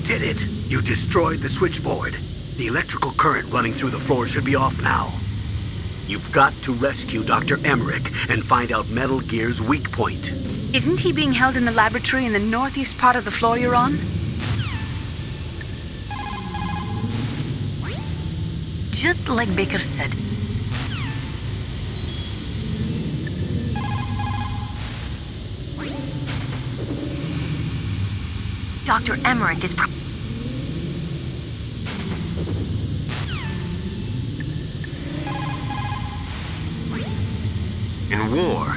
did it! You destroyed the switchboard. The electrical current running through the floor should be off now. You've got to rescue Dr. Emmerich and find out Metal Gear's weak point. Isn't he being held in the laboratory in the northeast part of the floor you're on? Just like Baker said. Dr. Emmerich is In war,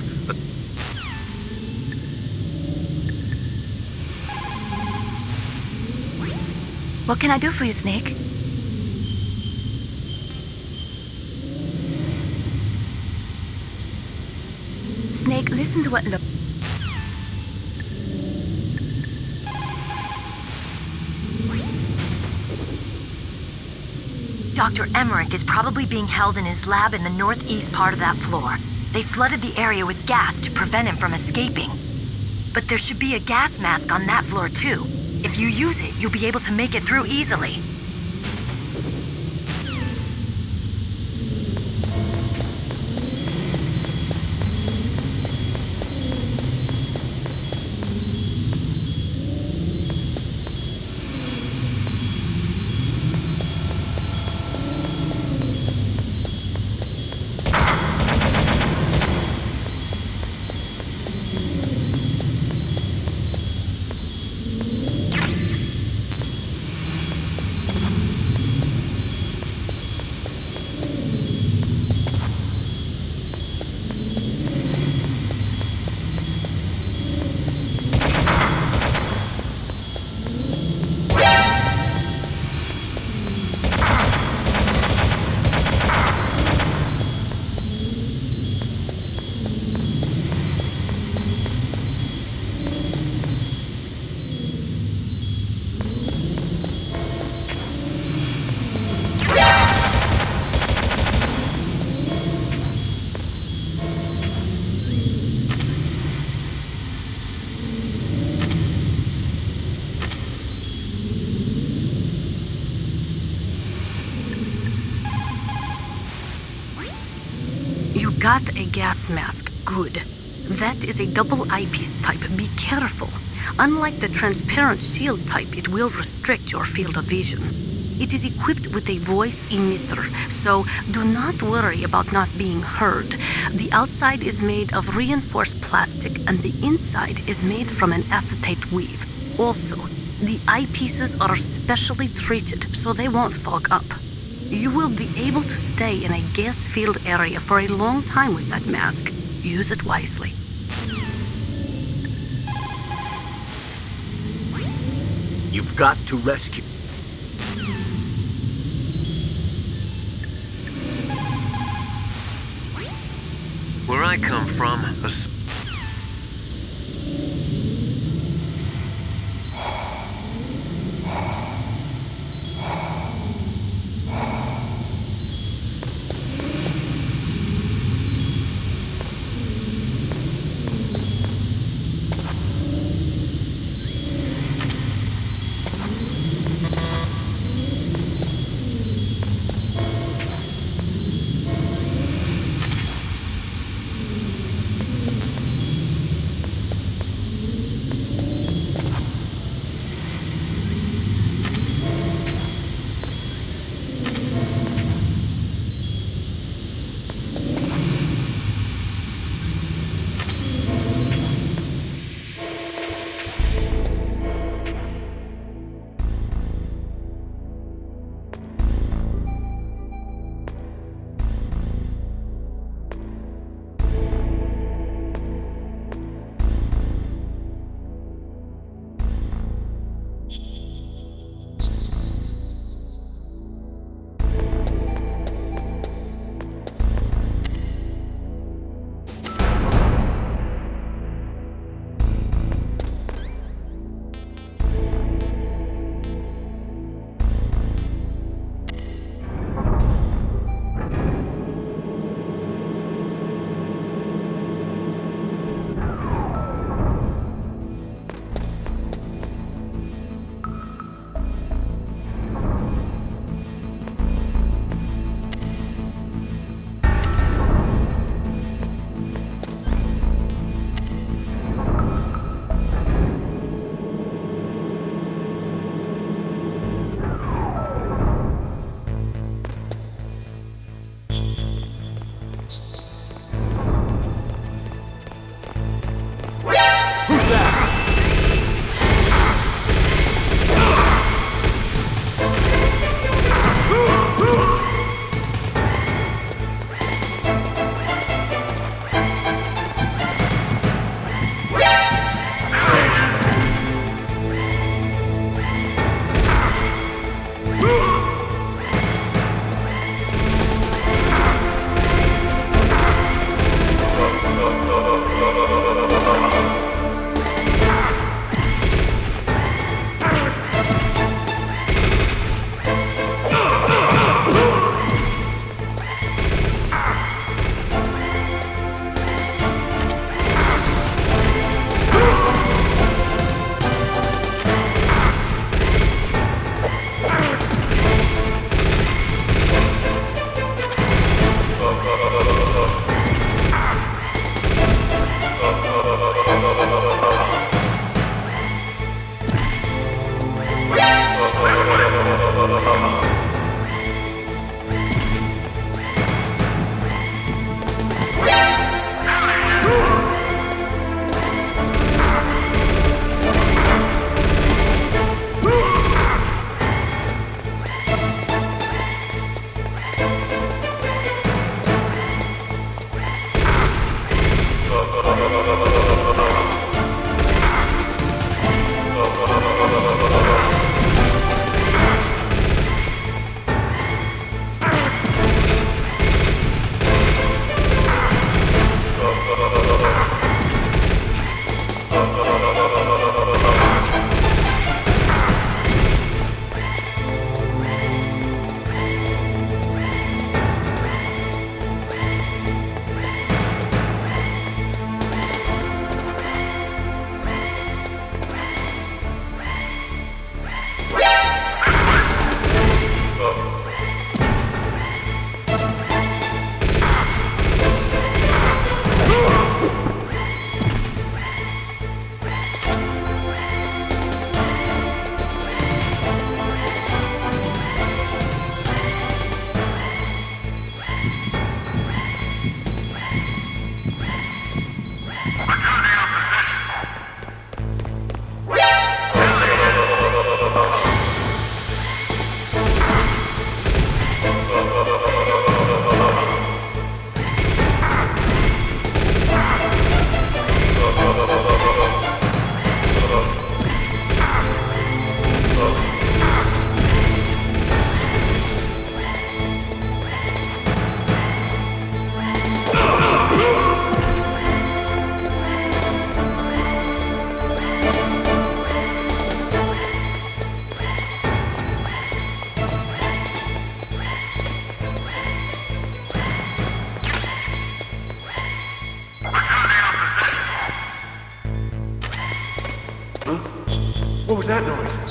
What can I do for you, Snake? Snake, listen to what Dr. Emmerich is probably being held in his lab in the northeast part of that floor. They flooded the area with gas to prevent him from escaping. But there should be a gas mask on that floor too. If you use it, you'll be able to make it through easily. Got a gas mask. Good. That is a double eyepiece type. Be careful. Unlike the transparent shield type, it will restrict your field of vision. It is equipped with a voice emitter, so do not worry about not being heard. The outside is made of reinforced plastic and the inside is made from an acetate weave. Also, the eyepieces are specially treated so they won't fog up. You will be able to stay in a gas field area for a long time with that mask. Use it wisely. you've got to rescue. Where I come from, What was that noise?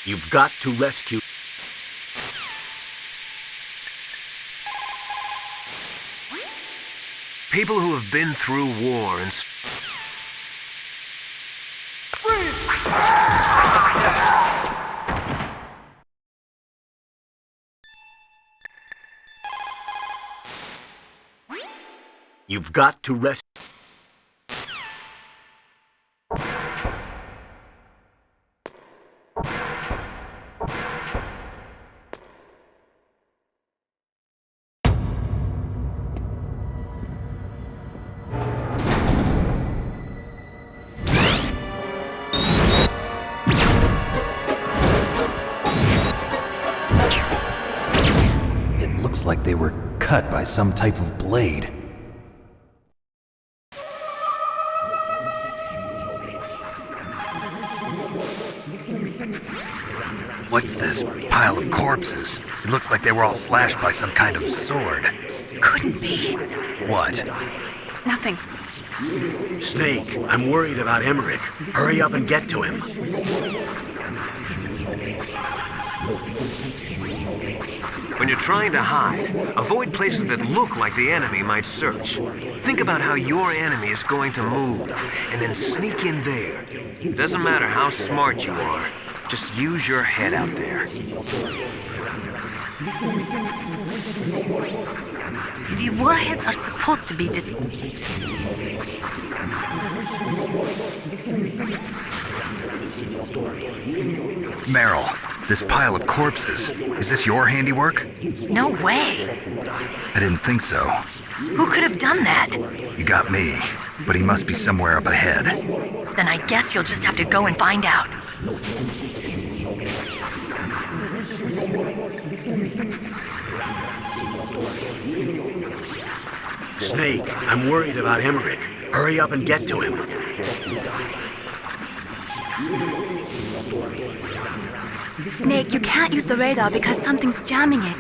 You've got to rescue... People who have been through war and... You've got to rescue... It looks like they were cut by some type of blade. What's this pile of corpses? It looks like they were all slashed by some kind of sword. Couldn't be. What? Nothing. Snake, I'm worried about Emmerich. Hurry up and get to him. When you're trying to hide, avoid places that look like the enemy might search. Think about how your enemy is going to move, and then sneak in there. It doesn't matter how smart you are, just use your head out there. The warheads are supposed to be this... Merrill, this pile of corpses, is this your handiwork? No way. I didn't think so. Who could have done that? You got me, but he must be somewhere up ahead. Then I guess you'll just have to go and find out. Snake, I'm worried about Emmerich. Hurry up and get to him. Snake, you can't use the radar because something's jamming it.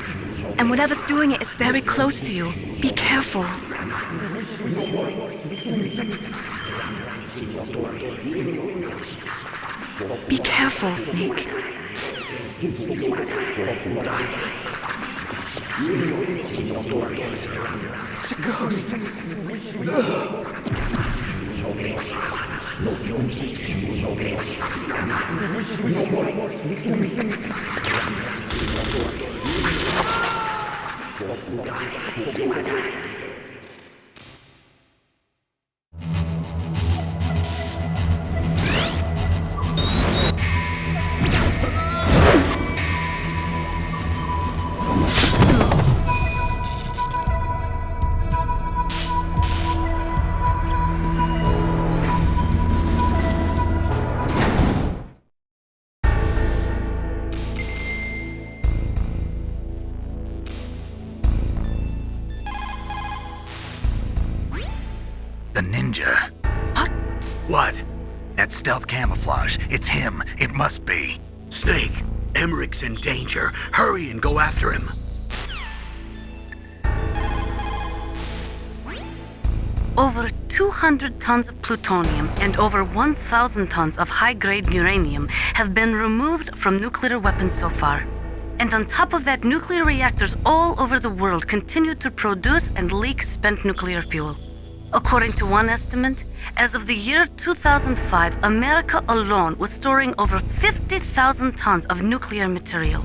And whatever's doing it is very close to you. Be careful. Be careful, Snake. It's a ghost. The ninja. What? That stealth camouflage. It's him. It must be. Snake, Emmerich's in danger. Hurry and go after him. Over 200 tons of plutonium and over 1,000 tons of high-grade uranium have been removed from nuclear weapons so far. And on top of that, nuclear reactors all over the world continue to produce and leak spent nuclear fuel. According to one estimate, as of the year 2005, America alone was storing over 50,000 tons of nuclear material.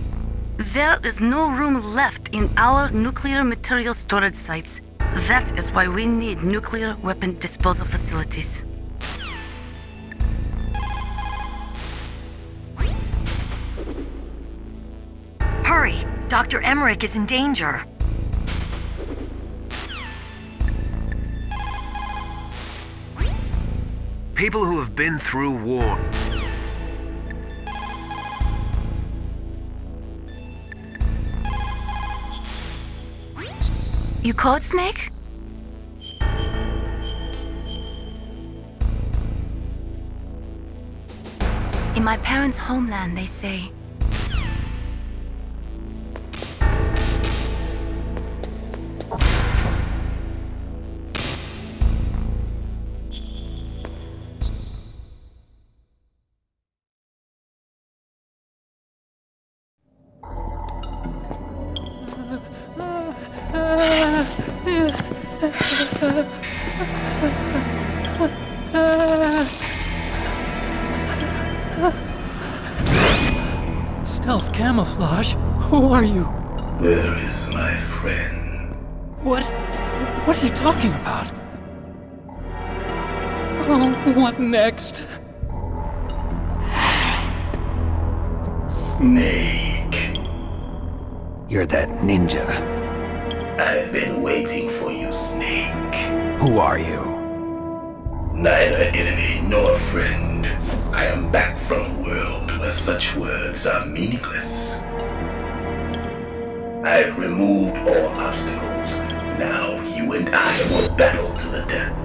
There is no room left in our nuclear material storage sites. That is why we need nuclear weapon disposal facilities. Hurry! Dr. Emmerich is in danger. People who have been through war. You caught Snake? In my parents' homeland, they say. Stealth camouflage? Who are you? Where is my friend? What are you talking about? Oh, what next? Snake. You're that ninja. I've been waiting for you, Snake. Who are you? Neither enemy nor friend. I am back from a world where such words are meaningless. I've removed all obstacles. Now you and I will battle to the death.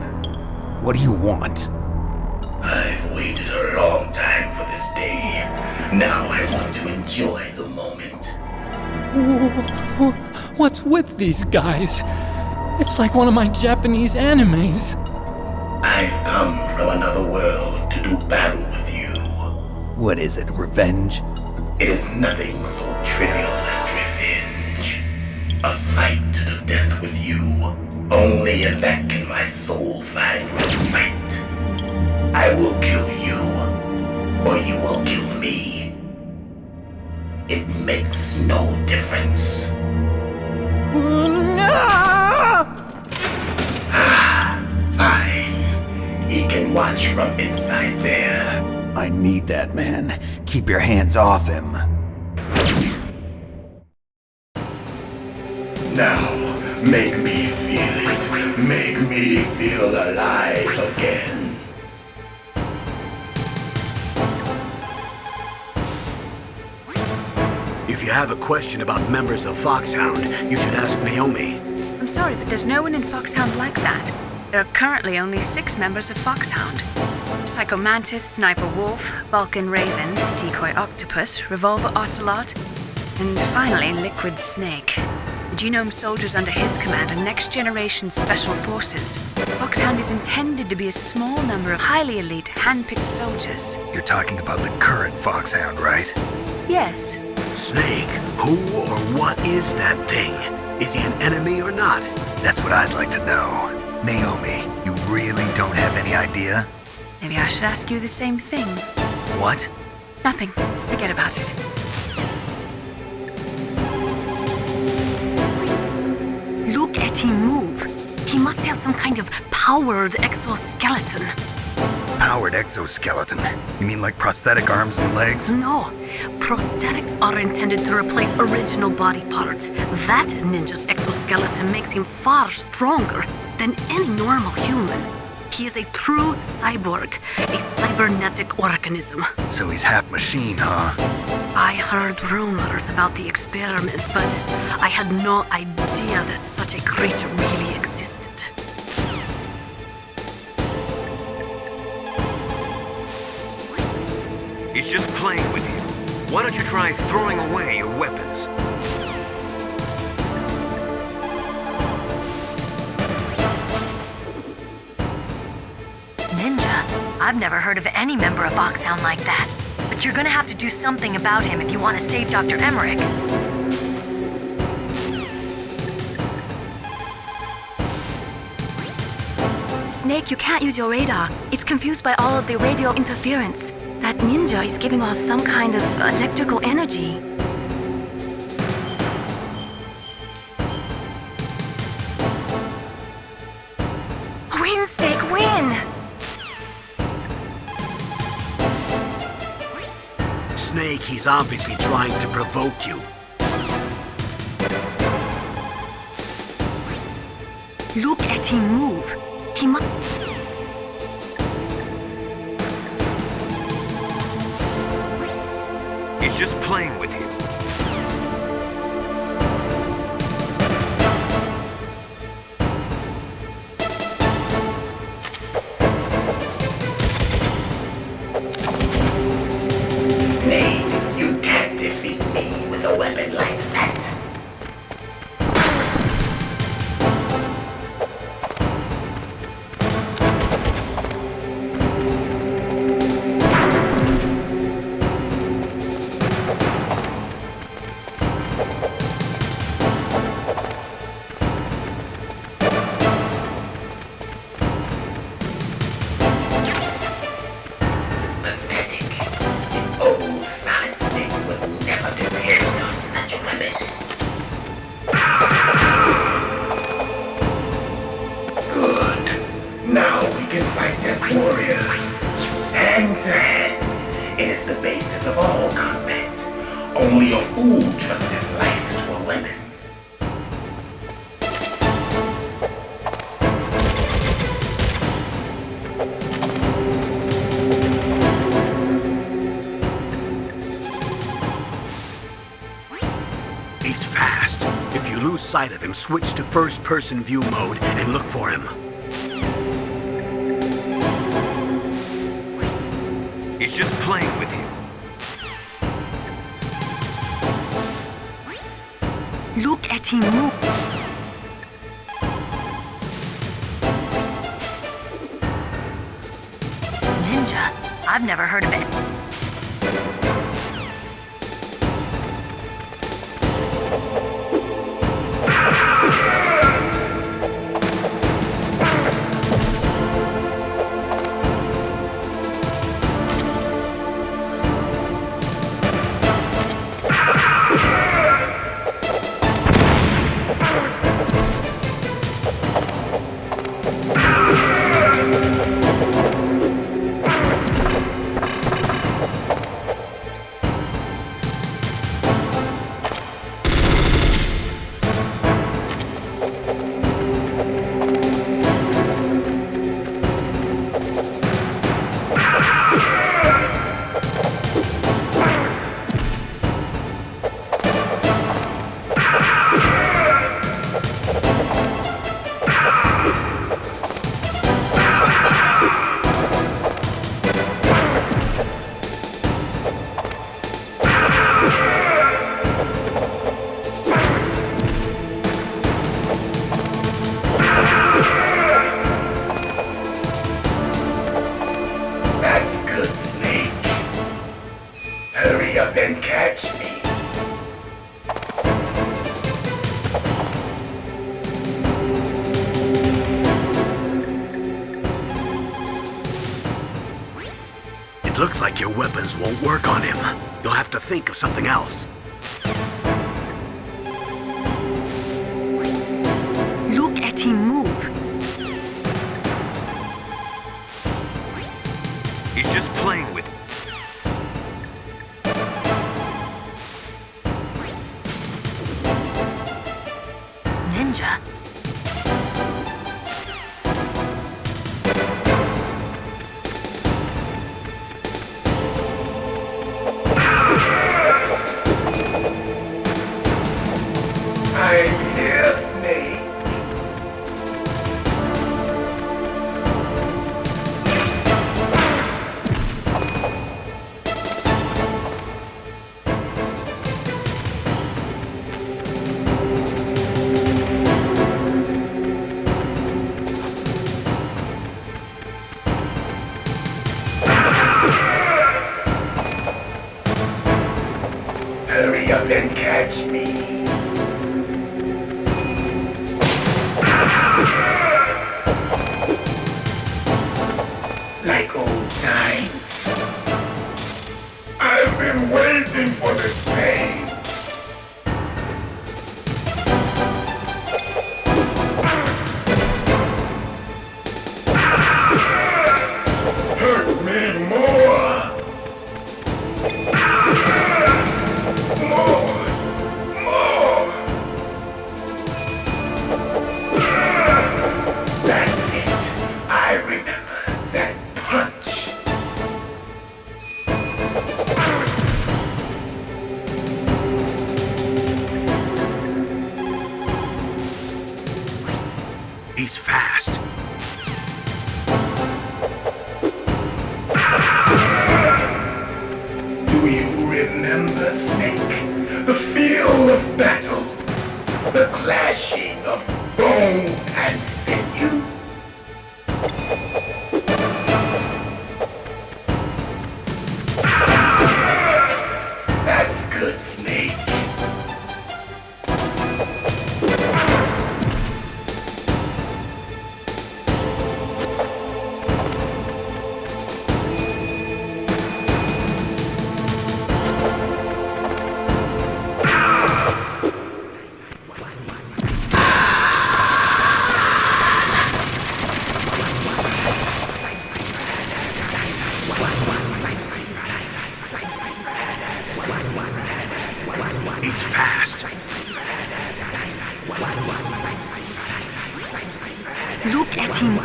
What do you want? I've waited a long time for this day. Now I want to enjoy the moment. What's with these guys? It's like one of my Japanese animes. I've come from another world to do battle with you. What is it, revenge? It is nothing so trivial as revenge. A fight to the death with you. Only in that can my soul find respite. I will kill you, or you will kill me. It makes no difference. Fine. He can watch from inside there. I need that man. Keep your hands off him. Now, make me feel it. Make me feel alive again. If you have a question about members of Foxhound, you should ask Naomi. I'm sorry, but there's no one in Foxhound like that. There are currently only 6 members of Foxhound. Psycho Mantis, Sniper Wolf, Balkan Raven, Decoy Octopus, Revolver Ocelot, and finally Liquid Snake. The Genome soldiers under his command are next-generation special forces. Foxhound is intended to be a small number of highly elite, hand-picked soldiers. You're talking about the current Foxhound, right? Yes. Snake, who or what is that thing? Is he an enemy or not? That's what I'd like to know. Naomi, you really don't have any idea? Maybe I should ask you the same thing. What? Nothing. Forget about it. Look at him move. He must have some kind of powered exoskeleton. Powered exoskeleton? You mean like prosthetic arms and legs? No. Prosthetics are intended to replace original body parts. That ninja's exoskeleton makes him far stronger than any normal human. He is a true cyborg, a cybernetic organism. So he's half machine, huh? I heard rumors about the experiments, but I had no idea that such a creature really existed. He's just playing with you. Why don't you try throwing away your weapons? Ninja? I've never heard of any member of Foxhound like that. But you're gonna have to do something about him if you want to save Dr. Emmerich. Snake, you can't use your radar. It's confused by all of the radio interference. That ninja is giving off some kind of electrical energy. Win, Snake, win! Snake, he's obviously trying to provoke you. Look at him move. He must... He's just playing with you. Snake, you can't defeat me with a weapon like that. Only a fool trusts his life to a weapon. He's fast. If you lose sight of him, switch to first-person view mode and look for him. He's just playing with you. Look at him move. Ninja? I've never heard of it. It looks like your weapons won't work on him. You'll have to think of something else. Look at him move. He's just playing with... Ninja? I'm here, Snake. Hurry up and catch me. Like old times. I've been waiting for this day. Hurt me more. More. That's it. I remember that punch. He's fast. Do you remember, Snake? The feel of battle. The clashing of bone and sinew. That's good, Snake. He's fast. Look at him.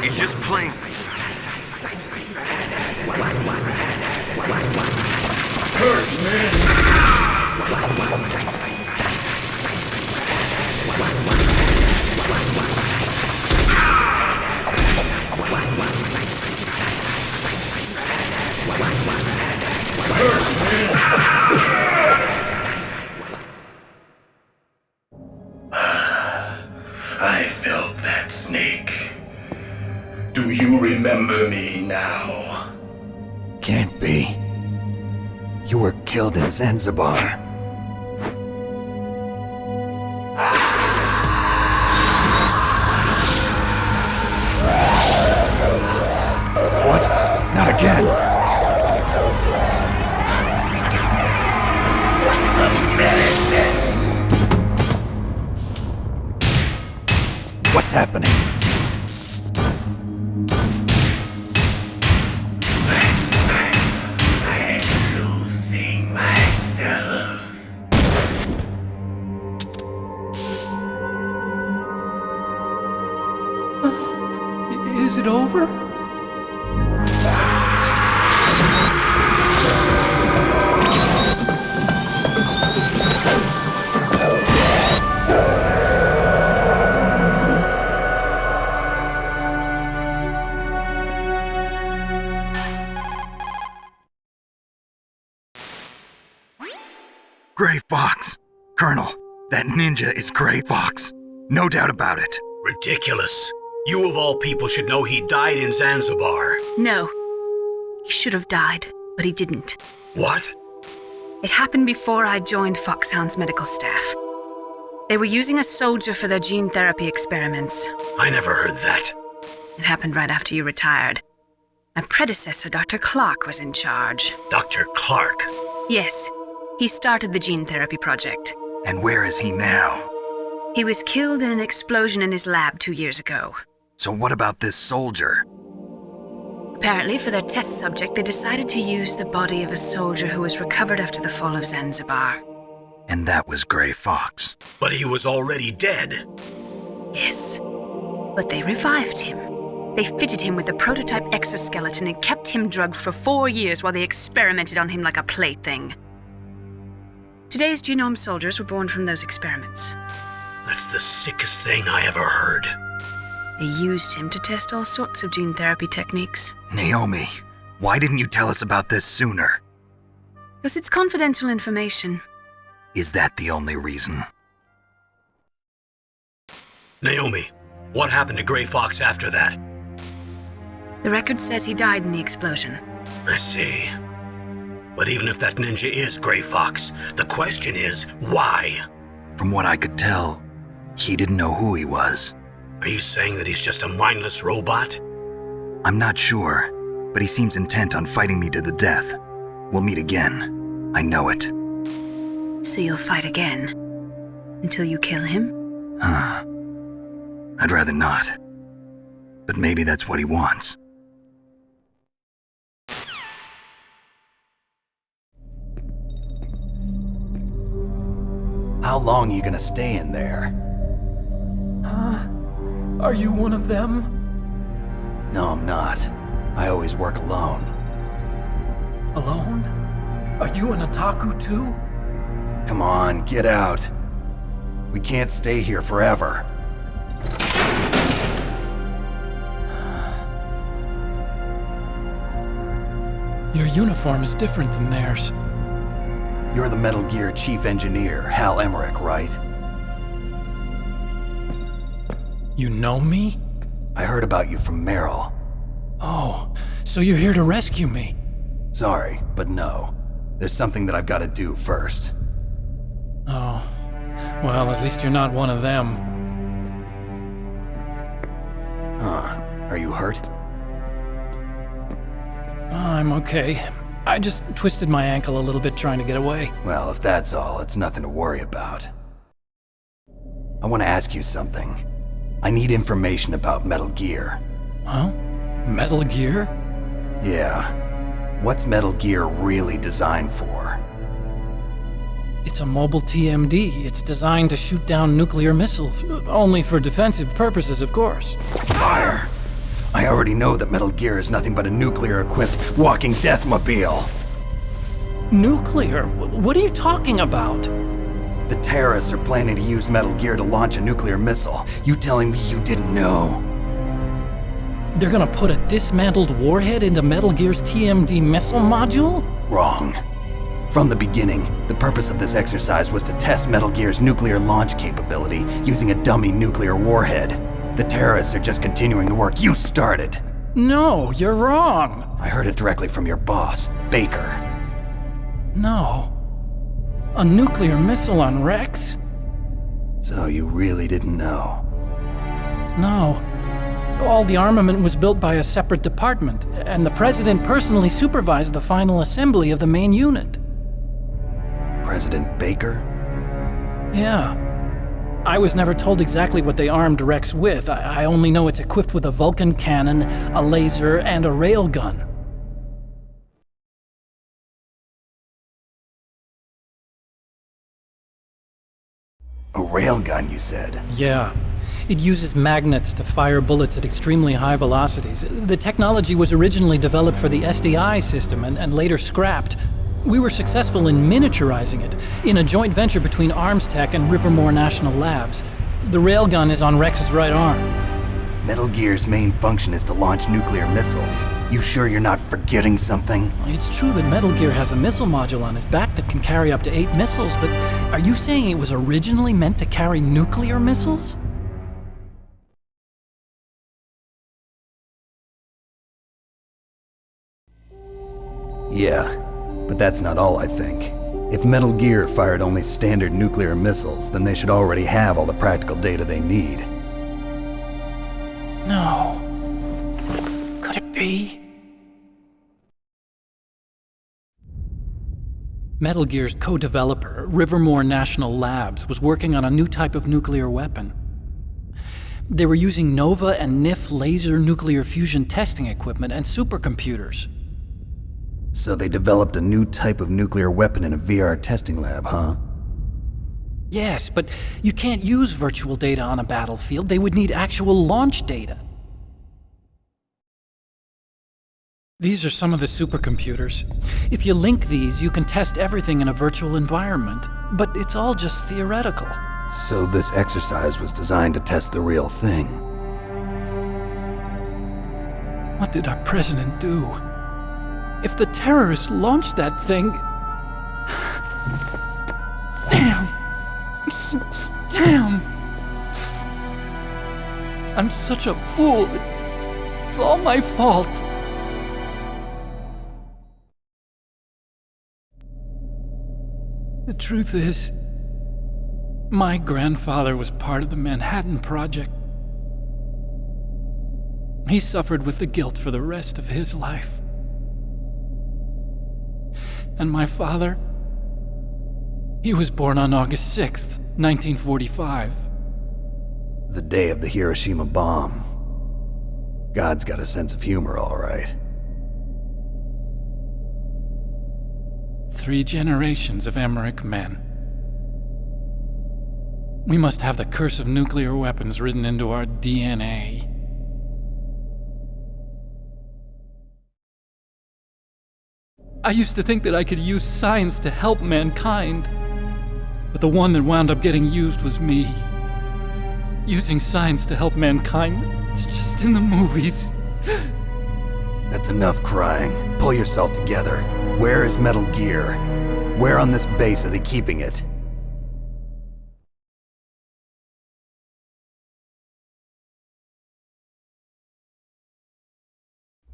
He's just playing... Hurt me. I felt that, Snake. Do you remember me now? Can't be. You were killed in Zanzibar. What? Not again. What's happening? I'm losing myself. Is it over? Gray Fox. Colonel, that ninja is Gray Fox. No doubt about it. Ridiculous. You of all people should know he died in Zanzibar. No. He should have died, but he didn't. What? It happened before I joined Foxhound's medical staff. They were using a soldier for their gene therapy experiments. I never heard that. It happened right after you retired. My predecessor, Dr. Clark, was in charge. Dr. Clark? Yes, he started the gene therapy project. And where is he now? He was killed in an explosion in his lab 2 years ago. So what about this soldier? Apparently, for their test subject, they decided to use the body of a soldier who was recovered after the fall of Zanzibar. And that was Gray Fox. But he was already dead. Yes, but they revived him. They fitted him with a prototype exoskeleton and kept him drugged for 4 years while they experimented on him like a plaything. Today's genome soldiers were born from those experiments. That's the sickest thing I ever heard. They used him to test all sorts of gene therapy techniques. Naomi, why didn't you tell us about this sooner? Because it's confidential information. Is that the only reason? Naomi, what happened to Gray Fox after that? The record says he died in the explosion. I see. But even if that ninja is Gray Fox, the question is, why? From what I could tell, he didn't know who he was. Are you saying that he's just a mindless robot? I'm not sure, but he seems intent on fighting me to the death. We'll meet again. I know it. So you'll fight again? Until you kill him? I'd rather not. But maybe that's what he wants. How long are you gonna stay in there? Are you one of them? No, I'm not. I always work alone. Alone? Are you an otaku too? Come on, get out. We can't stay here forever. Your uniform is different than theirs. You're the Metal Gear Chief Engineer, Hal Emmerich, right? You know me? I heard about you from Merrill. Oh, so you're here to rescue me? Sorry, but no. There's something that I've got to do first. Oh, well, at least you're not one of them. Huh. Are you hurt? I'm okay. I just twisted my ankle a little bit trying to get away. Well, if that's all, it's nothing to worry about. I want to ask you something. I need information about Metal Gear. Huh? Metal Gear? Yeah. What's Metal Gear really designed for? It's a mobile TMD. It's designed to shoot down nuclear missiles. Only for defensive purposes, of course. Fire! I already know that Metal Gear is nothing but a nuclear-equipped walking deathmobile. Nuclear? What are you talking about? The terrorists are planning to use Metal Gear to launch a nuclear missile. You telling me you didn't know? They're gonna put a dismantled warhead into Metal Gear's TMD missile module? Wrong. From the beginning, the purpose of this exercise was to test Metal Gear's nuclear launch capability using a dummy nuclear warhead. The terrorists are just continuing the work you started. No, you're wrong. I heard it directly from your boss, Baker. No. A nuclear missile on Rex? So you really didn't know? No. All the armament was built by a separate department, and the president personally supervised the final assembly of the main unit. President Baker? Yeah. I was never told exactly what they armed Rex with. I only know it's equipped with a Vulcan cannon, a laser, and a railgun. A railgun, you said? Yeah. It uses magnets to fire bullets at extremely high velocities. The technology was originally developed for the SDI system and later scrapped. We were successful in miniaturizing it in a joint venture between Arms Tech and Rivermore National Labs. The railgun is on Rex's right arm. Metal Gear's main function is to launch nuclear missiles. You sure you're not forgetting something? It's true that Metal Gear has a missile module on its back that can carry up to 8 missiles, but are you saying it was originally meant to carry nuclear missiles? Yeah, but that's not all I think. If Metal Gear fired only standard nuclear missiles, then they should already have all the practical data they need. No. Metal Gear's co-developer, Rivermore National Labs, was working on a new type of nuclear weapon. They were using Nova and NIF laser nuclear fusion testing equipment and supercomputers. So they developed a new type of nuclear weapon in a VR testing lab, huh? Yes, but you can't use virtual data on a battlefield. They would need actual launch data. These are some of the supercomputers. If you link these, you can test everything in a virtual environment. But it's all just theoretical. So this exercise was designed to test the real thing. What did our president do? If the terrorists launched that thing... Damn! Damn! I'm such a fool. It's all my fault. The truth is, my grandfather was part of the Manhattan Project. He suffered with the guilt for the rest of his life. And my father, he was born on August 6th, 1945. The day of the Hiroshima bomb. God's got a sense of humor, all right. 3 generations of Emmerich men. We must have the curse of nuclear weapons written into our DNA. I used to think that I could use science to help mankind, but the one that wound up getting used was me. Using science to help mankind, it's just in the movies. That's enough crying. Pull yourself together. Where is Metal Gear? Where on this base are they keeping it?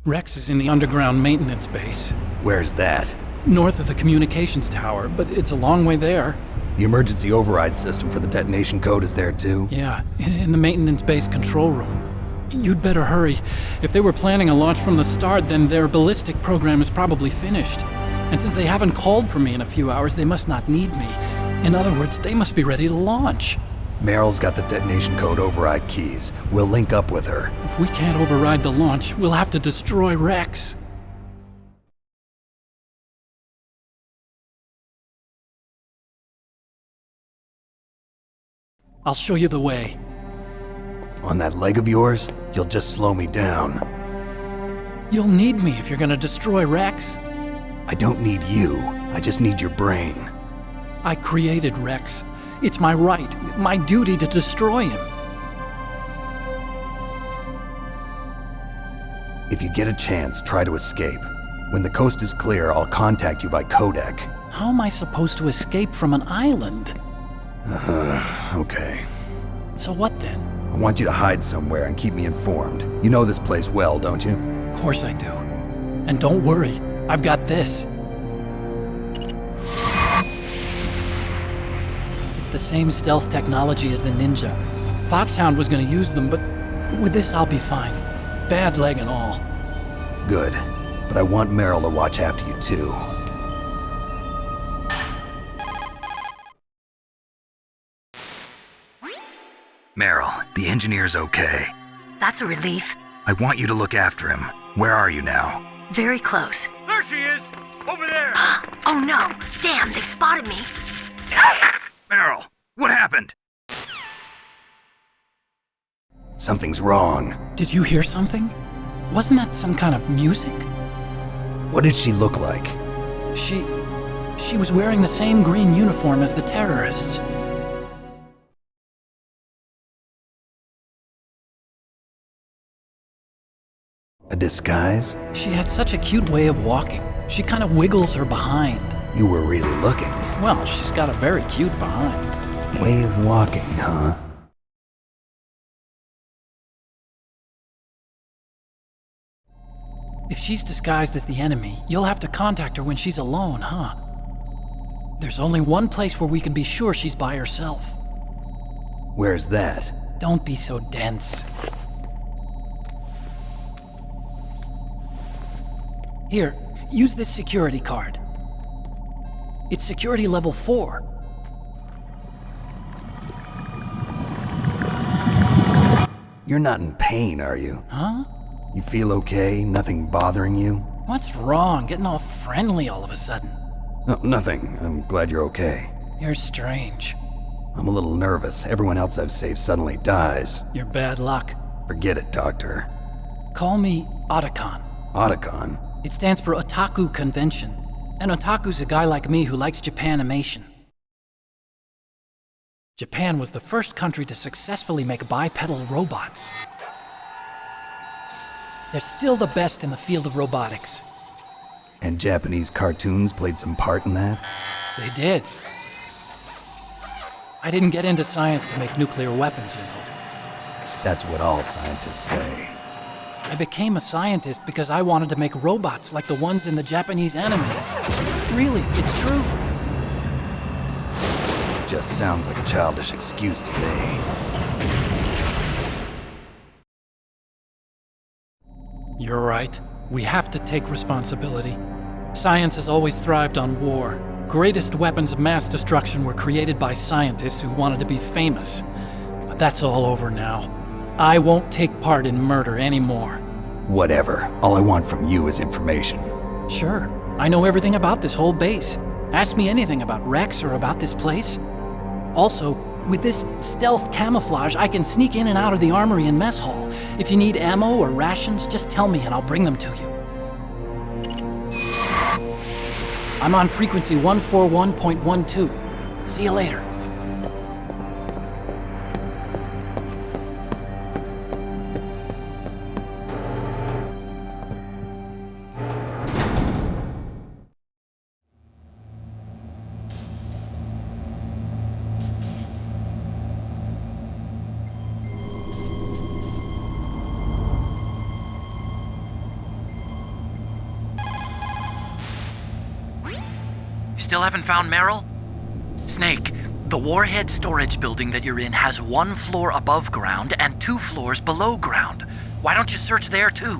Rex is in the underground maintenance base. Where's that? North of the communications tower, but it's a long way there. The emergency override system for the detonation code is there too? Yeah, in the maintenance base control room. You'd better hurry. If they were planning a launch from the start, then their ballistic program is probably finished. And since they haven't called for me in a few hours, they must not need me. In other words, they must be ready to launch. Merrill's got the detonation code override keys. We'll link up with her. If we can't override the launch, we'll have to destroy Rex. I'll show you the way. On that leg of yours, you'll just slow me down. You'll need me if you're gonna destroy Rex. I don't need you. I just need your brain. I created Rex. It's my right, my duty to destroy him. If you get a chance, try to escape. When the coast is clear, I'll contact you by Codec. How am I supposed to escape from an island? Okay. So what then? I want you to hide somewhere and keep me informed. You know this place well, don't you? Of course I do. And don't worry, I've got this. It's the same stealth technology as the Ninja. Foxhound was gonna use them, but with this I'll be fine. Bad leg and all. Good. But I want Merrill to watch after you too. Merrill, the engineer's okay. That's a relief. I want you to look after him. Where are you now? Very close. There she is! Over there! Oh no! Damn, they've spotted me. Merrill, what happened? Something's wrong. Did you hear something? Wasn't that some kind of music? What did she look like? She was wearing the same green uniform as the terrorists. A disguise? She had such a cute way of walking. She kind of wiggles her behind. You were really looking. Well, she's got a very cute behind. Way of walking, huh? If she's disguised as the enemy, you'll have to contact her when she's alone, huh? There's only one place where we can be sure she's by herself. Where's that? Don't be so dense. Here, use this security card. It's security level 4. You're not in pain, are you? Huh? You feel okay? Nothing bothering you? What's wrong? Getting all friendly all of a sudden. No, nothing. I'm glad you're okay. You're strange. I'm a little nervous. Everyone else I've saved suddenly dies. You're bad luck. Forget it, Doctor. Call me Otacon. Otacon? It stands for Otaku Convention. And Otaku's a guy like me who likes Japanimation. Japan was the first country to successfully make bipedal robots. They're still the best in the field of robotics. And Japanese cartoons played some part in that? They did. I didn't get into science to make nuclear weapons, you know. That's what all scientists say. I became a scientist because I wanted to make robots like the ones in the Japanese animes. Really, it's true. Just sounds like a childish excuse to me. You're right. We have to take responsibility. Science has always thrived on war. Greatest weapons of mass destruction were created by scientists who wanted to be famous. But that's all over now. I won't take part in murder anymore. Whatever. All I want from you is information. Sure. I know everything about this whole base. Ask me anything about Rex or about this place. Also, with this stealth camouflage, I can sneak in and out of the armory and mess hall. If you need ammo or rations, just tell me and I'll bring them to you. I'm on frequency 141.12. See you later. Still haven't found Merrill? Snake, the warhead storage building that you're in has 1 floor above ground and 2 floors below ground. Why don't you search there too?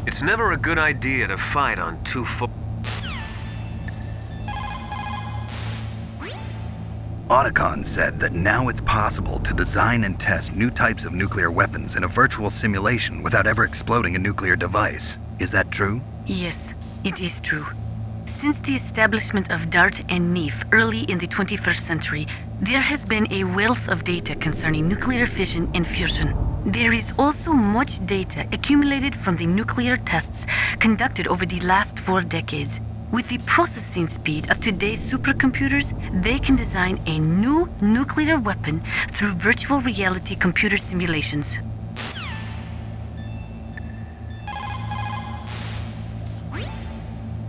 It's never a good idea to fight on 2 foot. Otacon said that now it's possible to design and test new types of nuclear weapons in a virtual simulation without ever exploding a nuclear device. Is that true? Yes, it is true. Since the establishment of DART and NEEF early in the 21st century, there has been a wealth of data concerning nuclear fission and fusion. There is also much data accumulated from the nuclear tests conducted over the last 4 decades. With the processing speed of today's supercomputers, they can design a new nuclear weapon through virtual reality computer simulations.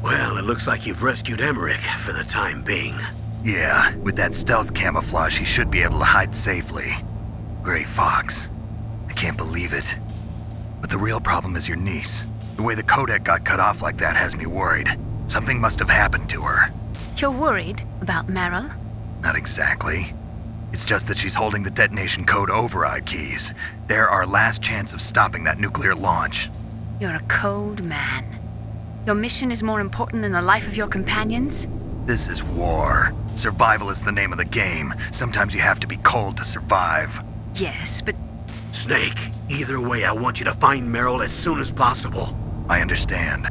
Well, it looks like you've rescued Emmerich for the time being. Yeah, with that stealth camouflage, he should be able to hide safely. Gray Fox. I can't believe it. But the real problem is your niece. The way the codec got cut off like that has me worried. Something must have happened to her. You're worried about Merrill? Not exactly. It's just that she's holding the detonation code override keys. They're our last chance of stopping that nuclear launch. You're a cold man. Your mission is more important than the life of your companions? This is war. Survival is the name of the game. Sometimes you have to be cold to survive. Yes, but... Snake, either way, I want you to find Merrill as soon as possible. I understand.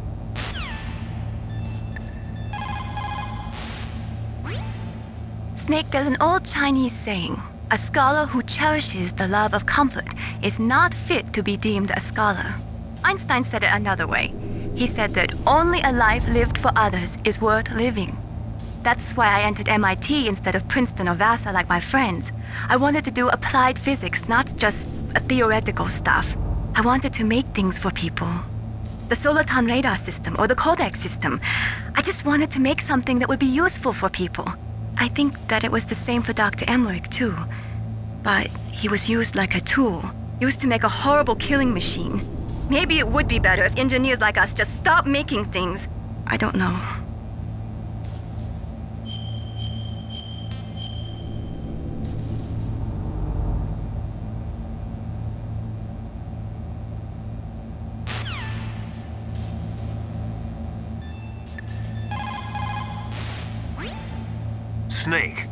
Snake, there's an old Chinese saying, a scholar who cherishes the love of comfort is not fit to be deemed a scholar. Einstein said it another way. He said that only a life lived for others is worth living. That's why I entered MIT instead of Princeton or Vassar like my friends. I wanted to do applied physics, not just theoretical stuff. I wanted to make things for people. The Soliton radar system or the Codec system. I just wanted to make something that would be useful for people. I think that it was the same for Dr. Emmerich, too. But he was used like a tool, used to make a horrible killing machine. Maybe it would be better if engineers like us just stopped making things. I don't know. Snake.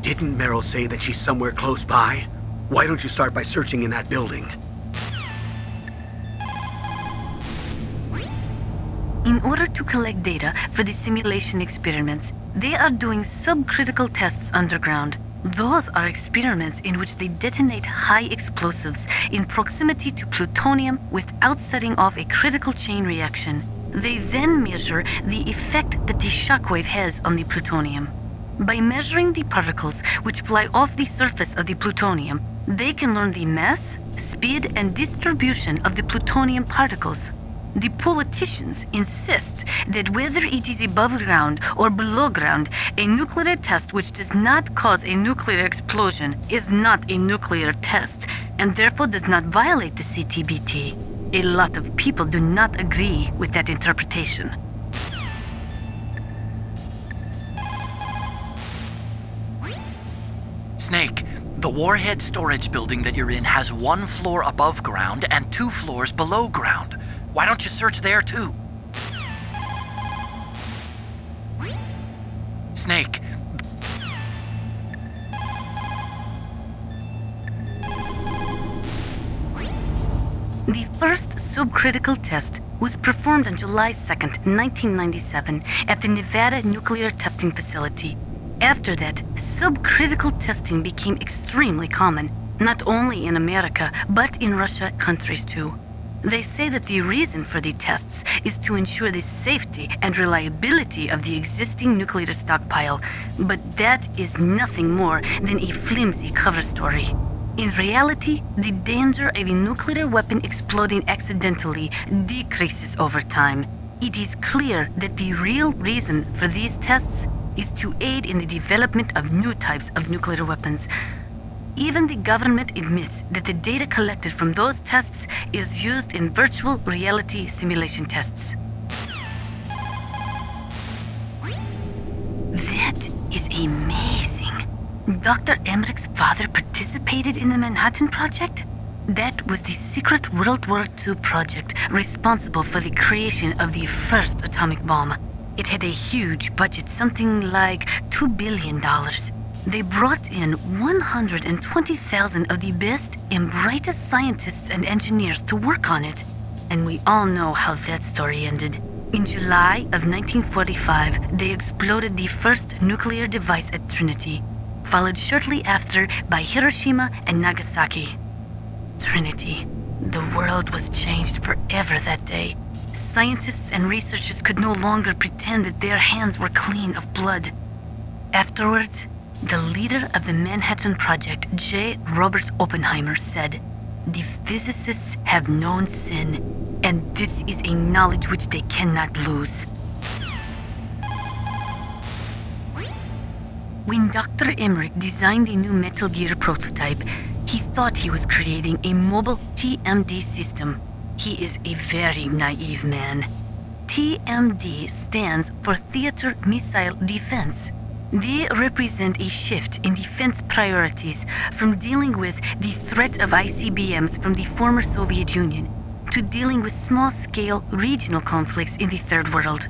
Didn't Merrill say that she's somewhere close by? Why don't you start by searching in that building? In order to collect data for the simulation experiments, they are doing subcritical tests underground. Those are experiments in which they detonate high explosives in proximity to plutonium without setting off a critical chain reaction. They then measure the effect that the shockwave has on the plutonium. By measuring the particles which fly off the surface of the plutonium, they can learn the mass, speed, and distribution of the plutonium particles. The politicians insist that whether it is above ground or below ground, a nuclear test which does not cause a nuclear explosion is not a nuclear test, and therefore does not violate the CTBT. A lot of people do not agree with that interpretation. Snake, the warhead storage building that you're in has 1 floor above ground and 2 floors below ground. Why don't you search there too? Snake. The first subcritical test was performed on July 2nd, 1997 at the Nevada Nuclear Testing Facility. After that, subcritical testing became extremely common, not only in America, but in Russia countries too. They say that the reason for the tests is to ensure the safety and reliability of the existing nuclear stockpile, but that is nothing more than a flimsy cover story. In reality, the danger of a nuclear weapon exploding accidentally decreases over time. It is clear that the real reason for these tests is to aid in the development of new types of nuclear weapons. Even the government admits that the data collected from those tests is used in virtual reality simulation tests. That is amazing. Dr. Emmerich's father participated in the Manhattan Project? That was the secret World War II project responsible for the creation of the first atomic bomb. It had a huge budget, something like $2 billion. They brought in 120,000 of the best and brightest scientists and engineers to work on it. And we all know how that story ended. In July of 1945, they exploded the first nuclear device at Trinity, followed shortly after by Hiroshima and Nagasaki. Trinity. The world was changed forever that day. Scientists and researchers could no longer pretend that their hands were clean of blood. Afterwards, the leader of the Manhattan Project, J. Robert Oppenheimer, said, "The physicists have known sin, and this is a knowledge which they cannot lose." When Dr. Emmerich designed the new Metal Gear prototype, he thought he was creating a mobile TMD system. He is a very naive man. TMD stands for Theater Missile Defense. They represent a shift in defense priorities from dealing with the threat of ICBMs from the former Soviet Union to dealing with small-scale regional conflicts in the Third World.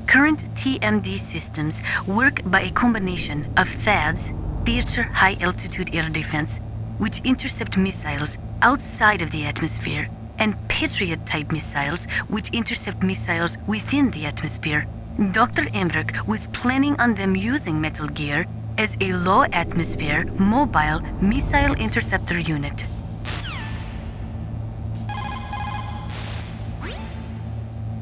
Current TMD systems work by a combination of THAADs, Theater High Altitude Air Defense, which intercept missiles outside of the atmosphere, and Patriot-type missiles, which intercept missiles within the atmosphere. Dr. Emmerich was planning on them using Metal Gear as a low-atmosphere, mobile missile interceptor unit.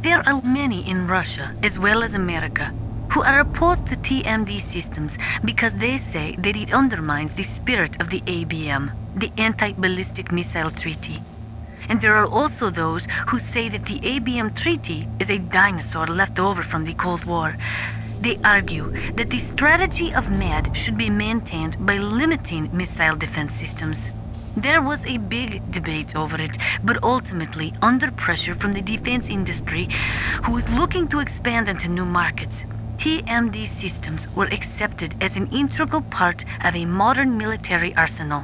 There are many in Russia, as well as America, who are opposed to TMD systems because they say that it undermines the spirit of the ABM, the Anti-Ballistic Missile Treaty. And there are also those who say that the ABM Treaty is a dinosaur left over from the Cold War. They argue that the strategy of MAD should be maintained by limiting missile defense systems. There was a big debate over it, but ultimately, under pressure from the defense industry, who is looking to expand into new markets, TMD systems were accepted as an integral part of a modern military arsenal.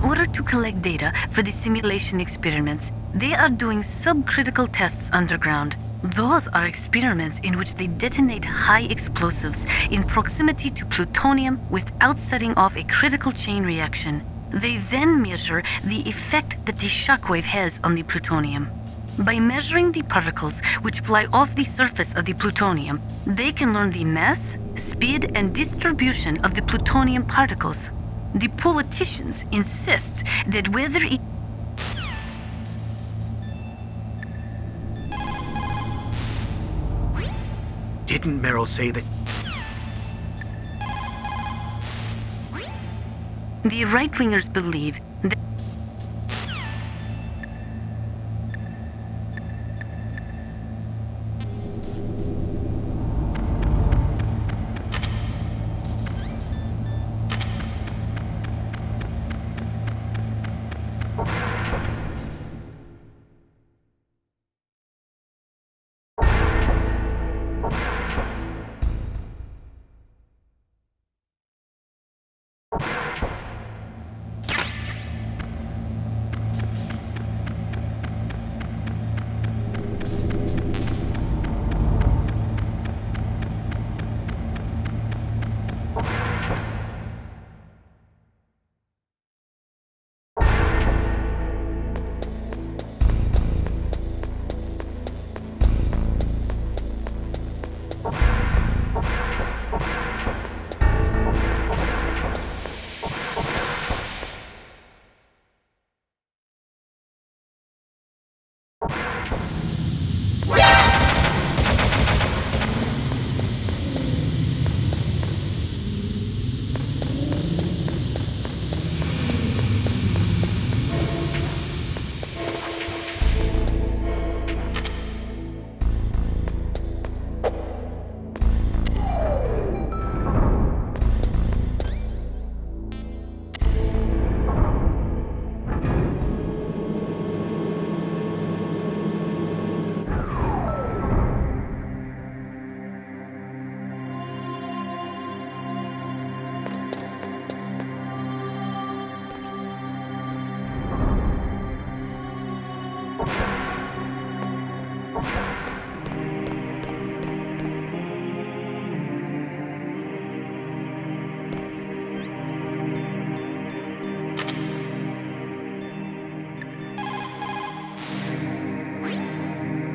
order to collect data for the simulation experiments, they are doing subcritical tests underground. Those are experiments in which they detonate high explosives in proximity to plutonium without setting off a critical chain reaction. They then measure the effect that the shockwave has on the plutonium. By measuring the particles which fly off the surface of the plutonium, they can learn the mass, speed, and distribution of the plutonium particles. The politicians insist that whether it... Didn't Merrill say that... The right-wingers believe that...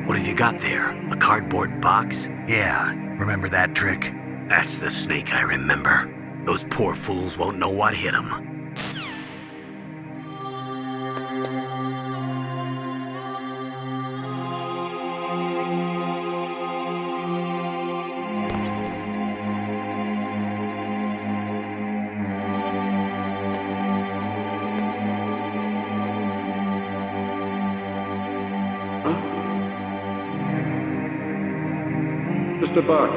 What have you got there? A cardboard box? Yeah, remember that trick? That's the Snake I remember. Those poor fools won't know what hit them. Just a box.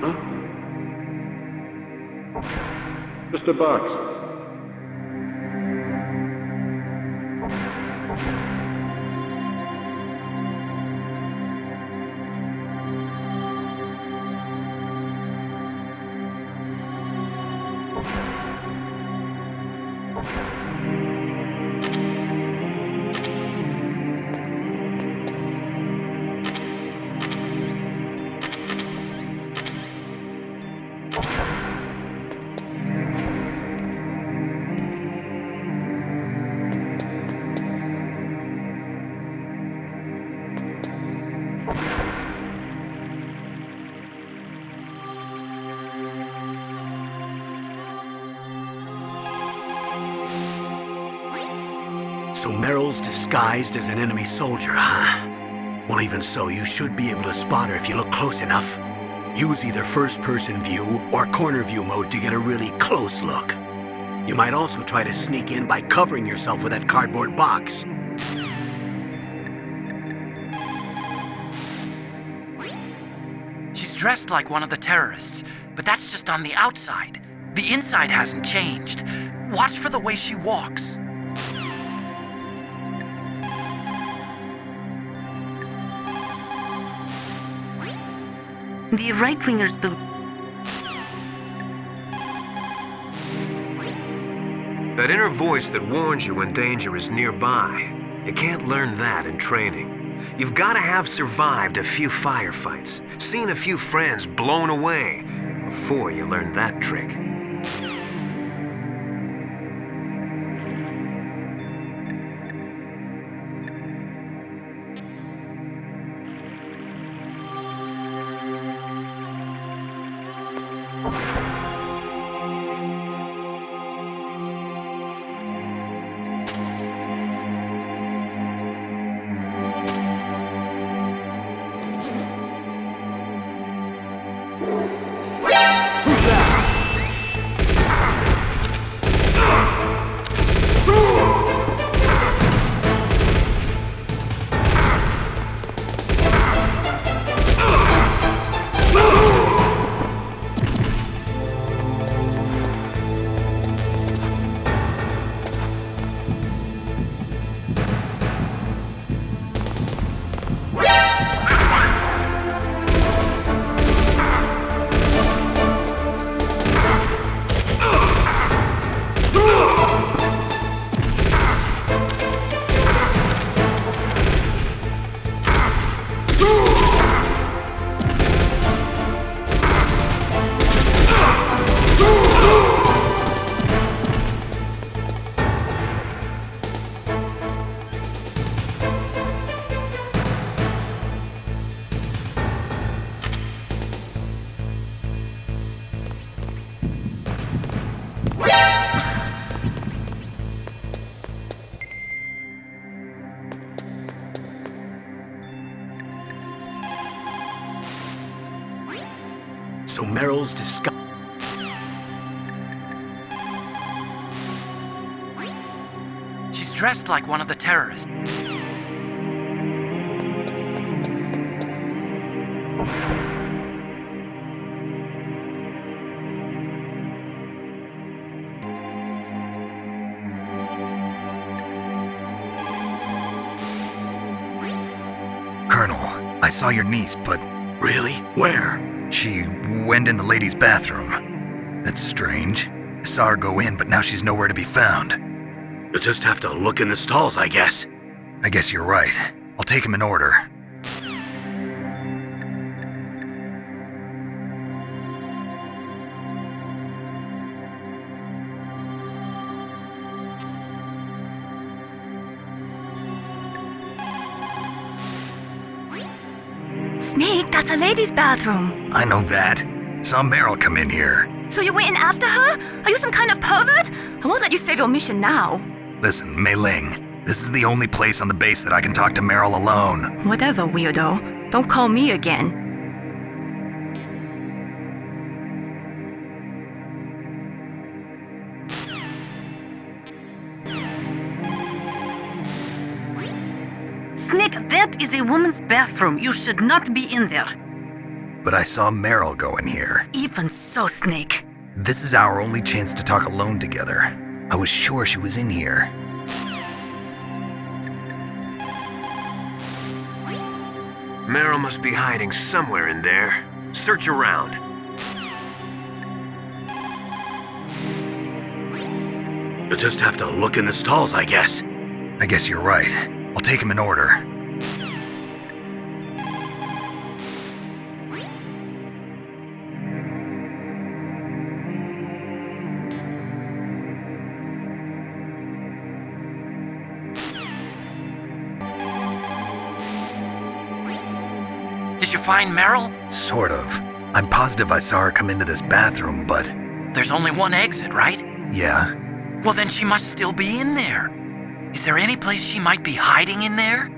Huh? Just a box. So Merrill's disguised as an enemy soldier, huh? Well, even so, you should be able to spot her if you look close enough. Use either first-person view or corner view mode to get a really close look. You might also try to sneak in by covering yourself with that cardboard box. She's dressed like one of the terrorists, but that's just on the outside. The inside hasn't changed. Watch for the way she walks. The right-wingers believe... That inner voice that warns you when danger is nearby. You can't learn that in training. You've got to have survived a few firefights, seen a few friends blown away, before you learn that trick. So Merrill's disguise... She's dressed like one of the terrorists. Colonel, I saw your niece, but Really? Where? she went in the ladies' bathroom. That's strange. I saw her go in, but now she's nowhere to be found. You'll just have to look in the stalls, I guess. I guess you're right. I'll take them in order. Snake, that's a ladies' bathroom. I know that. Saw Merrill come in here. So you went in after her? Are you some kind of pervert? I won't let you save your mission now. Listen, Mei Ling, this is the only place on the base that I can talk to Merrill alone. Whatever, weirdo. Don't call me again. Snake, that is a woman's bathroom. You should not be in there. But I saw Merrill go in here. Even so, Snake. This is our only chance to talk alone together. I was sure she was in here. Merrill must be hiding somewhere in there. Search around. You'll just have to look in the stalls, I guess. I guess you're right. I'll take them in order. Did you find Merrill? Sort of. I'm positive I saw her come into this bathroom, but... There's only one exit, right? yeah. Well, then she must still be in there. Is there any place she might be hiding in there?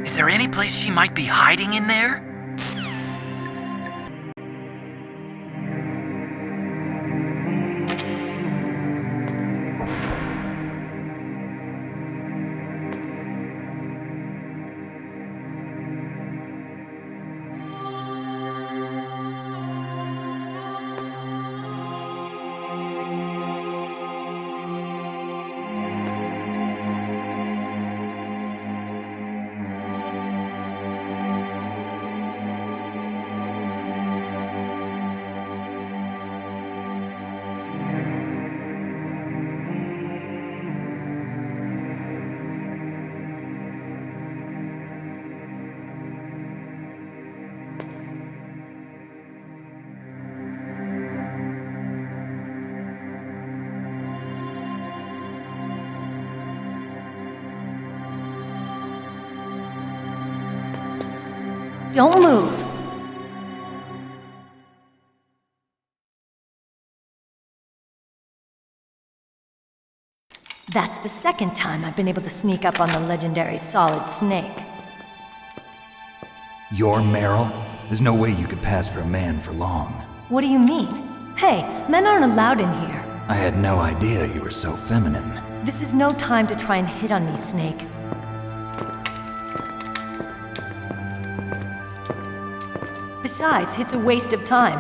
Is there any place she might be hiding in there? Don't move. That's the second time I've been able to sneak up on the legendary Solid Snake. You're Merrill? There's no way you could pass for a man for long. What do you mean? Hey, men aren't allowed in here. I had no idea you were so feminine. This is no time to try and hit on me, Snake. Besides, it's a waste of time.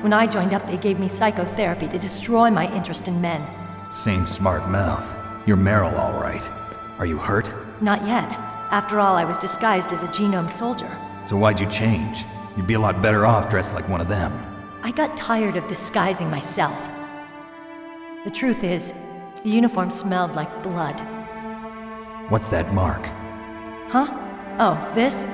When I joined up, they gave me psychotherapy to destroy my interest in men. Same smart mouth. You're Merrill, all right. Are you hurt? Not yet. After all, I was disguised as a genome soldier. So why'd you change? You'd be a lot better off dressed like one of them. I got tired of disguising myself. The truth is, the uniform smelled like blood. What's that mark? Huh? Oh, this?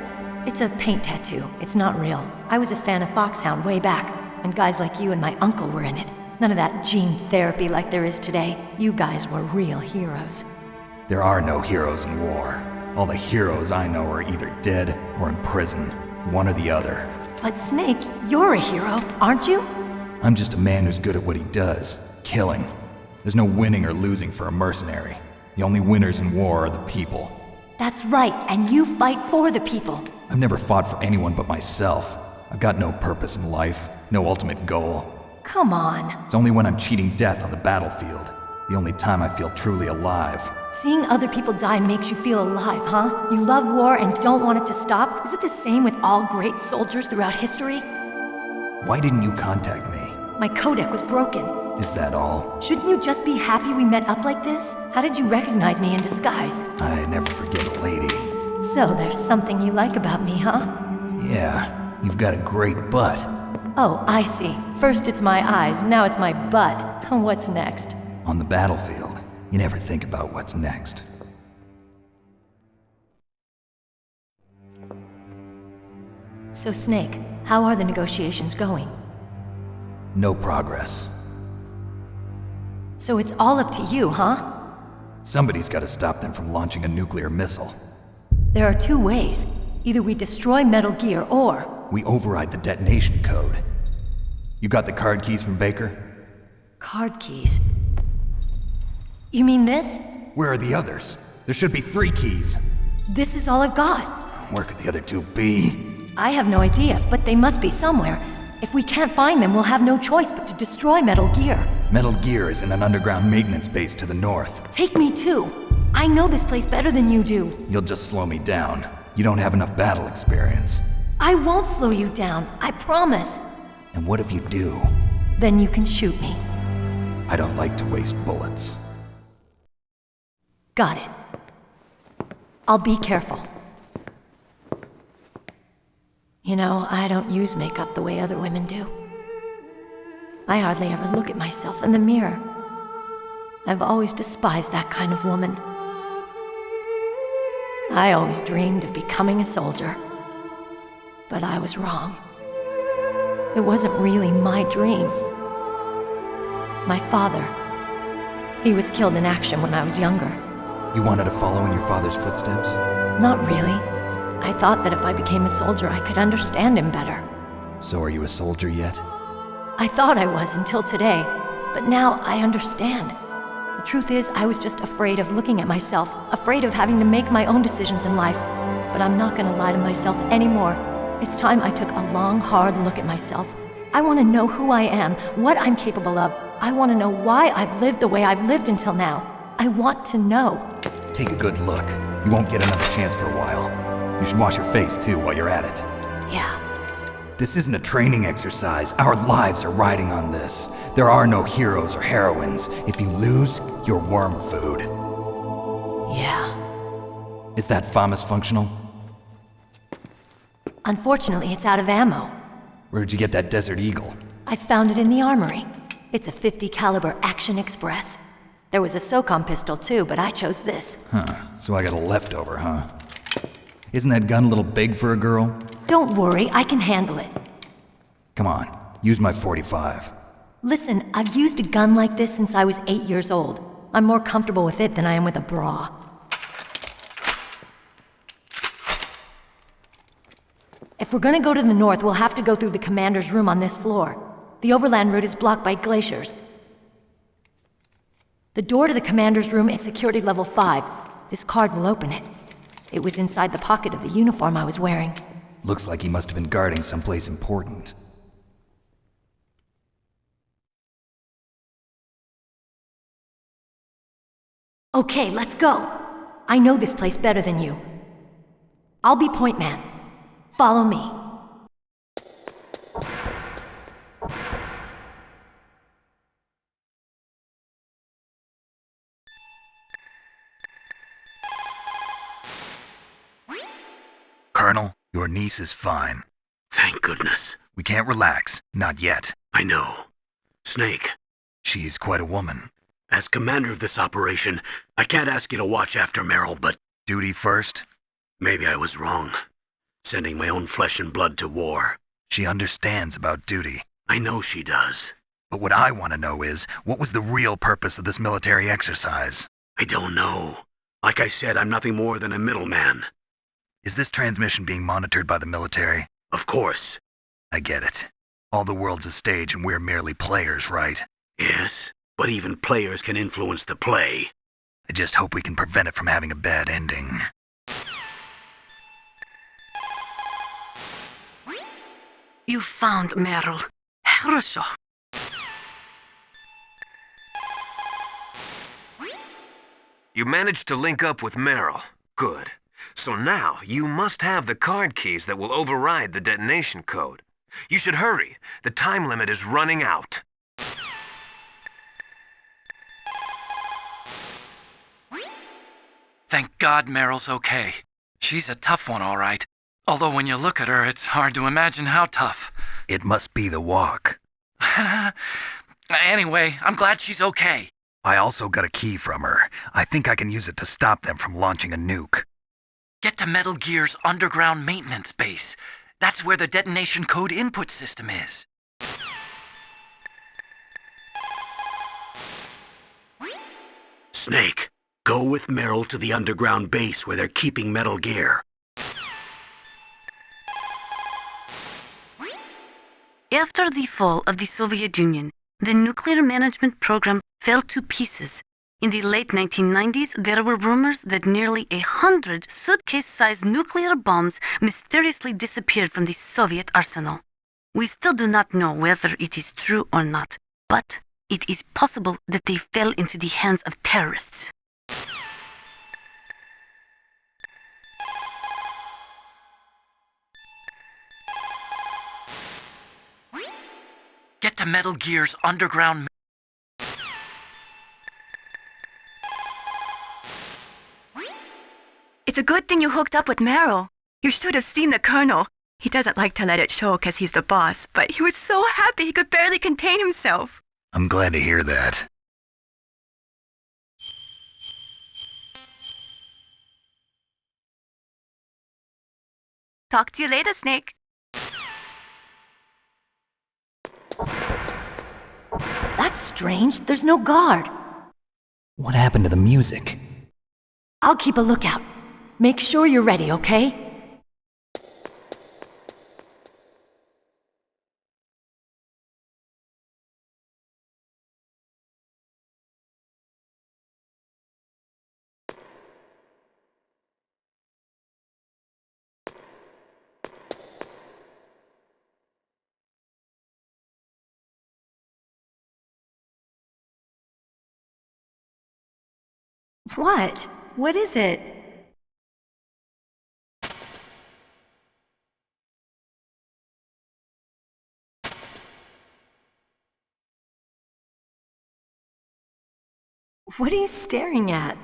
It's a paint tattoo. It's not real. I was a fan of Foxhound way back, and guys like you and my uncle were in it. None of that gene therapy like there is today. You guys were real heroes. There are no heroes in war. All the heroes I know are either dead or in prison. One or the other. But Snake, you're a hero, aren't you? I'm just a man who's good at what he does. Killing. There's no winning or losing for a mercenary. The only winners in war are the people. That's right, and you fight for the people. I've never fought for anyone but myself. I've got no purpose in life, no ultimate goal. Come on. It's only when I'm cheating death on the battlefield. The only time I feel truly alive. Seeing other people die makes you feel alive, huh? You love war and don't want it to stop? Is it the same with all great soldiers throughout history? Why didn't you contact me? My codec was broken. Is that all? Shouldn't you just be happy we met up like this? How did you recognize me in disguise? I never forget a lady. So there's something you like about me, huh? Yeah, you've got a great butt. Oh, I see. First it's my eyes, now it's my butt. What's next? On the battlefield, you never think about what's next. So Snake, how are the negotiations going? No progress. So it's all up to you, huh? Somebody's got to stop them from launching a nuclear missile. There are two ways. Either we destroy Metal Gear, or... we override the detonation code. You got the card keys from Baker? Card keys? You mean this? Where are the others? There should be 3 keys. This is all I've got. Where could the other 2 be? I have no idea, but they must be somewhere. If we can't find them, we'll have no choice but to destroy Metal Gear. Metal Gear is in an underground maintenance base to the north. Take me too. I know this place better than you do. You'll just slow me down. You don't have enough battle experience. I won't slow you down, I promise. And what if you do? Then you can shoot me. I don't like to waste bullets. Got it. I'll be careful. You know, I don't use makeup the way other women do. I hardly ever look at myself in the mirror. I've always despised that kind of woman. I always dreamed of becoming a soldier. But I was wrong. It wasn't really my dream. My father, he was killed in action when I was younger. You wanted to follow in your father's footsteps? Not really. I thought that if I became a soldier, I could understand him better. So are you a soldier yet? I thought I was until today, but now I understand. The truth is, I was just afraid of looking at myself, afraid of having to make my own decisions in life. But I'm not gonna lie to myself anymore. It's time I took a long, hard look at myself. I want to know who I am, what I'm capable of. I want to know why I've lived the way I've lived until now. I want to know. Take a good look. You won't get another chance for a while. You should wash your face, too, while you're at it. Yeah. This isn't a training exercise. Our lives are riding on this. There are no heroes or heroines. If you lose, you're worm food. Yeah. Is that FAMAS functional? Unfortunately, it's out of ammo. Where'd you get that Desert Eagle? I found it in the armory. It's a .50 caliber Action Express. There was a SOCOM pistol too, but I chose this. Huh, so I got a leftover, huh? Isn't that gun a little big for a girl? Don't worry, I can handle it. Come on, use my .45. Listen, I've used a gun like this since I was 8 years old. I'm more comfortable with it than I am with a bra. If we're gonna go to the north, we'll have to go through the commander's room on this floor. The overland route is blocked by glaciers. The door to the commander's room is security level 5. This card will open it. It was inside the pocket of the uniform I was wearing. Looks like he must have been guarding someplace important. Okay, let's go. I know this place better than you. I'll be point man. Follow me. Colonel, your niece is fine. Thank goodness. We can't relax. Not yet. I know. Snake, She's quite a woman. as commander of this operation, I can't ask you to watch after Merrill, but Duty first? maybe I was wrong. Sending my own flesh and blood to war. She understands about duty. I know she does. But what I want to know is, what was the real purpose of this military exercise? I don't know. Like I said, I'm nothing more than a middleman. Is this transmission being monitored by the military? Of course. I get it. All the world's a stage and we're merely players, right? Yes, but even players can influence the play. I just hope we can prevent it from having a bad ending. You found Merrill. хорошо. You managed to link up with Merrill. Good. So now, you must have the card keys that will override the detonation code. You should hurry. The time limit is running out. Thank God Merrill's okay. She's a tough one, all right. Although when you look at her, it's hard to imagine how tough. It must be the walk. Anyway, I'm glad she's okay. I also got a key from her. I think I can use it to stop them from launching a nuke. Get to Metal Gear's underground maintenance base. That's where the detonation code input system is. Snake, go with Merrill to the underground base where they're keeping Metal Gear. After the fall of the Soviet Union, the nuclear management program fell to pieces. In the late 1990s, there were rumors that nearly 100 suitcase-sized nuclear bombs mysteriously disappeared from the Soviet arsenal. We still do not know whether it is true or not, but it is possible that they fell into the hands of terrorists. Get to Metal Gear's underground... It's a good thing you hooked up with Merrill. You should have seen the Colonel. He doesn't like to let it show because he's the boss, but he was so happy he could barely contain himself. I'm glad to hear that. Talk to you later, Snake. That's strange. There's no guard. What happened to the music? I'll keep a lookout. Make sure you're ready, okay? What? What is it? What are you staring at?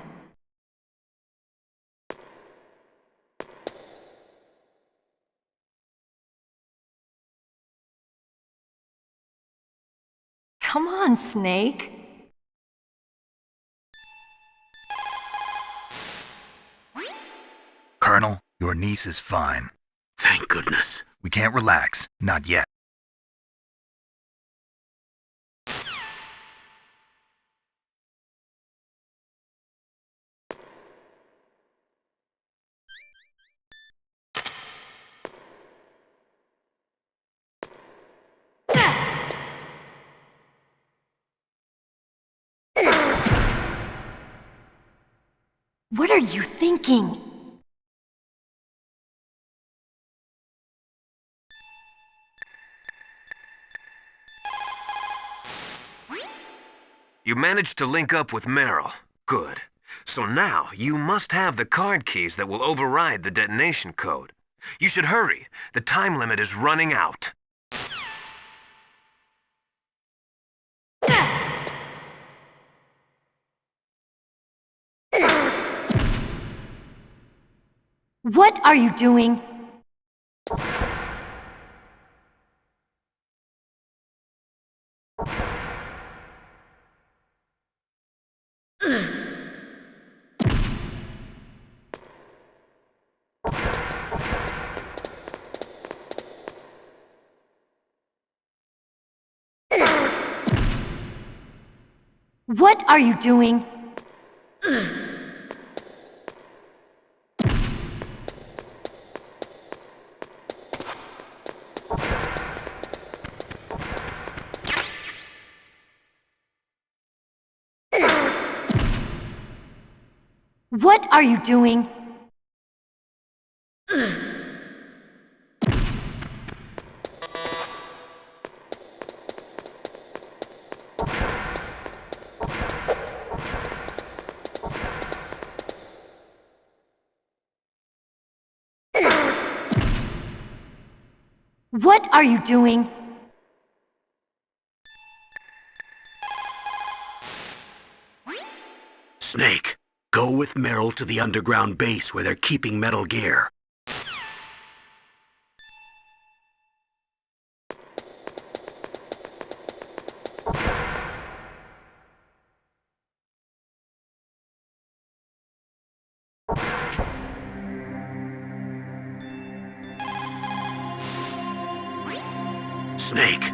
Come on, Snake. Colonel, your niece is fine. Thank goodness. We can't relax. Not yet. What are you thinking? You managed to link up with Merrill. Good. So now, you must have the card keys that will override the detonation code. You should hurry. The time limit is running out. What are you doing? What are you doing? What are you doing? What are you doing? Snake, go with Merrill to the underground base where they're keeping Metal Gear. Snake.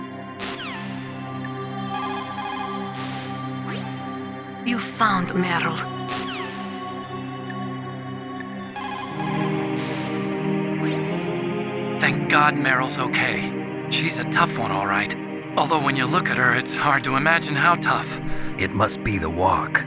You found Merrill. Thank God Merrill's okay. She's a tough one, all right. Although when you look at her, it's hard to imagine how tough. It must be the walk.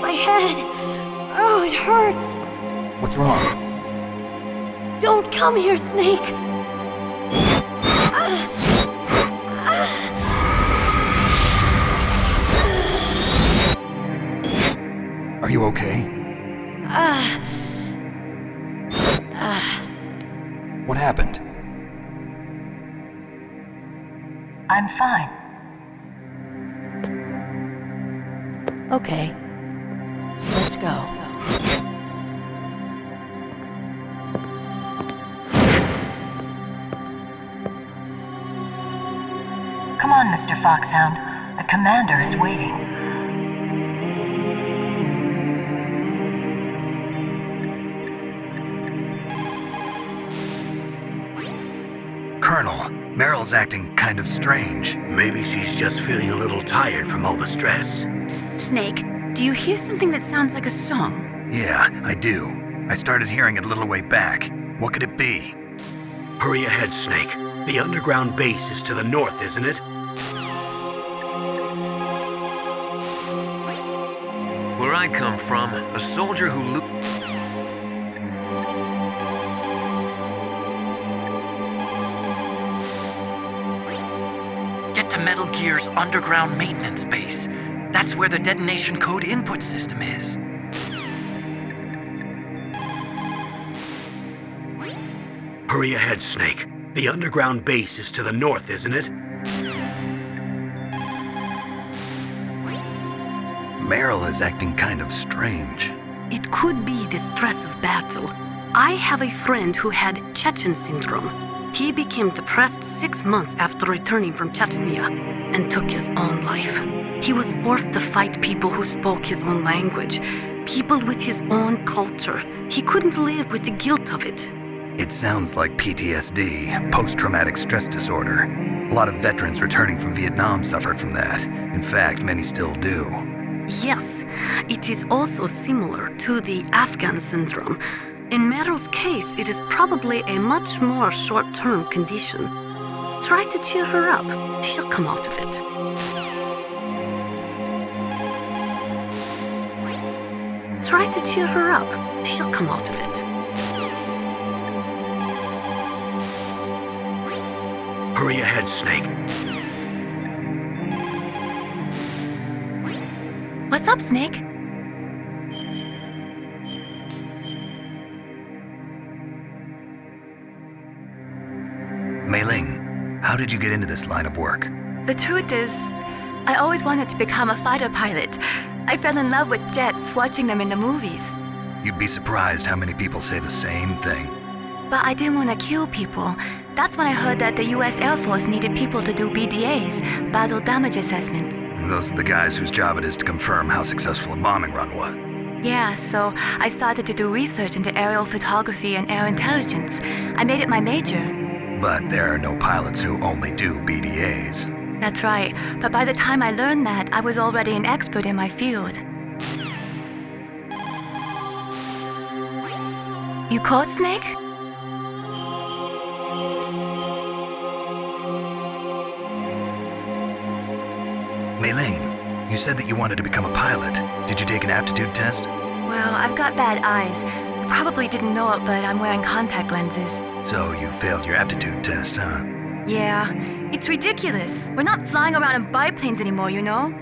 My head. Oh, it hurts. What's wrong? Don't come here, Snake. Are you okay? What happened? I'm fine. Okay. Let's go. Come on, Mr. Foxhound. The commander is waiting. Colonel, Merrill's acting kind of strange. Maybe she's just feeling a little tired from all the stress. Snake, do you hear something that sounds like a song? Yeah, I do. I started hearing it a little way back. What could it be? Hurry ahead, Snake. The underground base is to the north, isn't it? Where I come from, a soldier who Get to Metal Gear's underground maintenance base. That's where the detonation code input system is. Hurry ahead, Snake. The underground base is to the north, isn't it? Merrill is acting kind of strange. It could be the stress of battle. I have a friend who had Chechen syndrome. He became depressed 6 months after returning from Chechnya and took his own life. He was forced to fight people who spoke his own language, people with his own culture. He couldn't live with the guilt of it. It sounds like PTSD, post-traumatic stress disorder. A lot of veterans returning from Vietnam suffered from that. In In fact, many still do. Yes, it is also similar to the Afghan syndrome. In Merrill's case, it is probably a much more short-term condition. Try to cheer her up. She'll come out of it. Try to cheer her up. She'll come out of it. Hurry ahead, Snake. What's up, Snake? Mei Ling, how did you get into this line of work? The truth is, I always wanted to become a fighter pilot. I fell in love with jets watching them in the movies. You'd be surprised how many people say the same thing. But I didn't want to kill people. That's when I heard that the US Air Force needed people to do BDAs, battle damage assessments. Those are the guys whose job it is to confirm how successful a bombing run was. Yeah, so I started to do research into aerial photography and air intelligence. I made it my major. But there are no pilots who only do BDAs. That's right, but by the time I learned that, I was already an expert in my field. You caught Snake? Mei Ling, you said that you wanted to become a pilot. Did you take an aptitude test? Well, I've got bad eyes. You probably didn't know it, but I'm wearing contact lenses. So you failed your aptitude test, huh? Yeah, it's ridiculous. We're not flying around in biplanes anymore, you know?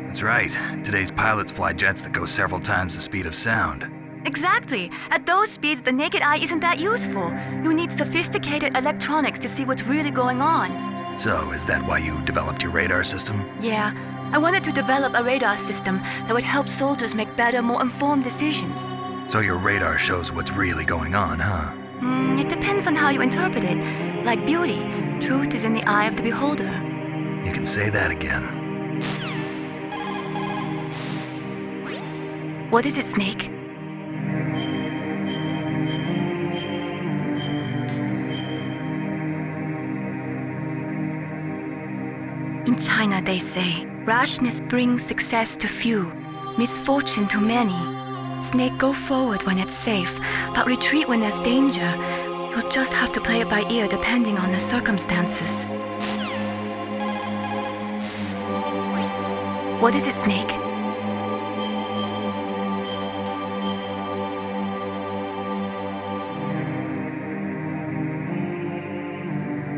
That's right. Today's pilots fly jets that go several times the speed of sound. Exactly. At those speeds, the naked eye isn't that useful. You need sophisticated electronics to see what's really going on. So, is that why you developed your radar system? Yeah, I wanted to develop a radar system that would help soldiers make better, more informed decisions. So your radar shows what's really going on, huh? It depends on how you interpret it. Like beauty, truth is in the eye of the beholder. You can say that again. What is it, Snake? In China, they say, rashness brings success to few, misfortune to many. Snake, go forward when it's safe, but retreat when there's danger. You'll just have to play it by ear depending on the circumstances. What is it, Snake?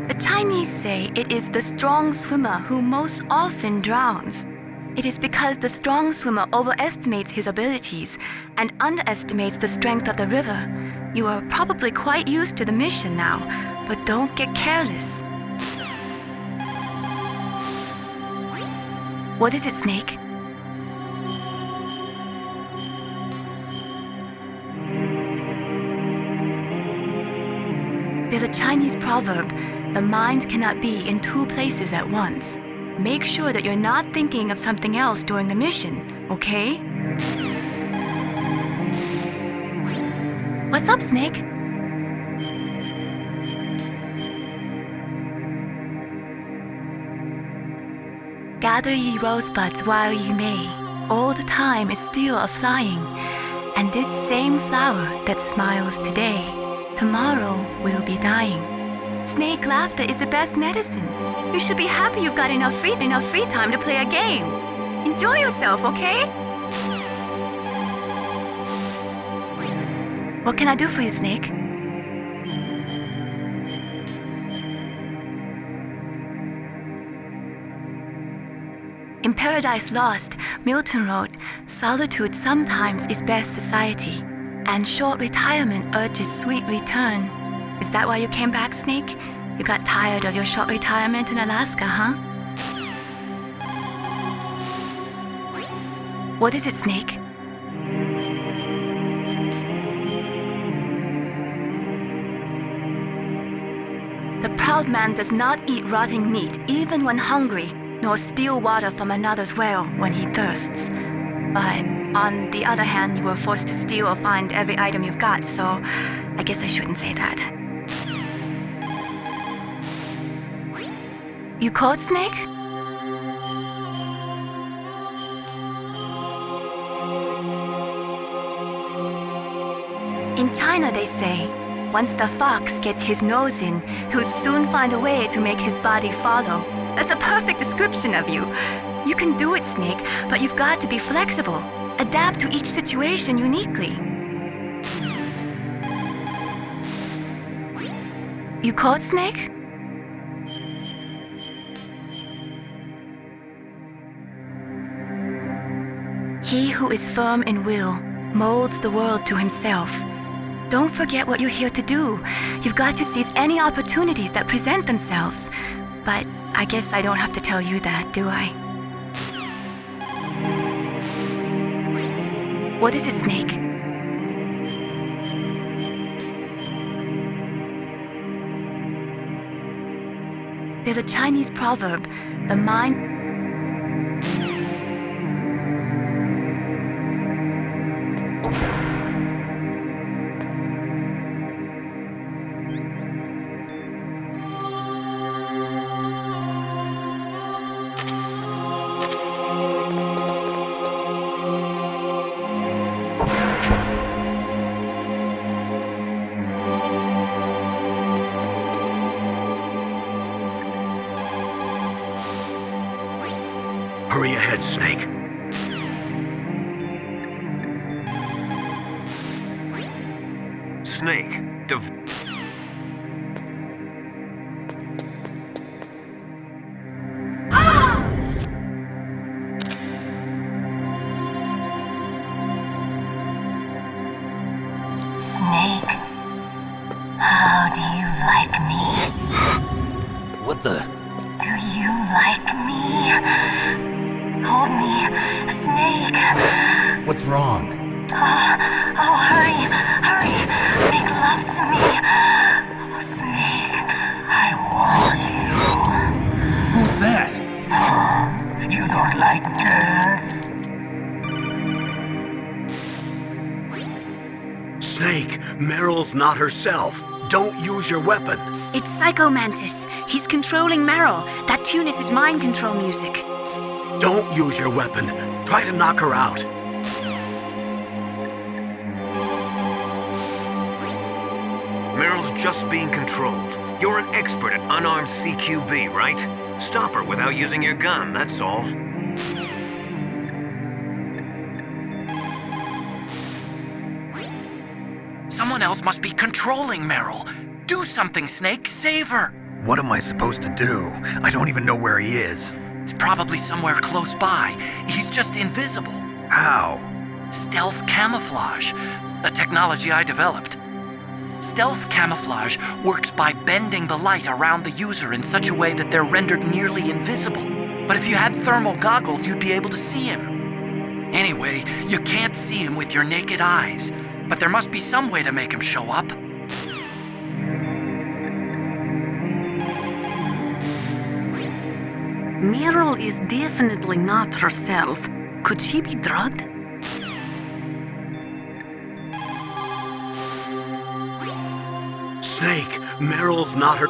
The Chinese say it is the strong swimmer who most often drowns. It is because the strong swimmer overestimates his abilities and underestimates the strength of the river. You are probably quite used to the mission now, but don't get careless. What is it, Snake? There's a Chinese proverb, the mind cannot be in two places at once. Make sure that you're not thinking of something else during the mission, okay? What's up, Snake? Gather ye rosebuds while ye may. Old time is still a-flying, and this same flower that smiles today, tomorrow will be dying. Snake, laughter is the best medicine. You should be happy you've got enough free time to play a game. Enjoy yourself, okay? What can I do for you, Snake? In Paradise Lost, Milton wrote, "Solitude sometimes is best society, and short retirement urges sweet return." Is that why you came back, Snake? You got tired of your short retirement in Alaska, huh? What is it, Snake? The proud man does not eat rotting meat even when hungry, nor steal water from another's well when he thirsts. But on the other hand, you were forced to steal or find every item you've got, so I guess I shouldn't say that. You caught Snake? In China, they say, once the fox gets his nose in, he'll soon find a way to make his body follow. That's a perfect description of you. You can do it, Snake, but you've got to be flexible. Adapt to each situation uniquely. You caught, Snake? He who is firm in will molds the world to himself. Don't forget what you're here to do. You've got to seize any opportunities that present themselves. But I guess I don't have to tell you that, do I? What is it, Snake? There's a Chinese proverb, the mind... Hurry ahead, Snake. Snake, Snake, how do you like me? What the? Do you like me? Hold me, Snake. What's wrong? Oh, hurry, hurry. Make love to me. Oh, Snake, I want you. Who's that? You don't like girls? Snake, Merrill's not herself. Don't use your weapon. It's Psycho Mantis. He's controlling Merrill. That tune is his mind control music. Don't use your weapon. Try to knock her out. Merrill's just being controlled. You're an expert at unarmed CQB, right? Stop her without using your gun, that's all. Someone else must be controlling Merrill. Do something, Snake. Save her. What am I supposed to do? I don't even know where he is. He's probably somewhere close by. He's just invisible. How? Stealth camouflage, a technology I developed. Stealth camouflage works by bending the light around the user in such a way that they're rendered nearly invisible. But if you had thermal goggles, you'd be able to see him. Anyway, you can't see him with your naked eyes, but there must be some way to make him show up. Merrill is definitely not herself. Could she be drugged? Snake, Merrill's not her...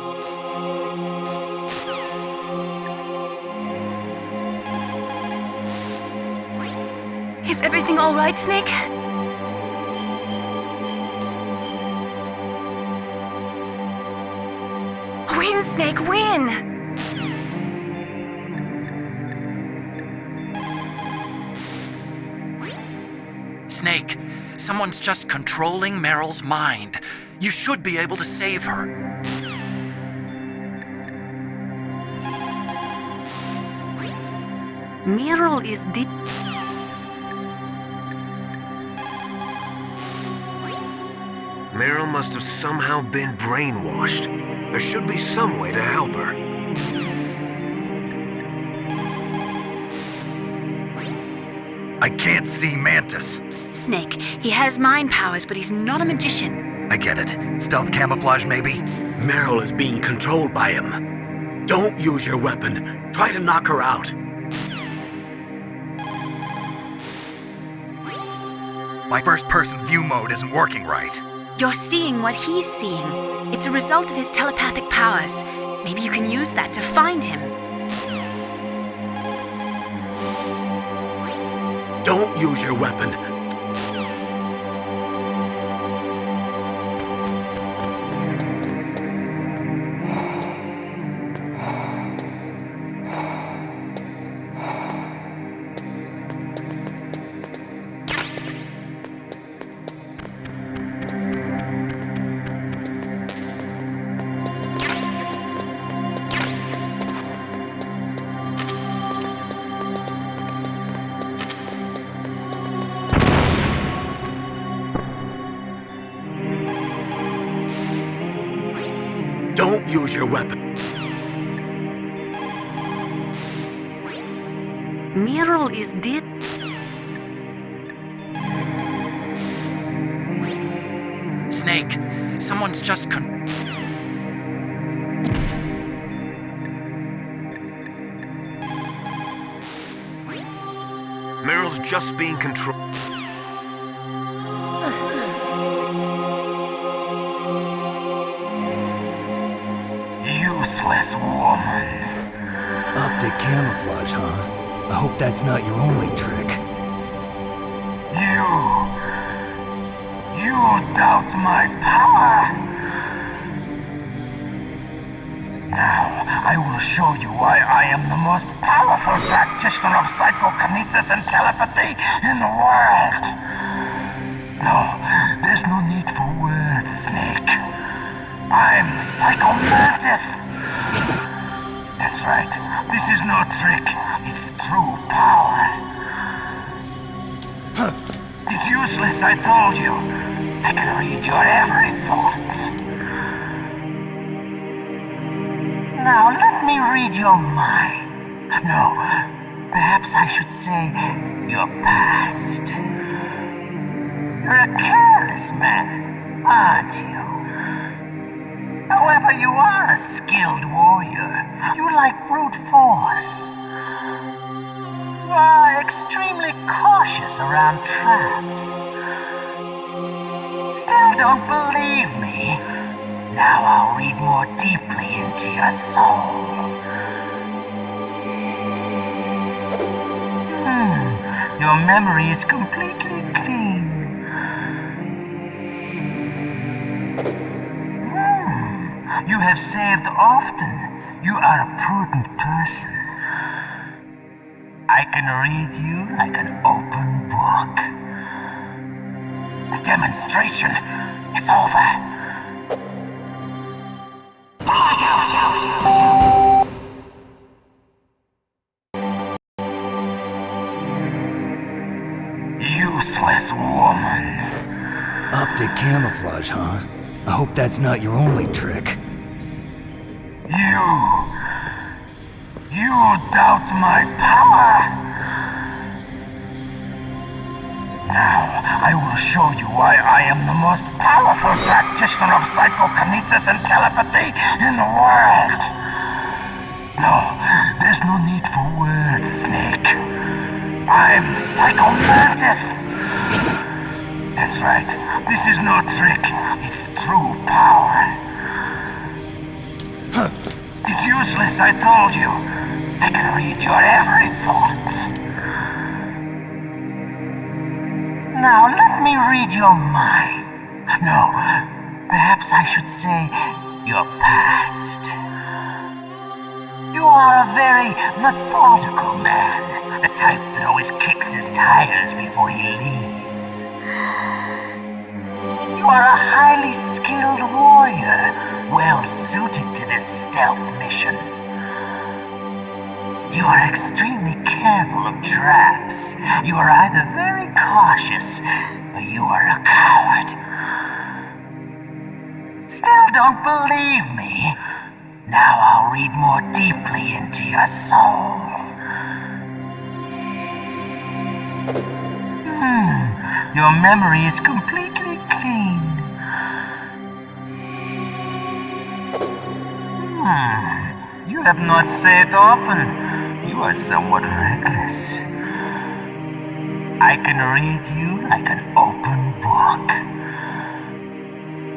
Is everything all right, Snake? Win, Snake, win! Snake, someone's just controlling Merrill's mind. You should be able to save her. Merrill is Merrill must have somehow been brainwashed. There should be some way to help her. I can't see Mantis. Snake, he has mind powers, but he's not a magician. I get it. Stealth camouflage, maybe? Merrill is being controlled by him. Don't use your weapon. Try to knock her out. My first-person view mode isn't working right. You're seeing what he's seeing. It's a result of his telepathic powers. Maybe you can use that to find him. Don't use your weapon. Use your weapon. Merrill is dead. Snake, someone's just Merrill's just being controlled. Useless woman. Optic camouflage, huh? I hope that's not your only trick. You doubt my power? Now, I will show you why I am the most powerful practitioner of psychokinesis and telepathy in the world. No, there's no need for words, Snake. I'm Psycho Mantis. That's right. This is no trick. It's true power. It's useless, I told you. I can read your every thought. Now, let me read your mind. No, perhaps I should say your past. You're a careless man, aren't you? However, you are a skilled warrior. You like brute force. You are extremely cautious around traps. Still don't believe me? Now I'll read more deeply into your soul. Your memory is completely clean. You have saved often. You are a prudent person. I can read you like an open book. The demonstration is over. Useless woman. Optic camouflage, huh? I hope that's not your only trick. You doubt my power? Now, I will show you why I am the most powerful practitioner of psychokinesis and telepathy in the world. No, there's no need for words, Snake. I'm Psycho Mantis. That's right. This is no trick. It's true power. It's useless, I told you. I can read your every thought. Now, let me read your mind. No, perhaps I should say your past. You are a very methodical man, the type that always kicks his tires before he leaves. You are a highly skilled warrior, well suited to this stealth mission. You are extremely careful of traps. You are either very cautious, or you are a coward. Still don't believe me? Now I'll read more deeply into your soul. Your memory is completely clean. You have not saved often. You are somewhat reckless. I can read you like an open book.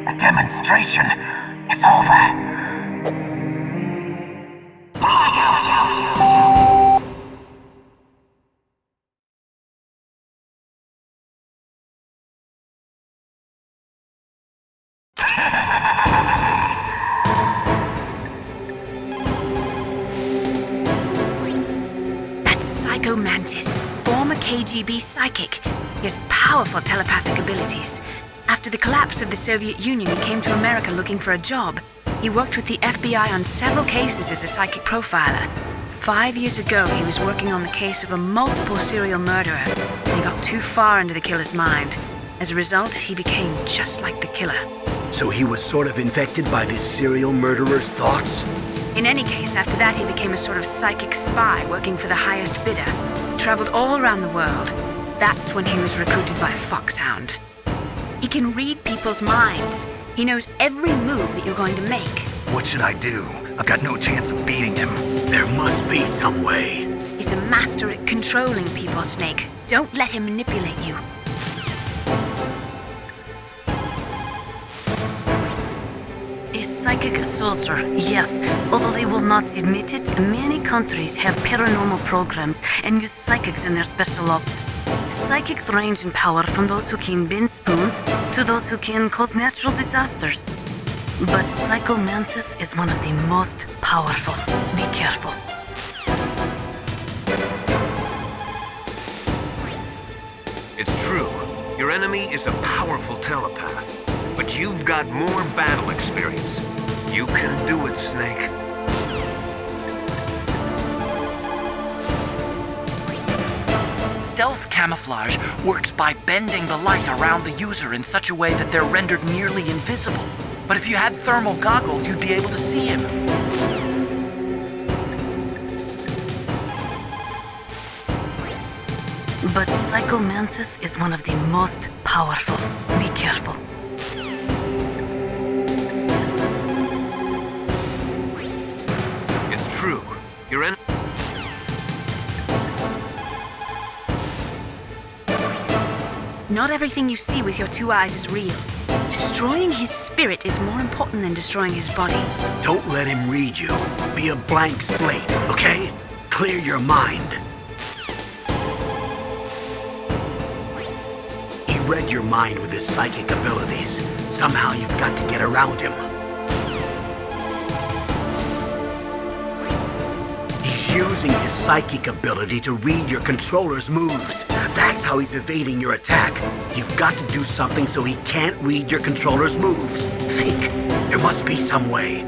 The demonstration is over. Psycho Mantis, former KGB psychic. He has powerful telepathic abilities. After the collapse of the Soviet Union, he came to America looking for a job. He worked with the FBI on several cases as a psychic profiler. 5 years ago, he was working on the case of a multiple serial murderer. He got too far into the killer's mind. As a result, he became just like the killer. So he was sort of infected by this serial murderer's thoughts? In any case, after that he became a sort of psychic spy working for the highest bidder. He traveled all around the world. That's when he was recruited by Foxhound. He can read people's minds. He knows every move that you're going to make. What should I do? I've got no chance of beating him. There must be some way. He's a master at controlling people, Snake. Don't let him manipulate you. A psychic soldier, yes. Although they will not admit it, many countries have paranormal programs and use psychics in their special ops. Psychics range in power from those who can bend spoons to those who can cause natural disasters. But Psycho Mantis is one of the most powerful. Be careful. It's true. Your enemy is a powerful telepath. But you've got more battle experience. You can do it, Snake. Stealth camouflage works by bending the light around the user in such a way that they're rendered nearly invisible. But if you had thermal goggles, you'd be able to see him. But Psycho Mantis is one of the most powerful. Be careful. It's true. Your enemy... Not everything you see with your two eyes is real. Destroying his spirit is more important than destroying his body. Don't let him read you. Be a blank slate, okay? Clear your mind. He read your mind with his psychic abilities. Somehow you've got to get around him. He's using his psychic ability to read your controller's moves. That's how he's evading your attack. You've got to do something so he can't read your controller's moves. Think. There must be some way.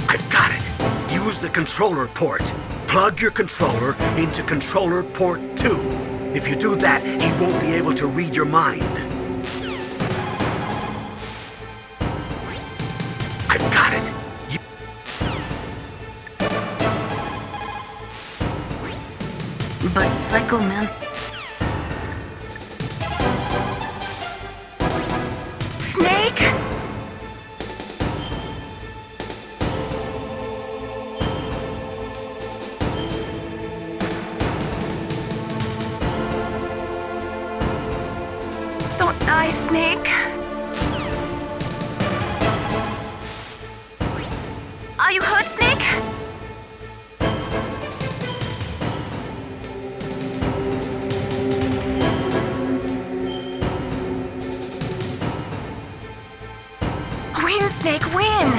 I've got it. Use the controller port. Plug your controller into controller port 2. If you do that, he won't be able to read your mind. I've got it. But Psycho Man... Snake? Don't die, Snake. Are you hurt, Snake? Win, Snake, win!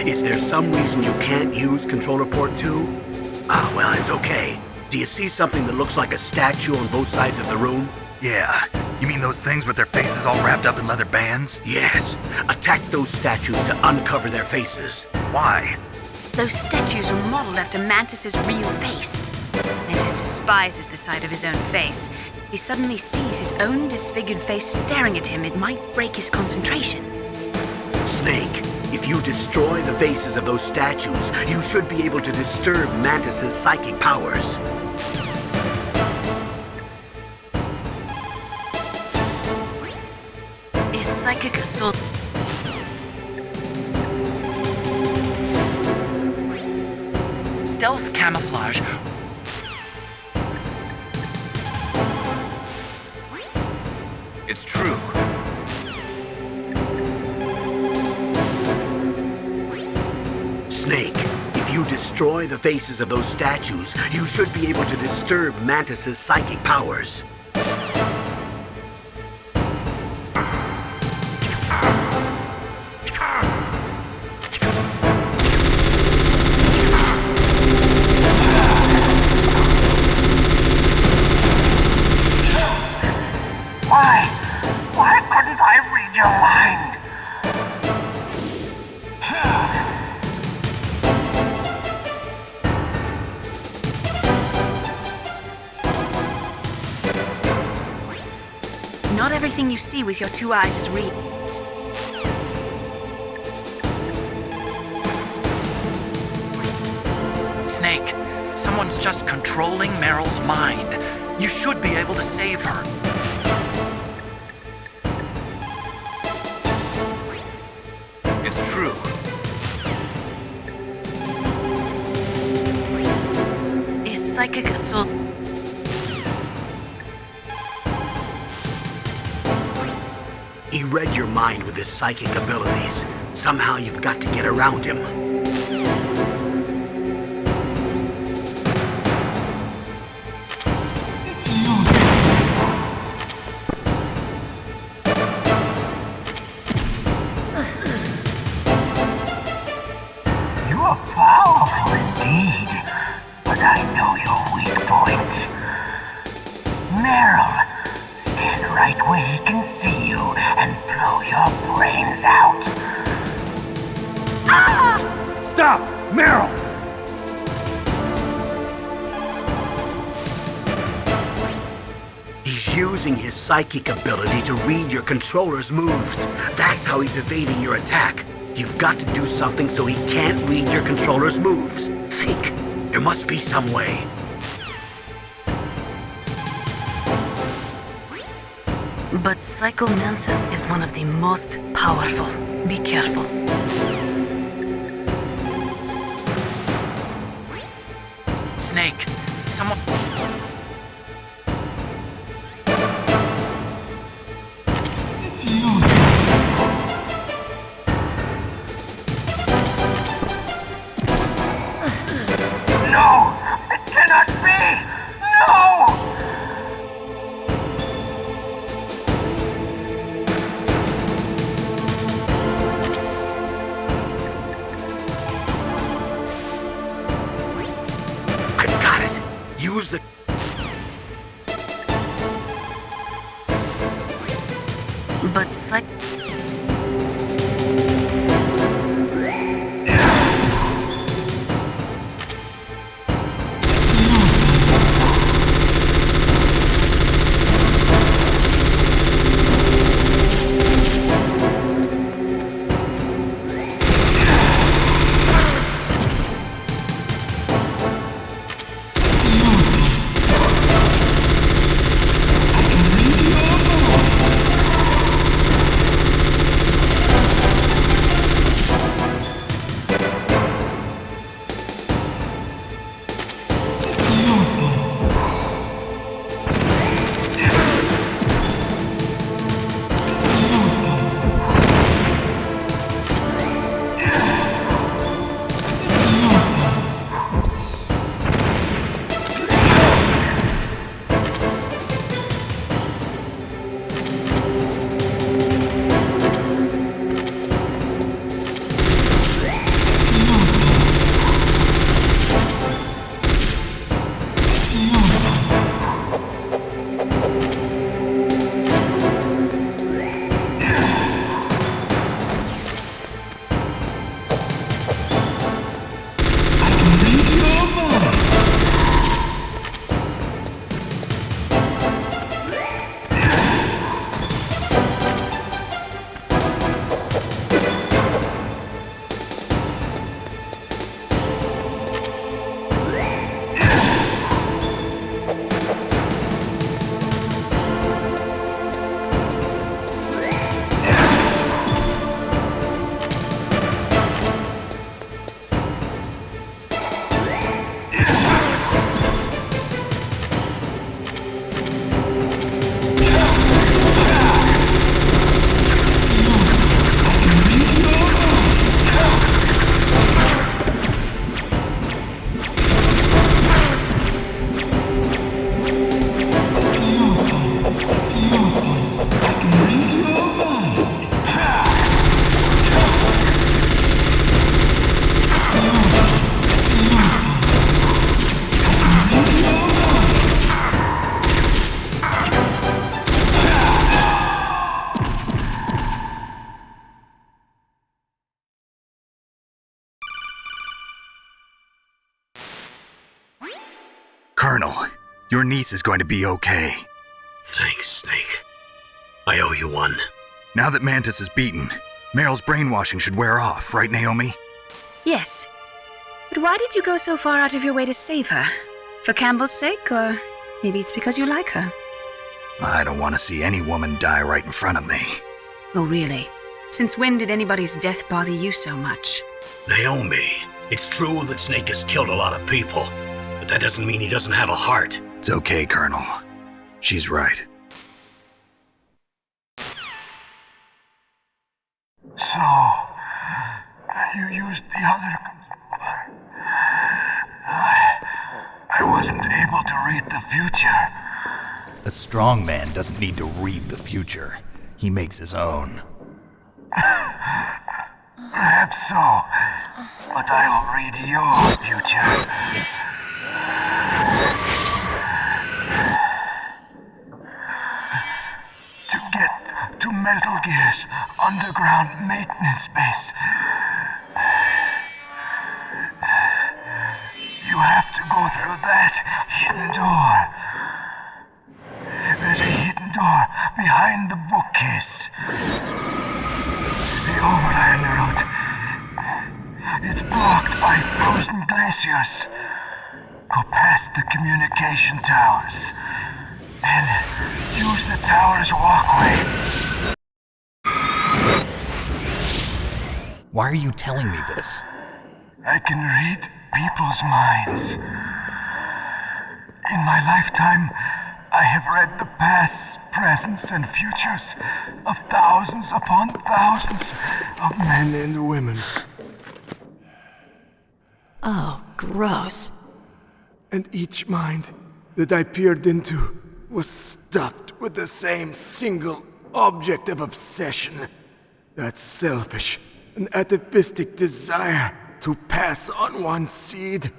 Is there some reason you can't use controller port 2? Ah, well, it's okay. Do you see something that looks like a statue on both sides of the room? Yeah. You mean those things with their faces all wrapped up in leather bands? Yes. Attack those statues to uncover their faces. Why? Those statues were modeled after Mantis's real face. Mantis despises the sight of his own face. He suddenly sees his own disfigured face staring at him. It might break his concentration. Snake, if you destroy the faces of those statues, you should be able to disturb Mantis's psychic powers. A psychic assault. Stealth camouflage. It's true. Snake, if you destroy the faces of those statues, you should be able to disturb Mantis's psychic powers. Why couldn't I read your mind? Not everything you see with your two eyes is real. Snake, someone's just controlling Merrill's mind. You should be able to save her. It's true. A psychic assault. He read your mind with his psychic abilities. Somehow you've got to get around him. You are powerful indeed, but I know your weak point. Merrill, stand right where he can see you and blow your brains out. Stop! Merrill! He's using his psychic ability to read your controller's moves. That's how he's evading your attack. You've got to do something so he can't read your controller's moves. Think. There must be some way. But Psycho Mantis is one of the most powerful. Be careful. Snake, someone... No! It cannot be! No! I've got it. Use the... But Psycho... Colonel, your niece is going to be okay. Thanks, Snake. I owe you one. Now that Mantis is beaten, Merrill's brainwashing should wear off, right, Naomi? Yes. But why did you go so far out of your way to save her? For Campbell's sake, or maybe it's because you like her? I don't want to see any woman die right in front of me. Oh, really? Since when did anybody's death bother you so much? Naomi, it's true that Snake has killed a lot of people, but that doesn't mean he doesn't have a heart. It's okay, Colonel. She's right. So, you used the other controller. I wasn't able to read the future. A strong man doesn't need to read the future. He makes his own. Perhaps so, but I'll read your future. To get to Metal Gear's underground maintenance base, you have to go through that hidden door. There's a hidden door behind the bookcase. The overland route. It's blocked by frozen glaciers. Go past the communication towers and use the tower's walkway. Why are you telling me this? I can read people's minds. In my lifetime, I have read the pasts, presents, and futures of thousands upon thousands of men and women. Oh, gross. And each mind that I peered into was stuffed with the same single object of obsession. That selfish and atavistic desire to pass on one's seed.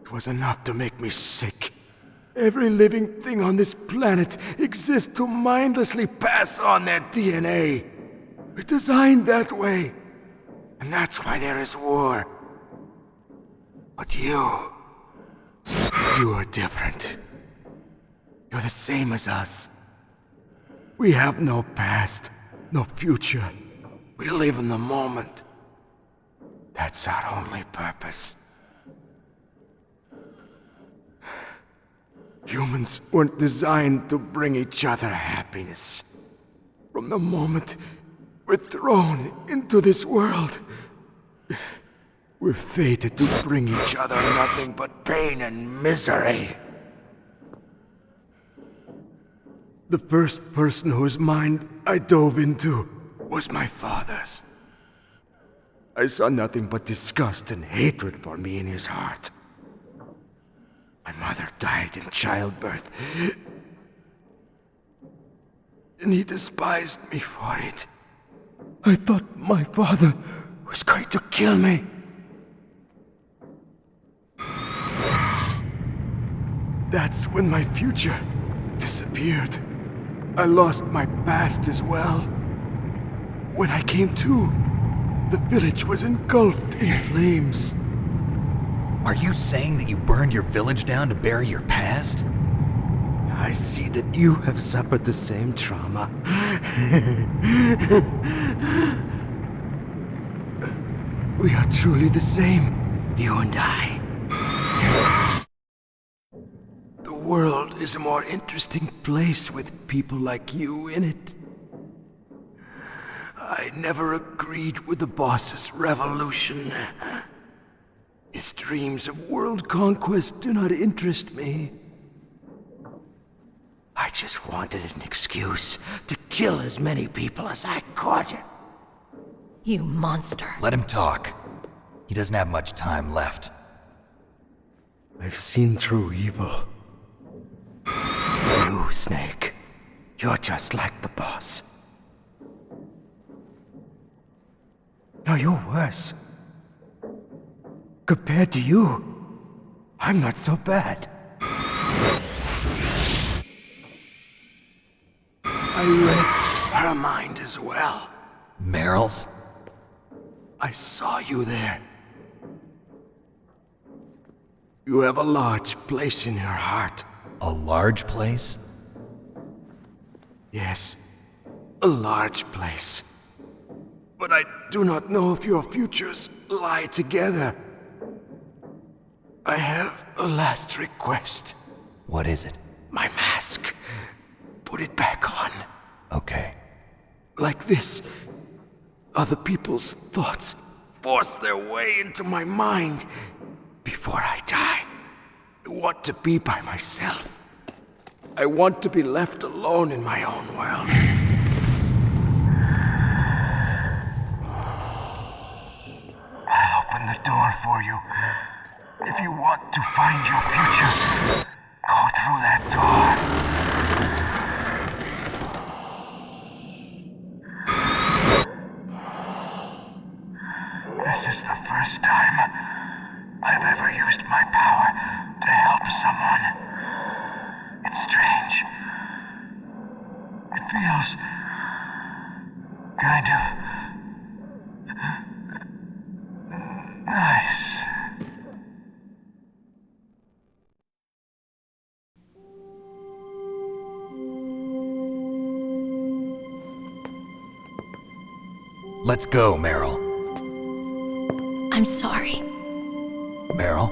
It was enough to make me sick. Every living thing on this planet exists to mindlessly pass on their DNA. We're designed that way. And that's why there is war. But you are different. You're the same as us. We have no past, no future. We live in the moment. That's our only purpose. Humans weren't designed to bring each other happiness. From the moment we're thrown into this world, we're fated to bring each other nothing but pain and misery. The first person whose mind I dove into was my father's. I saw nothing but disgust and hatred for me in his heart. My mother died in childbirth, and he despised me for it. I thought my father was going to kill me. That's when my future disappeared. I lost my past as well. When I came to, the village was engulfed in flames. Are you saying that you burned your village down to bury your past? I see that you have suffered the same trauma. We are truly the same, you and I. The world is a more interesting place with people like you in it. I never agreed with the boss's revolution. His dreams of world conquest do not interest me. I just wanted an excuse to kill as many people as I could. You monster. Let him talk. He doesn't have much time left. I've seen through evil. You, Snake, you're just like the boss. No, you're worse. Compared to you, I'm not so bad. I read her mind as well. Merrill's? I saw you there. You have a large place in your heart. A large place? Yes, a large place. But I do not know if your futures lie together. I have a last request. What is it? My mask. Put it back on. Okay. Like this, other people's thoughts force their way into my mind. Before I die, I want to be by myself. I want to be left alone in my own world. I'll open the door for you. If you want to find your future, go through that door. This is the first time I've ever used my power to help someone. It's strange. It feels kind of nice. Let's go, Merrill. I'm sorry. Merrill?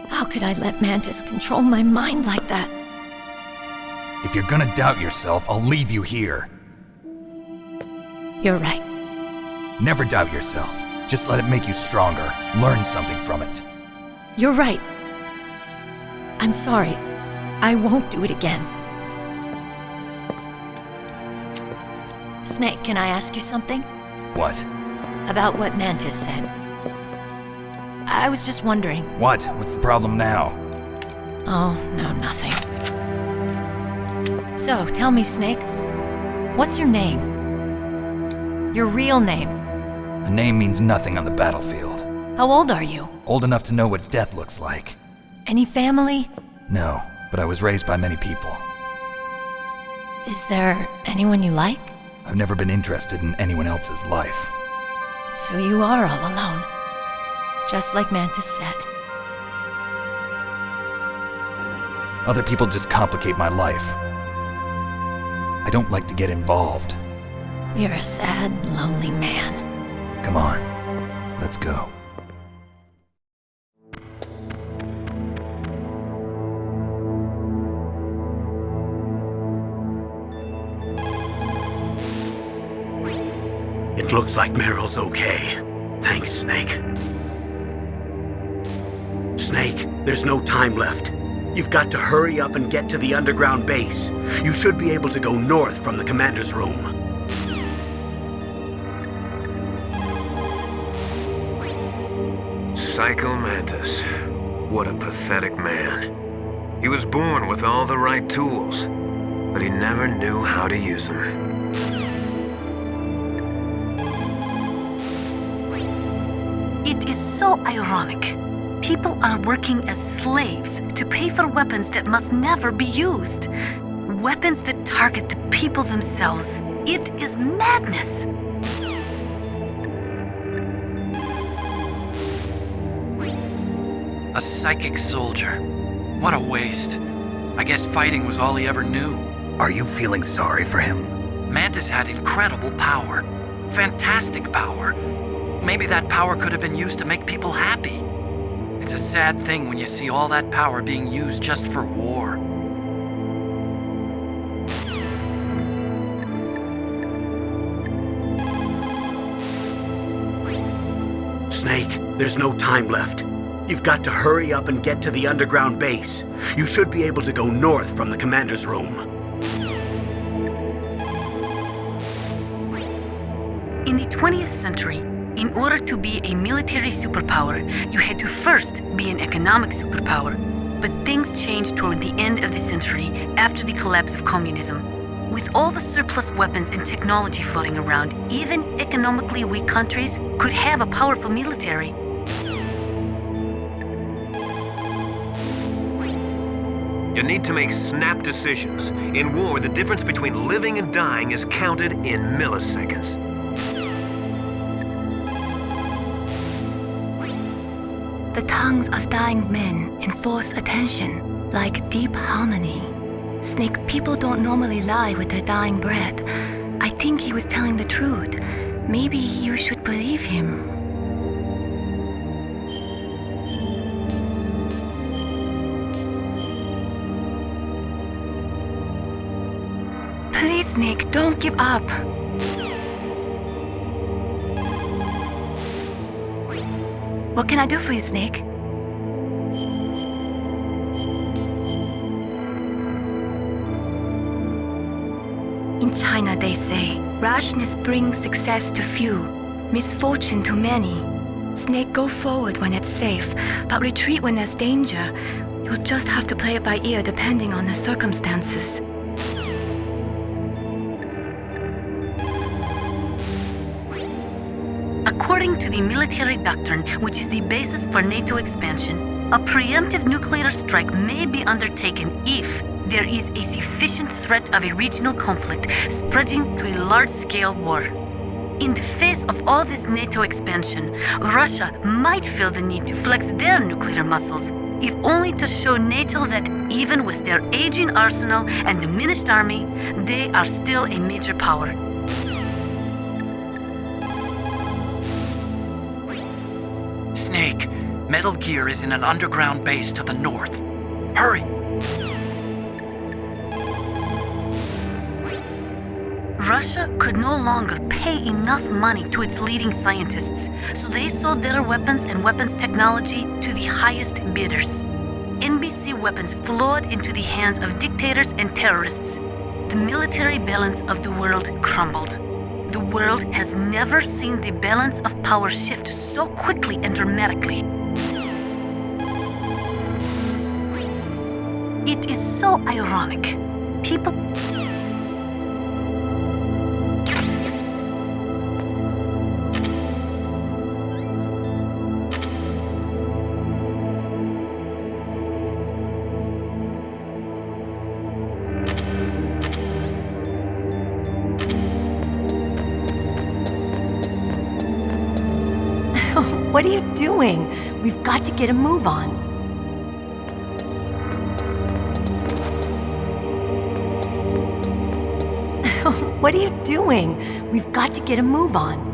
How could I let Mantis control my mind like that? If you're gonna doubt yourself, I'll leave you here. You're right. Never doubt yourself. Just let it make you stronger. Learn something from it. You're right. I'm sorry. I won't do it again. Snake, can I ask you something? What? About what Mantis said. I was just wondering. What? What's the problem now? Oh, no, nothing. So, tell me, Snake. What's your name? Your real name? A name means nothing on the battlefield. How old are you? Old enough to know what death looks like. Any family? No, but I was raised by many people. Is there anyone you like? I've never been interested in anyone else's life. So you are all alone. Just like Mantis said. Other people just complicate my life. I don't like to get involved. You're a sad, lonely man. Come on, let's go. It looks like Merrill's okay. Thanks, Snake. Snake, there's no time left. You've got to hurry up and get to the underground base. You should be able to go north from the commander's room. Psycho Mantis. What a pathetic man. He was born with all the right tools, but he never knew how to use them. It is so ironic. People are working as slaves to pay for weapons that must never be used. Weapons that target the people themselves. It is madness. A psychic soldier. What a waste. I guess fighting was all he ever knew. Are you feeling sorry for him? Mantis had incredible power. Fantastic power. Maybe that power could have been used to make people happy. It's a sad thing when you see all that power being used just for war. Snake, there's no time left. You've got to hurry up and get to the underground base. You should be able to go north from the commander's room. In the 20th century, in order to be a military superpower, you had to first be an economic superpower. But things changed toward the end of the century after the collapse of communism. With all the surplus weapons and technology floating around, even economically weak countries could have a powerful military. You need to make snap decisions. In war, the difference between living and dying is counted in milliseconds. The tongues of dying men enforce attention, like deep harmony. Snake, people don't normally lie with their dying breath. I think he was telling the truth. Maybe you should believe him. Please, Snake, don't give up. What can I do for you, Snake? In China, they say, rashness brings success to few, misfortune to many. Snake, go forward when it's safe, but retreat when there's danger. You'll just have to play it by ear depending on the circumstances. According to the military doctrine, which is the basis for NATO expansion, a preemptive nuclear strike may be undertaken if there is a sufficient threat of a regional conflict spreading to a large-scale war. In the face of all this NATO expansion, Russia might feel the need to flex their nuclear muscles, if only to show NATO that even with their aging arsenal and diminished army, they are still a major power. Snake, Metal Gear is in an underground base to the north. Hurry! Russia could no longer pay enough money to its leading scientists, so they sold their weapons and weapons technology to the highest bidders. NBC weapons flowed into the hands of dictators and terrorists. The military balance of the world crumbled. The world has never seen the balance of power shift so quickly and dramatically. It is so ironic. People... What are you doing? We've got to get a move on. What are you doing? We've got to get a move on.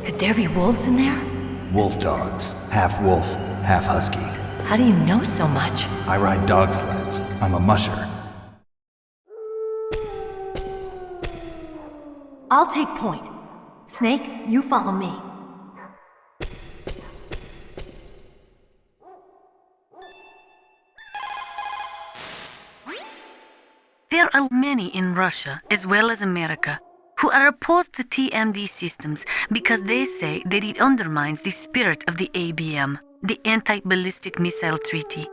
Could there be wolves in there? Wolf dogs. Half wolf, half husky. How do you know so much? I ride dog sleds. I'm a musher. I'll take point. Snake, you follow me. There are many in Russia, as well as America, who are opposed to TMD systems because they say that it undermines the spirit of the ABM, the Anti-Ballistic Missile Treaty.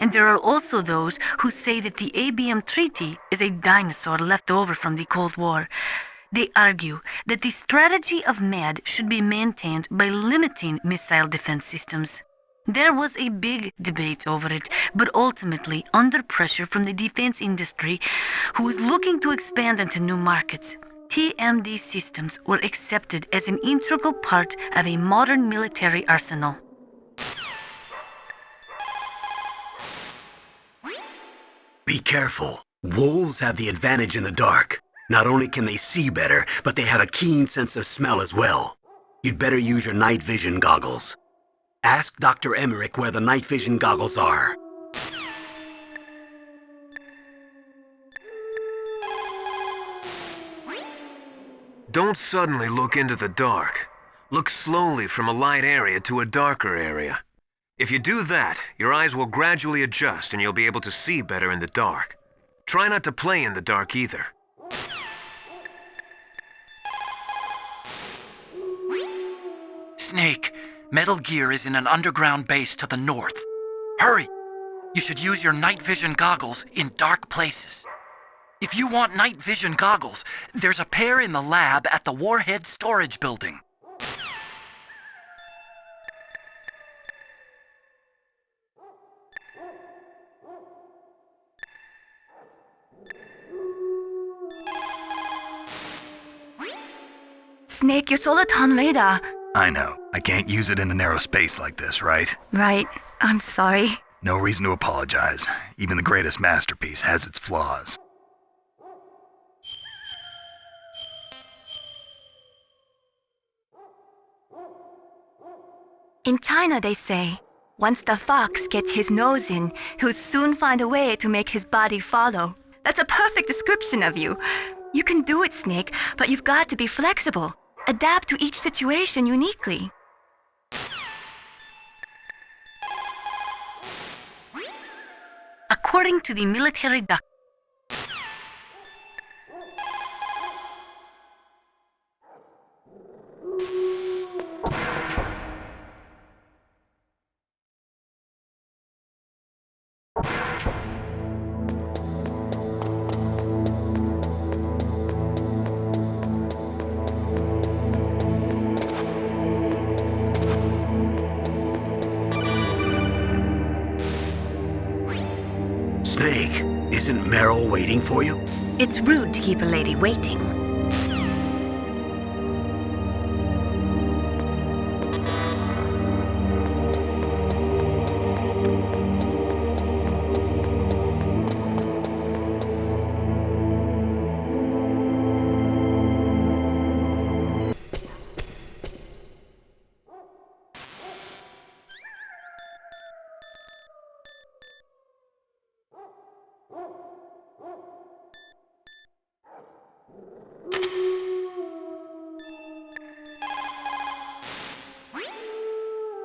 And there are also those who say that the ABM Treaty is a dinosaur left over from the Cold War. They argue that the strategy of MAD should be maintained by limiting missile defense systems. There was a big debate over it, but ultimately, under pressure from the defense industry, who is looking to expand into new markets, TMD systems were accepted as an integral part of a modern military arsenal. Be careful. Wolves have the advantage in the dark. Not only can they see better, but they have a keen sense of smell as well. You'd better use your night vision goggles. Ask Dr. Emmerich where the night vision goggles are. Don't suddenly look into the dark. Look slowly from a light area to a darker area. If you do that, your eyes will gradually adjust and you'll be able to see better in the dark. Try not to play in the dark either. Snake, Metal Gear is in an underground base to the north. Hurry! You should use your night vision goggles in dark places. If you want night vision goggles, there's a pair in the lab at the Warhead Storage Building. Snake, your Soliton radar. I know. I can't use it in a narrow space like this, right? Right. I'm sorry. No reason to apologize. Even the greatest masterpiece has its flaws. In China, they say, once the fox gets his nose in, he'll soon find a way to make his body follow. That's a perfect description of you. You can do it, Snake, but you've got to be flexible. Adapt to each situation uniquely. According to the military doc. Snake, isn't Merrill waiting for you? It's rude to keep a lady waiting.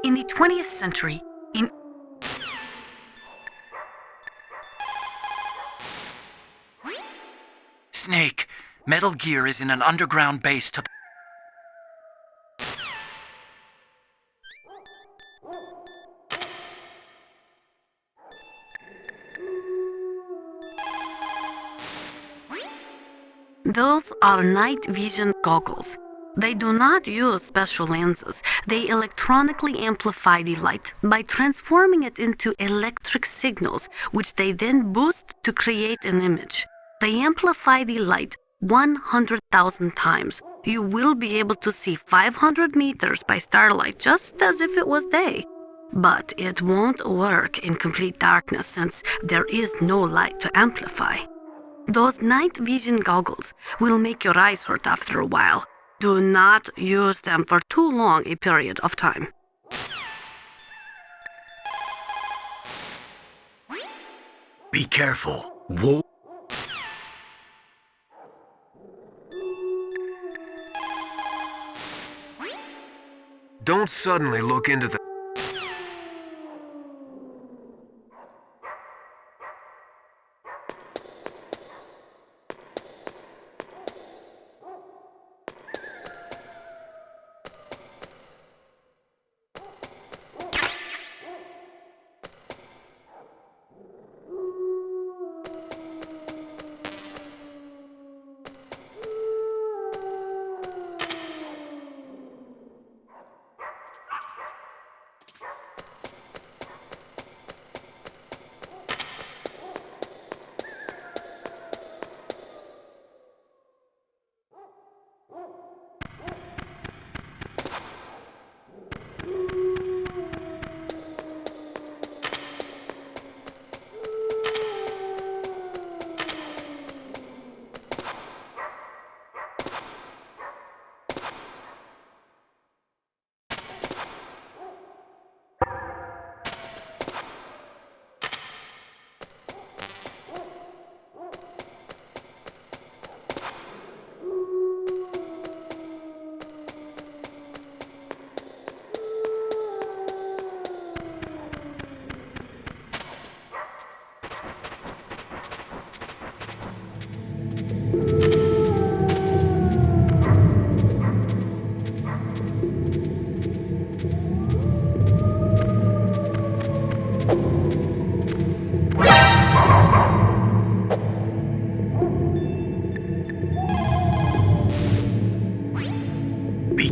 In the 20th century, Snake, Metal Gear is in an underground base to the... Those are night vision goggles. They do not use special lenses. They electronically amplify the light by transforming it into electric signals, which they then boost to create an image. They amplify the light 100,000 times. You will be able to see 500 meters by starlight, just as if it was day. But it won't work in complete darkness since there is no light to amplify. Those night vision goggles will make your eyes hurt after a while. Do not use them for too long a period of time. Be careful. Don't suddenly look into the...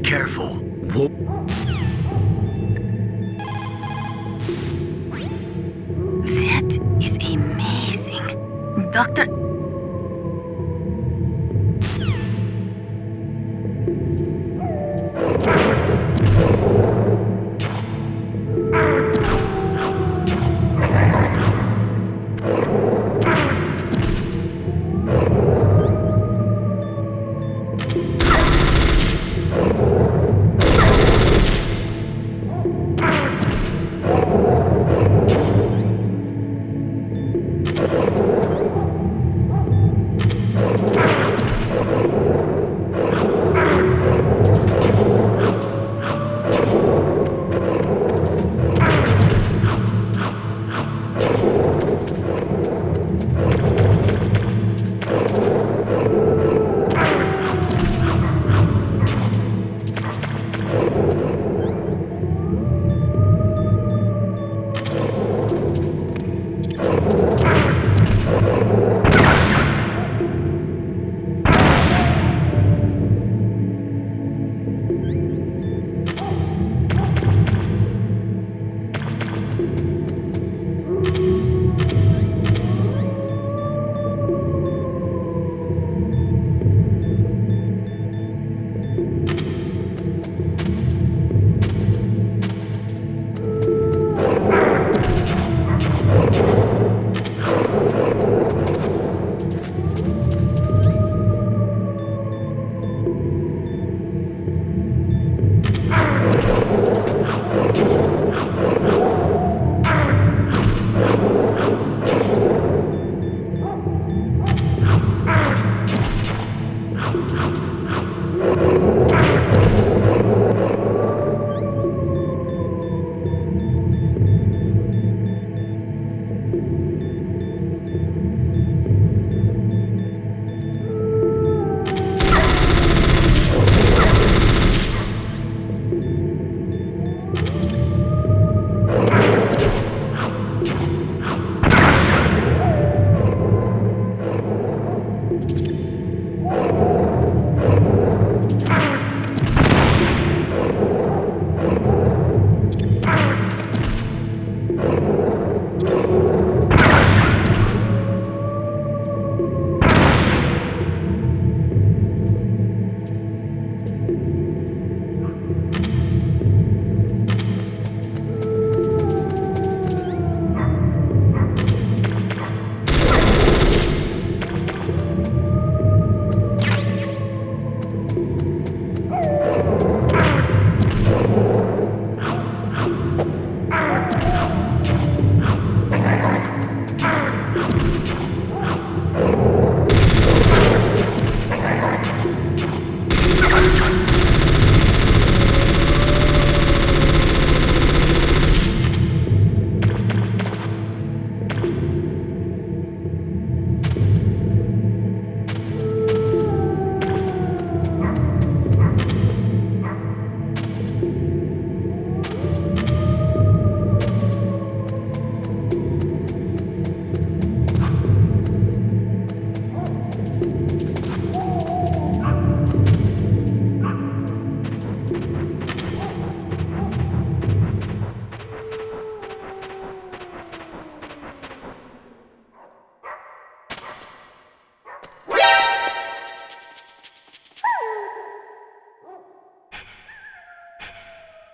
careful. That is amazing. Doctor...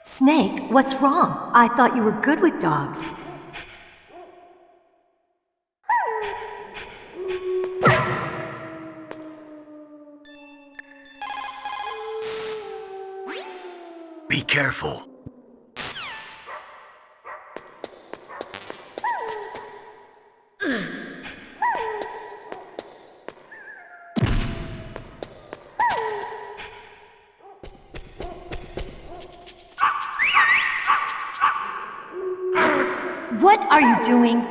Snake, what's wrong? I thought you were good with dogs. Be careful. What are you doing?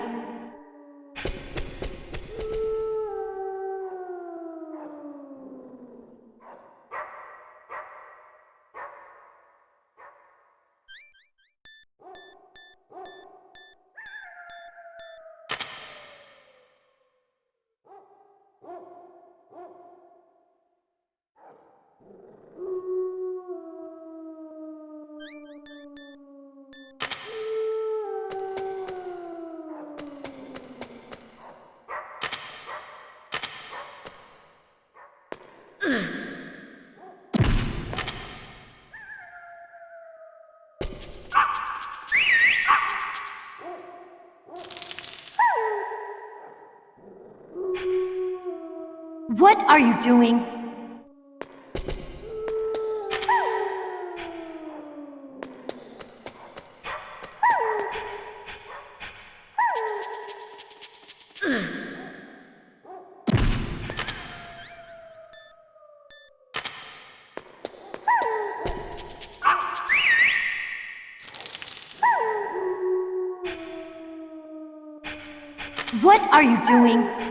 What are you doing? What are you doing?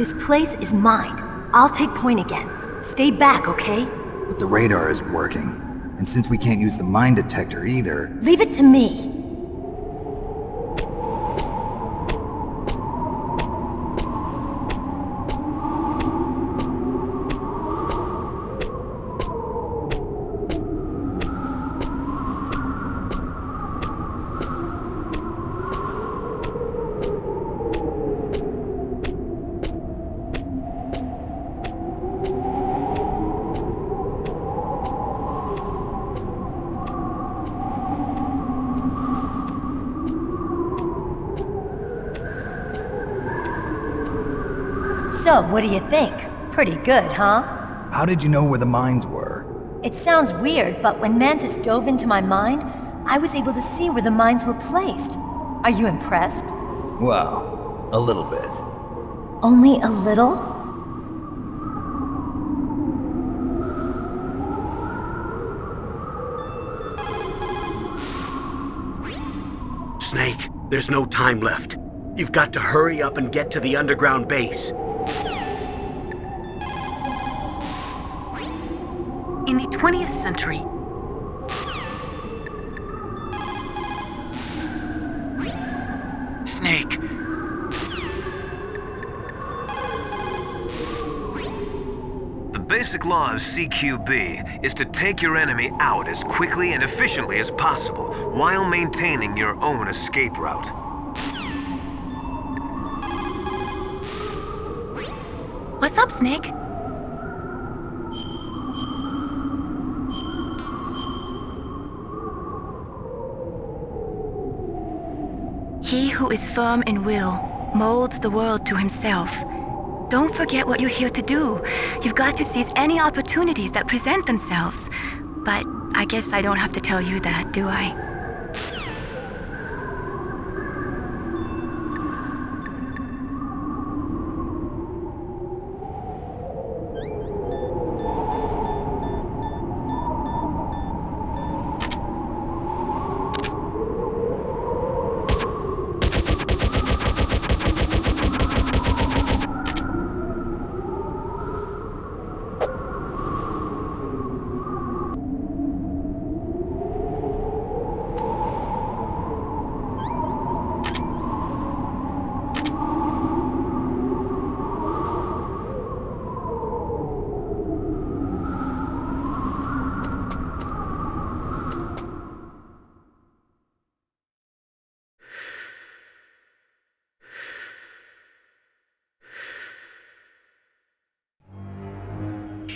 This place is mine. I'll take point again. Stay back, okay? But the radar isn't working. And since we can't use the mine detector either... Leave it to me. So, what do you think? Pretty good, huh? How did you know where the mines were? It sounds weird, but when Mantis dove into my mind, I was able to see where the mines were placed. Are you impressed? Well, a little bit. Only a little? Snake, there's no time left. You've got to hurry up and get to the underground base. In the 20th century, Snake, The basic law of CQB is to take your enemy out as quickly and efficiently as possible, while maintaining your own escape route. what's up, Snake? He who is firm in will molds the world to himself. Don't forget what you're here to do. You've got to seize any opportunities that present themselves. But I guess I don't have to tell you that, do I?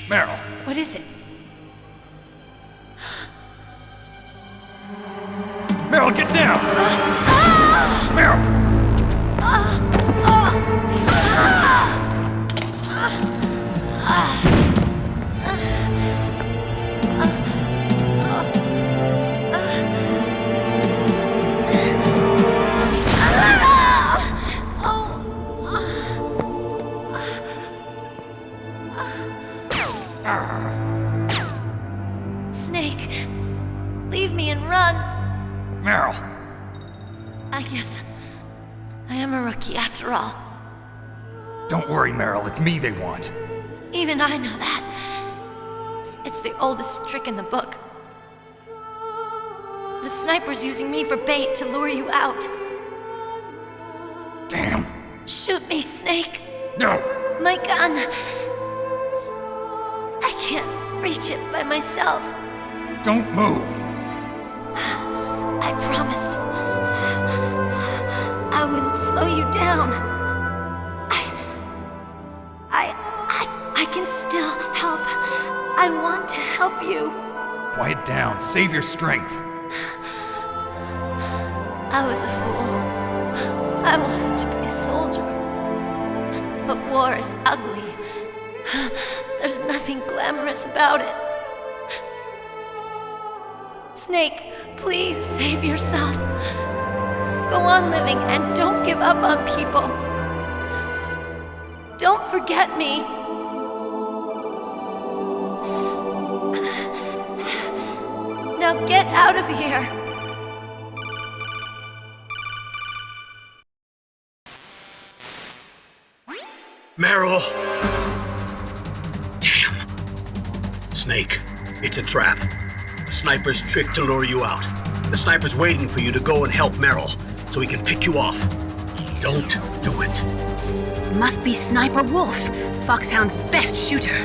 Merrill, What is it? Merrill, get down! Merrill! Snake, leave me and run. Merrill! I guess I am a rookie after all. Don't worry, Merrill, it's me they want. Even I know that. It's the oldest trick in the book. The sniper's using me for bait to lure you out. Damn! Shoot me, Snake. No! My gun. I can't reach it by myself. Don't move! I promised I wouldn't slow you down. I can still help. I want to help you. Quiet down. Save your strength. I was a fool. I wanted to be a soldier. But war is ugly. There's nothing glamorous about it. Snake, please save yourself. Go on living and don't give up on people. Don't forget me. Now get out of here. Merrill! Damn. Snake, it's a trap. The sniper's trick to lure you out. The sniper's waiting for you to go and help Merrill, so he can pick you off. Don't do it. Must be Sniper Wolf, Foxhound's best shooter.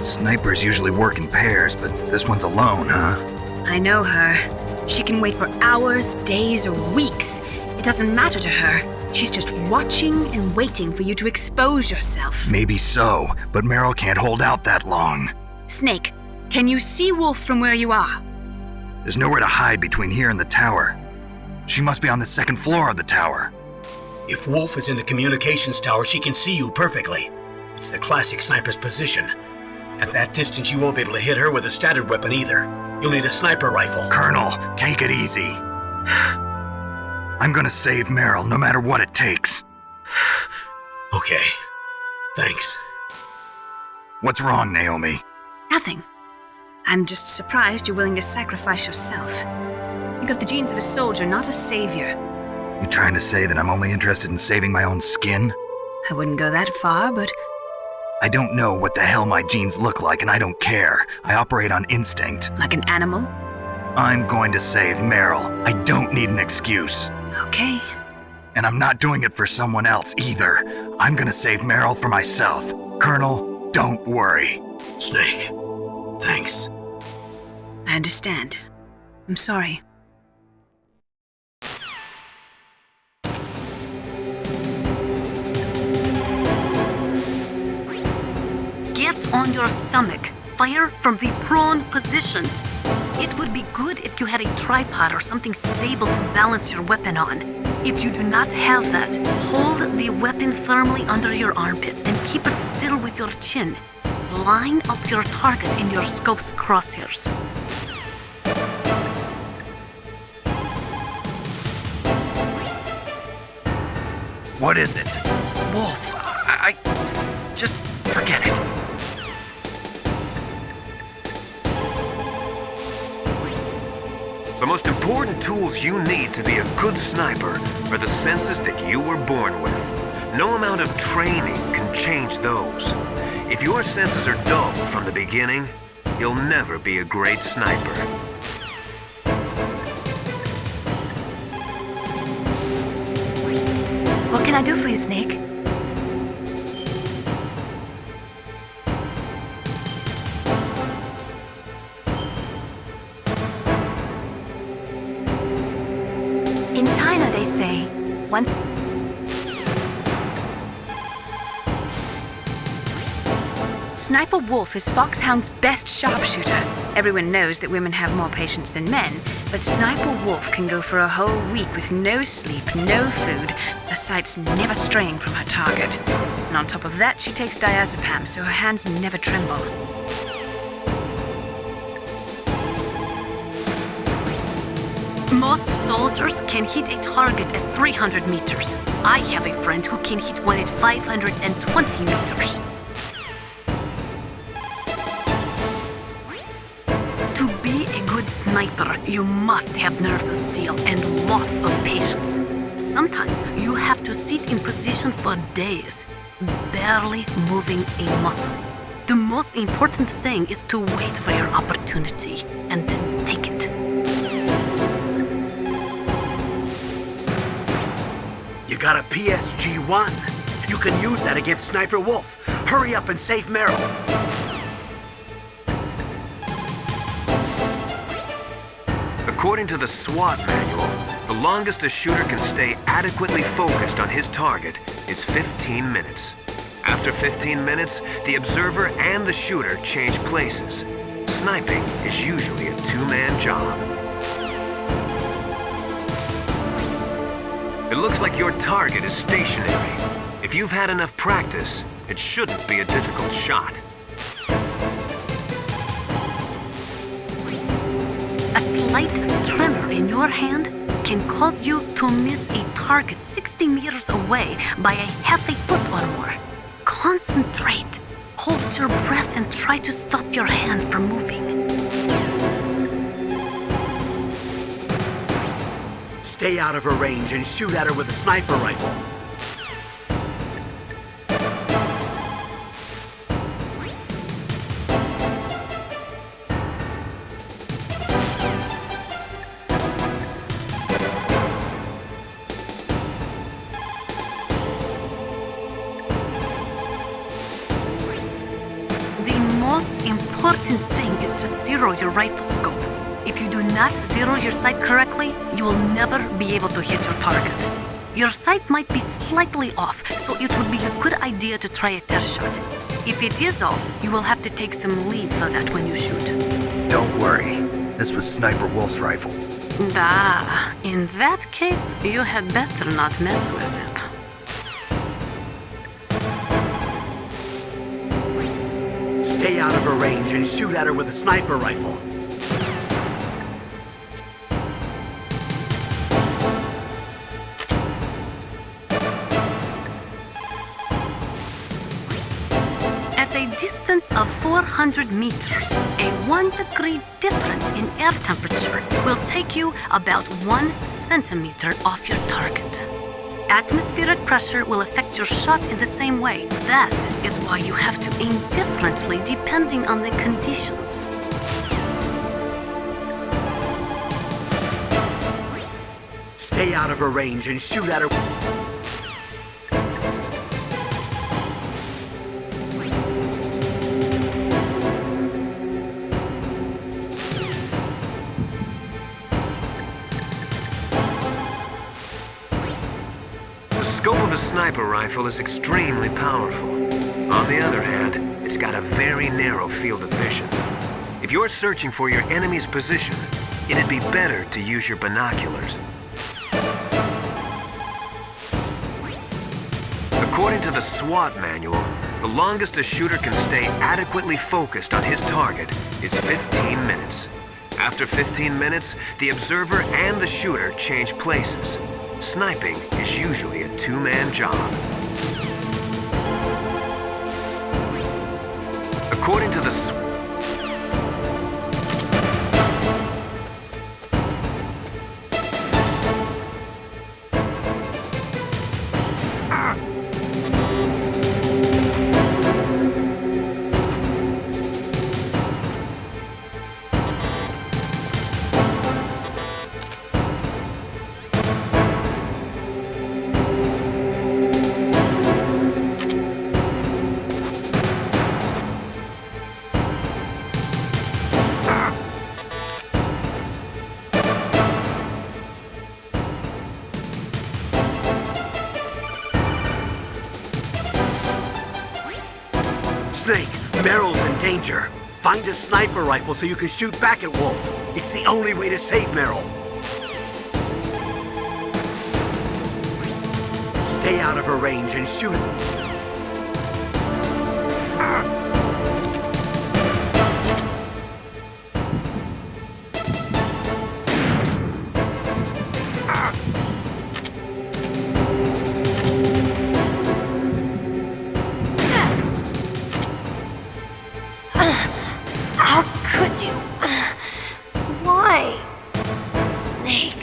Snipers usually work in pairs, but this one's alone, huh? I know her. She can wait for hours, days, or weeks. It doesn't matter to her. She's just watching and waiting for you to expose yourself. Maybe so, but Merrill can't hold out that long. Snake, can you see Wolf from where you are? There's nowhere to hide between here and the tower. She must be on the second floor of the tower. If Wolf is in the communications tower, she can see you perfectly. It's the classic sniper's position. At that distance, you won't be able to hit her with a standard weapon either. You'll need a sniper rifle. Colonel, take it easy. I'm gonna save Merrill no matter what it takes. Okay. Thanks. What's wrong, Naomi? Nothing. I'm just surprised you're willing to sacrifice yourself. You got the genes of a soldier, not a savior. You trying to say that I'm only interested in saving my own skin? I wouldn't go that far, but I don't know what the hell my genes look like, and I don't care. I operate on instinct. like an animal? I'm going to save Merrill. I don't need an excuse. Okay. And I'm not doing it for someone else either. I'm gonna save Merrill for myself. Colonel, don't worry. Snake, thanks. I understand. I'm sorry. Get on your stomach. Fire from the prone position. It would be good if you had a tripod or something stable to balance your weapon on. If you do not have that, hold the weapon firmly under your armpit and keep it still with your chin. Line up your target in your scope's crosshairs. What is it? Wolf, I just forget it. The most important tools you need to be a good sniper are the senses that you were born with. No amount of training can change those. If your senses are dull from the beginning, you'll never be a great sniper. What can I do for you, Snake? In China, they say, one... Sniper Wolf is Foxhound's best sharpshooter. Everyone knows that women have more patience than men, but Sniper Wolf can go for a whole week with no sleep, no food, her sights never straying from her target. And on top of that, she takes diazepam, so her hands never tremble. Most soldiers can hit a target at 300 meters. I have a friend who can hit one at 520 meters. To be a good sniper, you must have nerves of steel and lots of patience. Sometimes you have to sit in position for days, barely moving a muscle. The most important thing is to wait for your opportunity and then take it. You got a PSG-1. You can use that against Sniper Wolf. Hurry up and save Merrill. According to the SWAT manual, the longest a shooter can stay adequately focused on his target is 15 minutes. After 15 minutes, the observer and the shooter change places. Sniping is usually a two-man job. It looks like your target is stationary. If you've had enough practice, it shouldn't be a difficult shot. A slight tremor in your hand can cause you to miss a target 60 meters away by a half a foot or more. Concentrate. Hold your breath and try to stop your hand from moving. Stay out of her range and shoot at her with a sniper rifle. Important thing is to zero your rifle scope. If you do not zero your sight correctly, you will never be able to hit your target. Your sight might be slightly off, so it would be a good idea to try a test shot. If it is off, you will have to take some lead for that when you shoot. Don't worry. This was Sniper Wolf's rifle. In that case, you had better not mess with it. Stay out of her range and shoot at her with a sniper rifle. At a distance of 400 meters, a 1 degree difference in air temperature will take you about 1 centimeter off your target. Atmospheric pressure will affect your shot in the same way. That is why you have to aim differently depending on the conditions. Stay out of her range and shoot at her. The scope of a sniper rifle is extremely powerful. On the other hand, it's got a very narrow field of vision. If you're searching for your enemy's position, it'd be better to use your binoculars. According to the SWAT manual, the longest a shooter can stay adequately focused on his target is 15 minutes. After 15 minutes, the observer and the shooter change places. Sniping is usually a two-man job. According to the Snake, Merrill's in danger. Find a sniper rifle so you can shoot back at Wolf. It's the only way to save Merrill. Stay out of her range and shoot him. How could you? Why? Snake.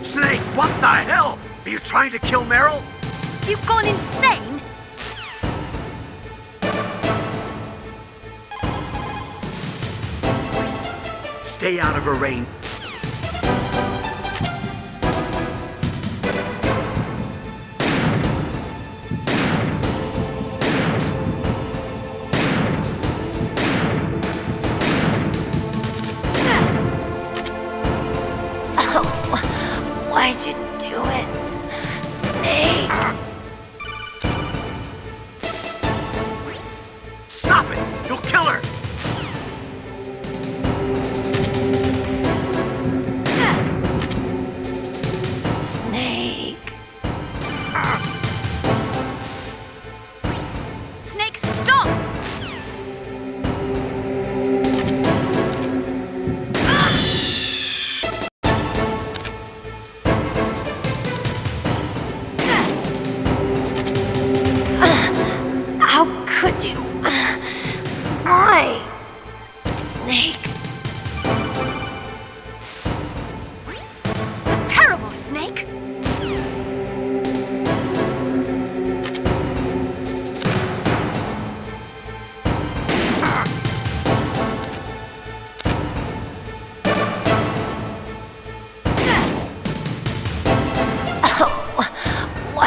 Snake, what the hell? Are you trying to kill Merrill? You've gone insane? Stay out of her range.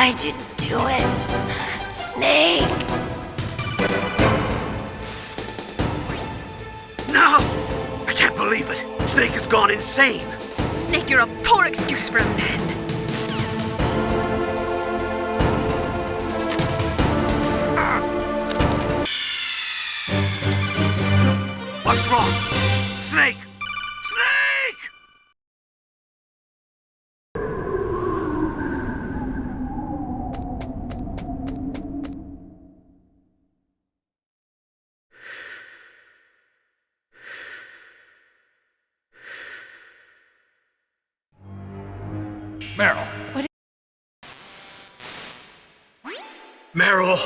Why'd you do it? Snake! No! I can't believe it. Snake has gone insane. Snake, you're a poor excuse for a man. What's wrong? Snake! Snake! Merrill. Merrill!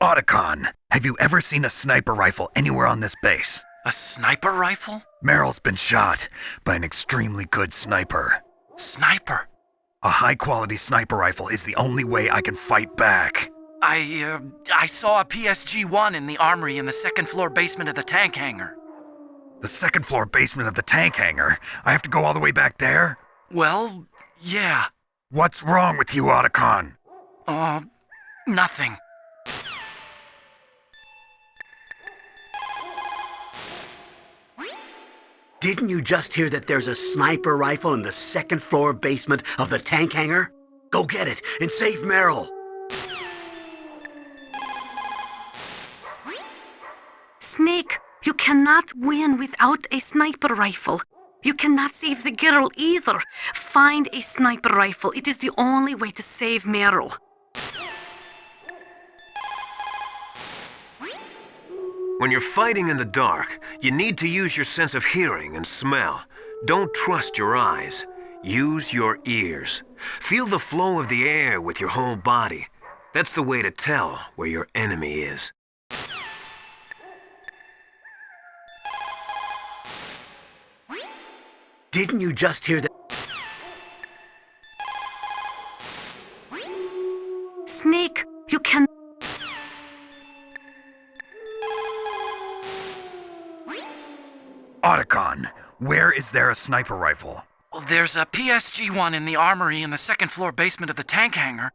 Otacon, have you ever seen a sniper rifle anywhere on this base? A sniper rifle? Merrill's been shot by an extremely good sniper. Sniper? A high-quality sniper rifle is the only way I can fight back. I saw a PSG-1 in the armory in the second-floor basement of the tank hangar. The second-floor basement of the tank hangar? I have to go all the way back there? Well, yeah. What's wrong with you, Otacon? Nothing. Didn't you just hear that there's a sniper rifle in the second floor basement of the tank hangar? Go get it and save Merrill. Snake, you cannot win without a sniper rifle. You cannot save the girl either. Find a sniper rifle. It is the only way to save Merrill. When you're fighting in the dark, you need to use your sense of hearing and smell. Don't trust your eyes. Use your ears. Feel the flow of the air with your whole body. That's the way to tell where your enemy is. Didn't you just hear that? Snake, you can... Otacon, where is there a sniper rifle? Well, there's a PSG-1 in the armory in the second-floor basement of the tank hangar.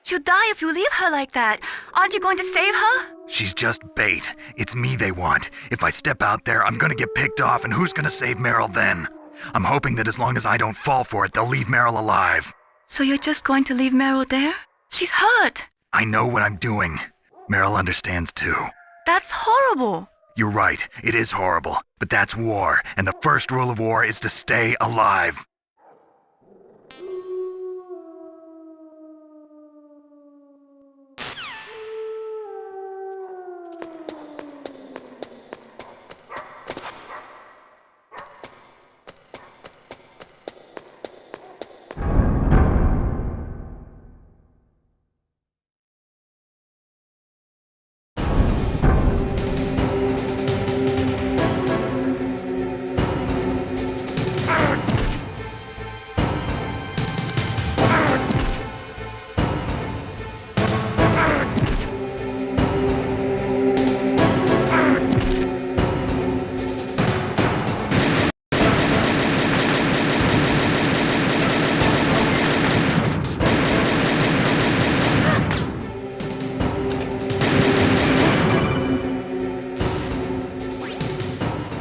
She'll die if you leave her like that. Aren't you going to save her? She's just bait. It's me they want. If I step out there, I'm gonna get picked off, and who's gonna save Merrill then? I'm hoping that as long as I don't fall for it, they'll leave Merrill alive. So you're just going to leave Merrill there? She's hurt. I know what I'm doing. Merrill understands too. That's horrible. You're right, it is horrible, but that's war, and the first rule of war is to stay alive.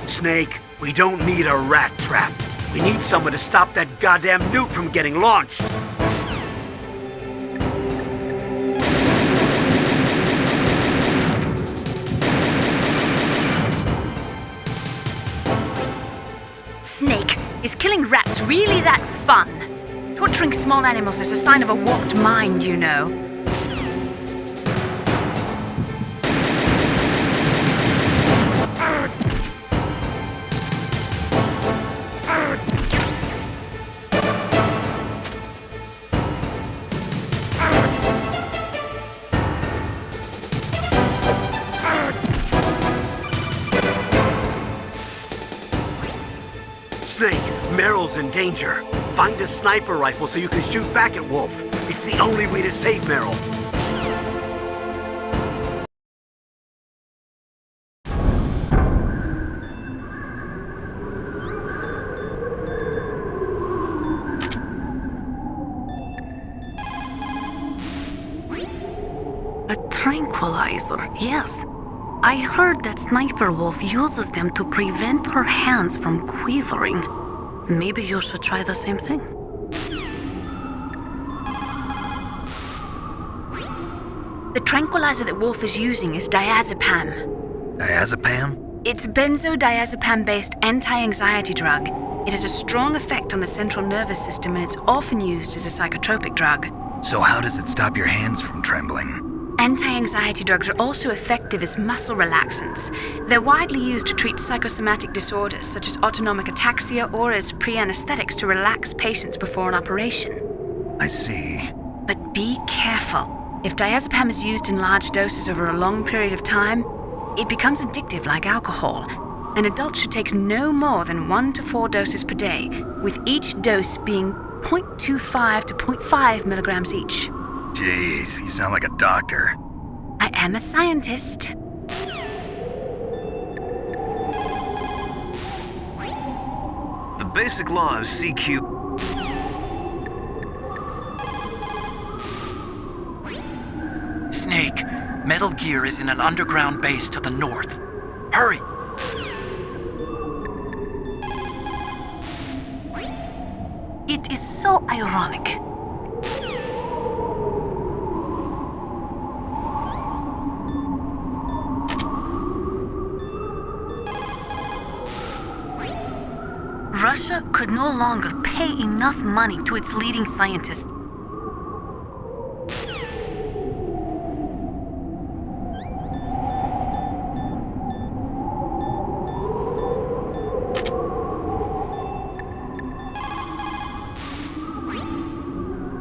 Snake, we don't need a rat trap. We need someone to stop that goddamn nuke from getting launched. Snake, is killing rats really that fun? Torturing small animals is a sign of a warped mind, you know. Merrill's in danger. Find a sniper rifle so you can shoot back at Wolf. It's the only way to save Merrill. A tranquilizer, yes. I heard that Sniper Wolf uses them to prevent her hands from quivering. Maybe you should try the same thing. The tranquilizer that Wolf is using is diazepam. Diazepam? It's benzodiazepam-based anti-anxiety drug. It has a strong effect on the central nervous system, and it's often used as a psychotropic drug. So how does it stop your hands from trembling? Anti-anxiety drugs are also effective as muscle relaxants. They're widely used to treat psychosomatic disorders such as autonomic ataxia or as pre-anesthetics to relax patients before an operation. I see. But be careful. If diazepam is used in large doses over a long period of time, it becomes addictive like alcohol. An adult should take no more than 1 to 4 doses per day, with each dose being 0.25 to 0.5 milligrams each. Jeez, you sound like a doctor. I am a scientist. The basic law of CQ... Snake, Metal Gear is in an underground base to the north. Hurry! It is so ironic. Russia could no longer pay enough money to its leading scientists.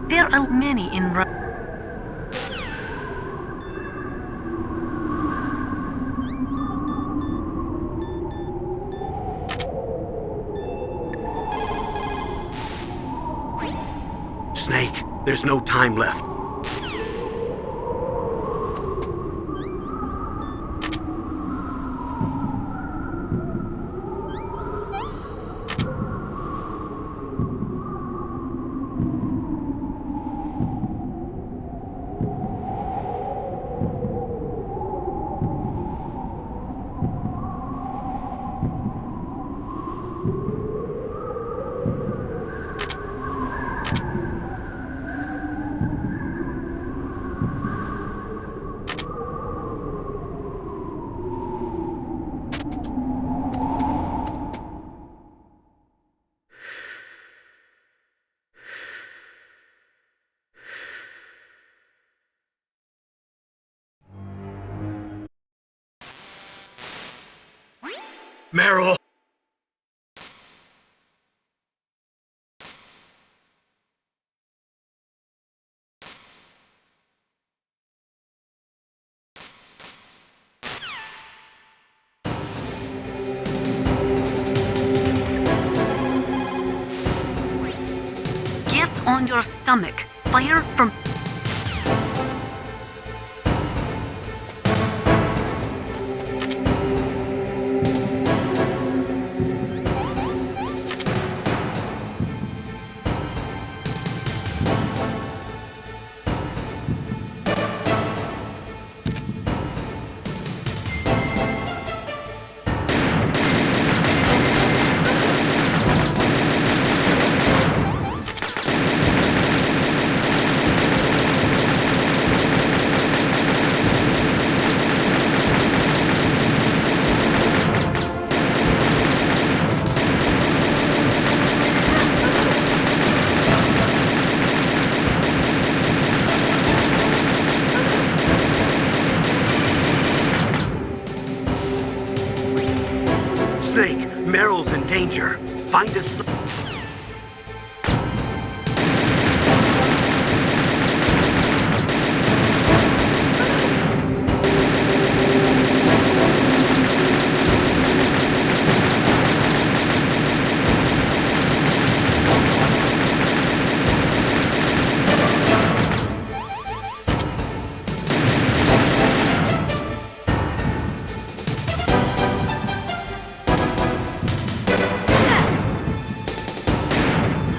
There are many in Russia. Snake, there's no time left. Merrill! Get on your stomach. Fire from...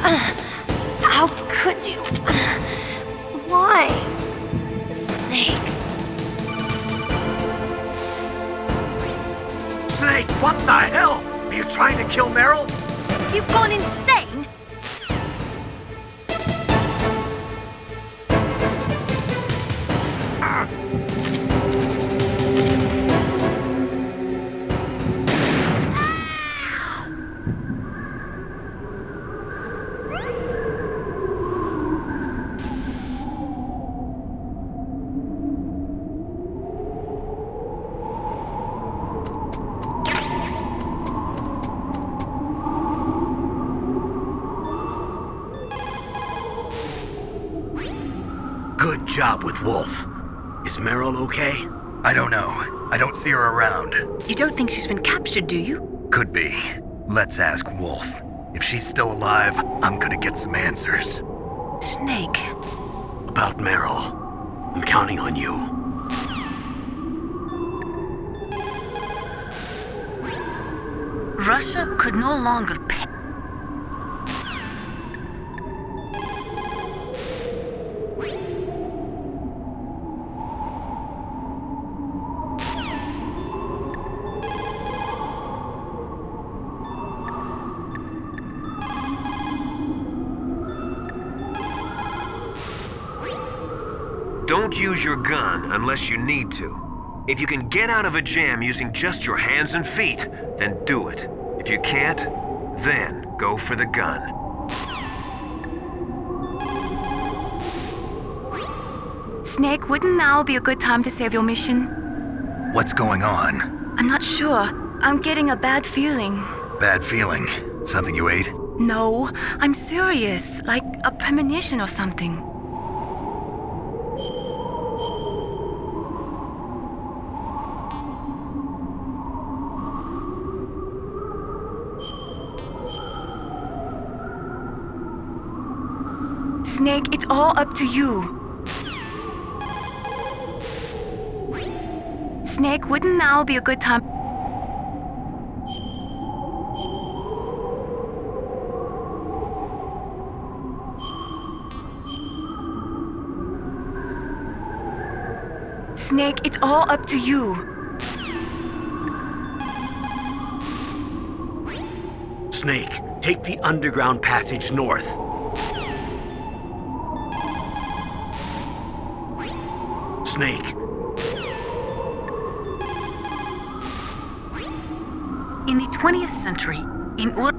How could you? Why? Snake. Snake, what the hell? Are you trying to kill Merrill? You've gone insane? Good job with Wolf. Is Merrill okay? I don't know. I don't see her around. You don't think she's been captured, do you? Could be. Let's ask Wolf. If she's still alive, I'm gonna get some answers. Snake. About Merrill. I'm counting on you. Russia could no longer pay. Don't use your gun unless you need to. If you can get out of a jam using just your hands and feet, then do it. If you can't, then go for the gun. Snake, wouldn't now be a good time to save your mission? What's going on? I'm not sure. I'm getting a bad feeling. Bad feeling? Something you ate? No, I'm serious. Like a premonition or something. Snake, it's all up to you. Snake, wouldn't now be a good time? Snake, it's all up to you. Snake, take the underground passage north. Snake. In the 20th century, in order...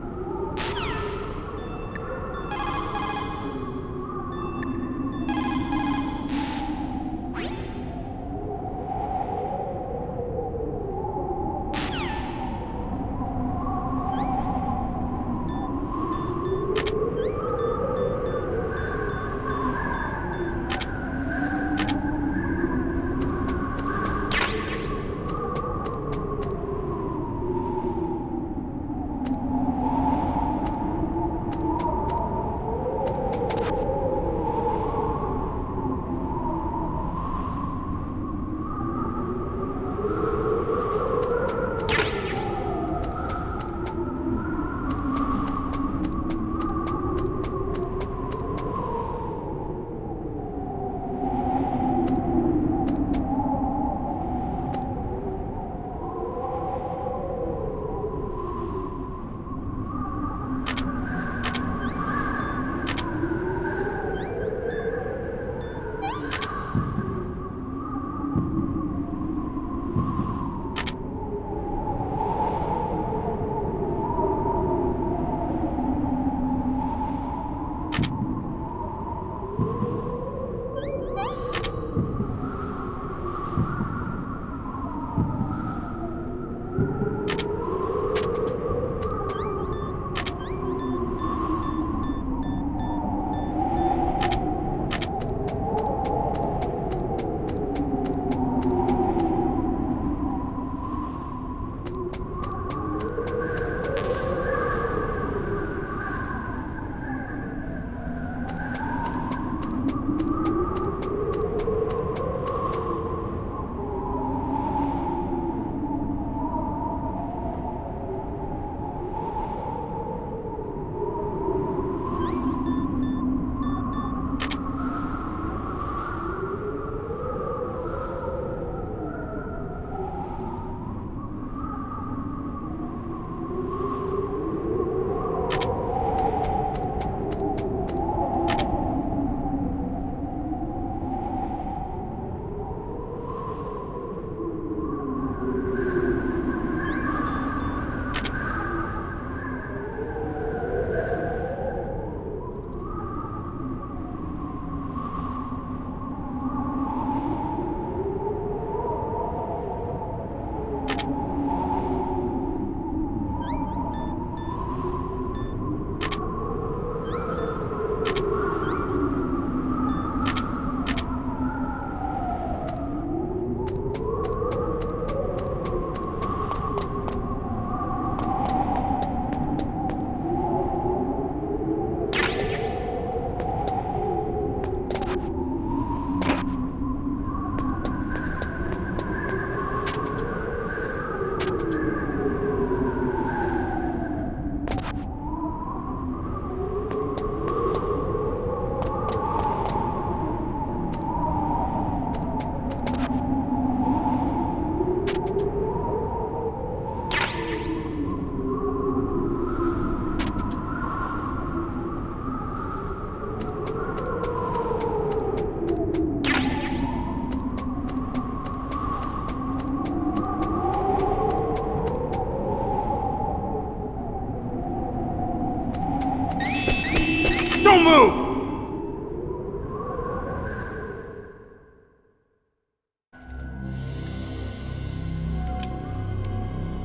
Don't move!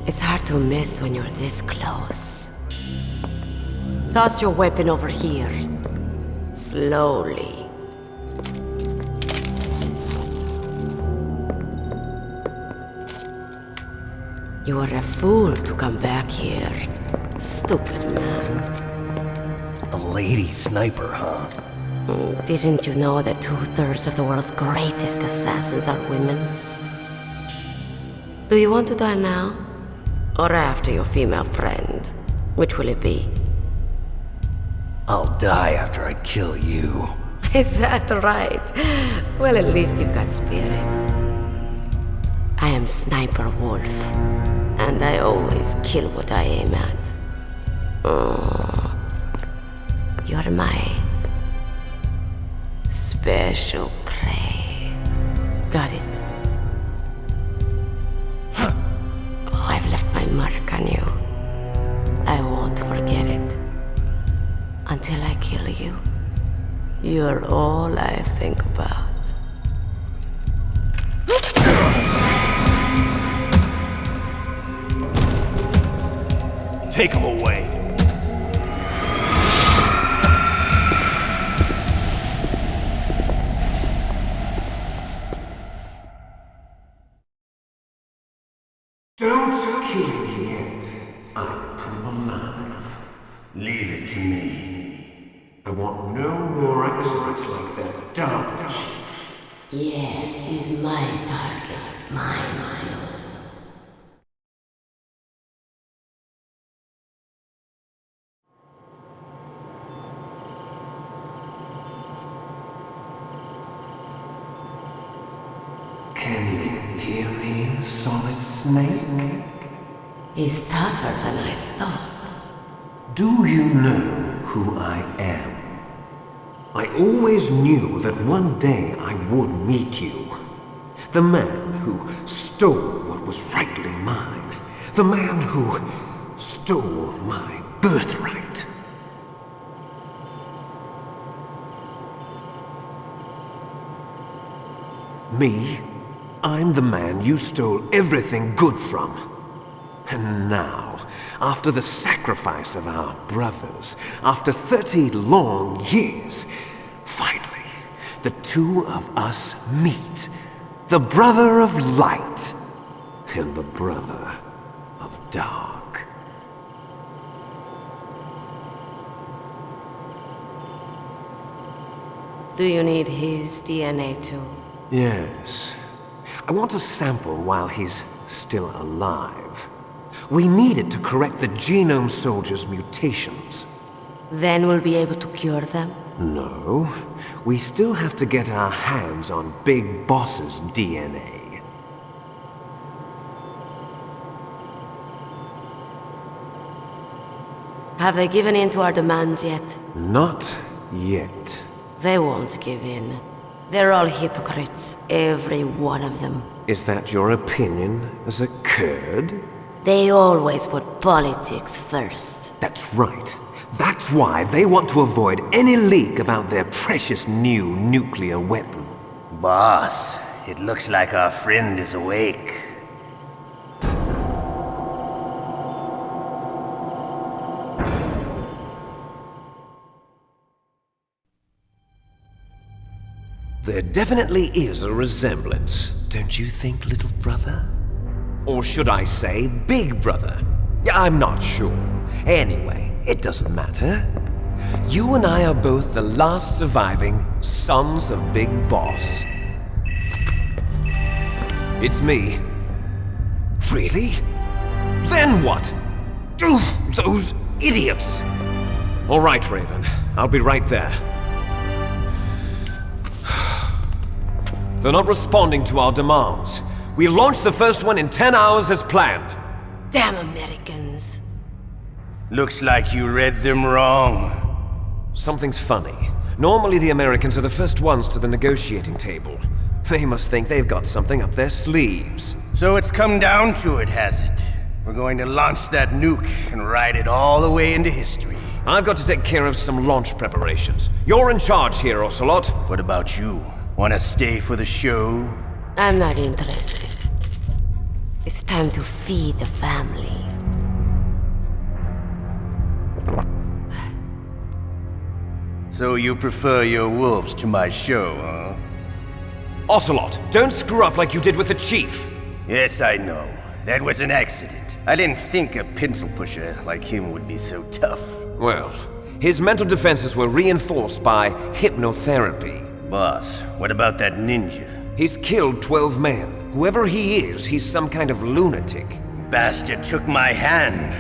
It's hard to miss when you're this close. Toss your weapon over here. Slowly. You were a fool to come back here. Stupid man. A lady sniper, huh? Didn't you know that 2/3 of the world's greatest assassins are women? Do you want to die now? Or after your female friend? Which will it be? I'll die after I kill you. Is that right? Well, at least you've got spirit. I am Sniper Wolf, and I always kill what I aim at. Oh, you're my special prey. Got it. I've left my mark on you. I won't forget it. Until I kill you. You're all I think about. Take him away. Don't kill me yet. I'm alive. Leave it to me. I want no more accidents like that dark chief. Yes, he's my target. Mine. Can you hear me, Solid Snake? He's tougher than I thought. Do you know who I am? I always knew that one day I would meet you. The man who stole what was rightly mine. The man who stole my birthright. Me? I'm the man you stole everything good from. And now, after the sacrifice of our brothers, after 30 long years, finally, the two of us meet. The brother of light and the brother of dark. Do you need his DNA too? Yes. I want a sample while he's still alive. We need it to correct the genome soldier's mutations. Then we'll be able to cure them? No. We still have to get our hands on Big Boss's DNA. Have they given in to our demands yet? Not yet. They won't give in. They're all hypocrites, every one of them. Is that your opinion as a Kurd? They always put politics first. That's right. That's why they want to avoid any leak about their precious new nuclear weapon. Boss, it looks like our friend is awake. There definitely is a resemblance, don't you think, little brother? Or should I say, big brother? I'm not sure. Anyway, it doesn't matter. You and I are both the last surviving sons of Big Boss. It's me. Really? Then what? Those idiots! All right, Raven. I'll be right there. They're not responding to our demands. We launched the first one in 10 hours as planned. Damn Americans. Looks like you read them wrong. Something's funny. Normally the Americans are the first ones to the negotiating table. They must think they've got something up their sleeves. So it's come down to it, has it? We're going to launch that nuke and ride it all the way into history. I've got to take care of some launch preparations. You're in charge here, Ocelot. What about you? Wanna stay for the show? I'm not interested. It's time to feed the family. So you prefer your wolves to my show, huh? Ocelot, don't screw up like you did with the chief. Yes, I know. That was an accident. I didn't think a pencil pusher like him would be so tough. Well, his mental defenses were reinforced by hypnotherapy. Boss, what about that ninja? He's killed 12 men. Whoever he is, he's some kind of lunatic. Bastard took my hand.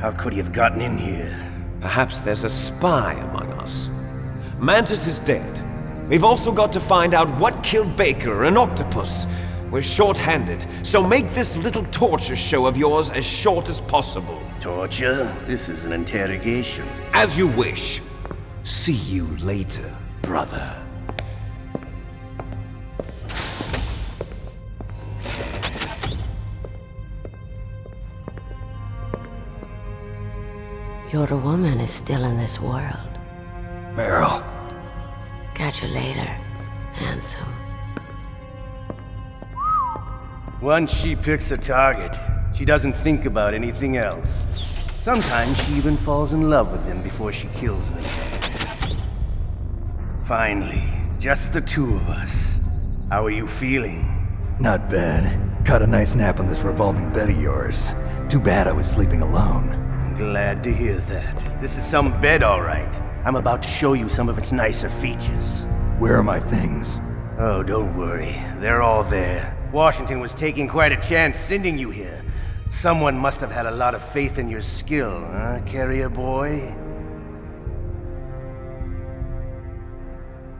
How could he have gotten in here? Perhaps there's a spy among us. Mantis is dead. We've also got to find out what killed Baker, an octopus. We're short-handed, so make this little torture show of yours as short as possible. Torture? This is an interrogation. As you wish. See you later, brother. Your woman is still in this world. Merrill. Catch you later, handsome. Once she picks a target, she doesn't think about anything else. Sometimes she even falls in love with them before she kills them. Finally, just the two of us. How are you feeling? Not bad. Caught a nice nap on this revolving bed of yours. Too bad I was sleeping alone. I'm glad to hear that. This is some bed, all right. I'm about to show you some of its nicer features. Where are my things? Oh, don't worry. They're all there. Washington was taking quite a chance sending you here. Someone must have had a lot of faith in your skill, huh, carrier boy?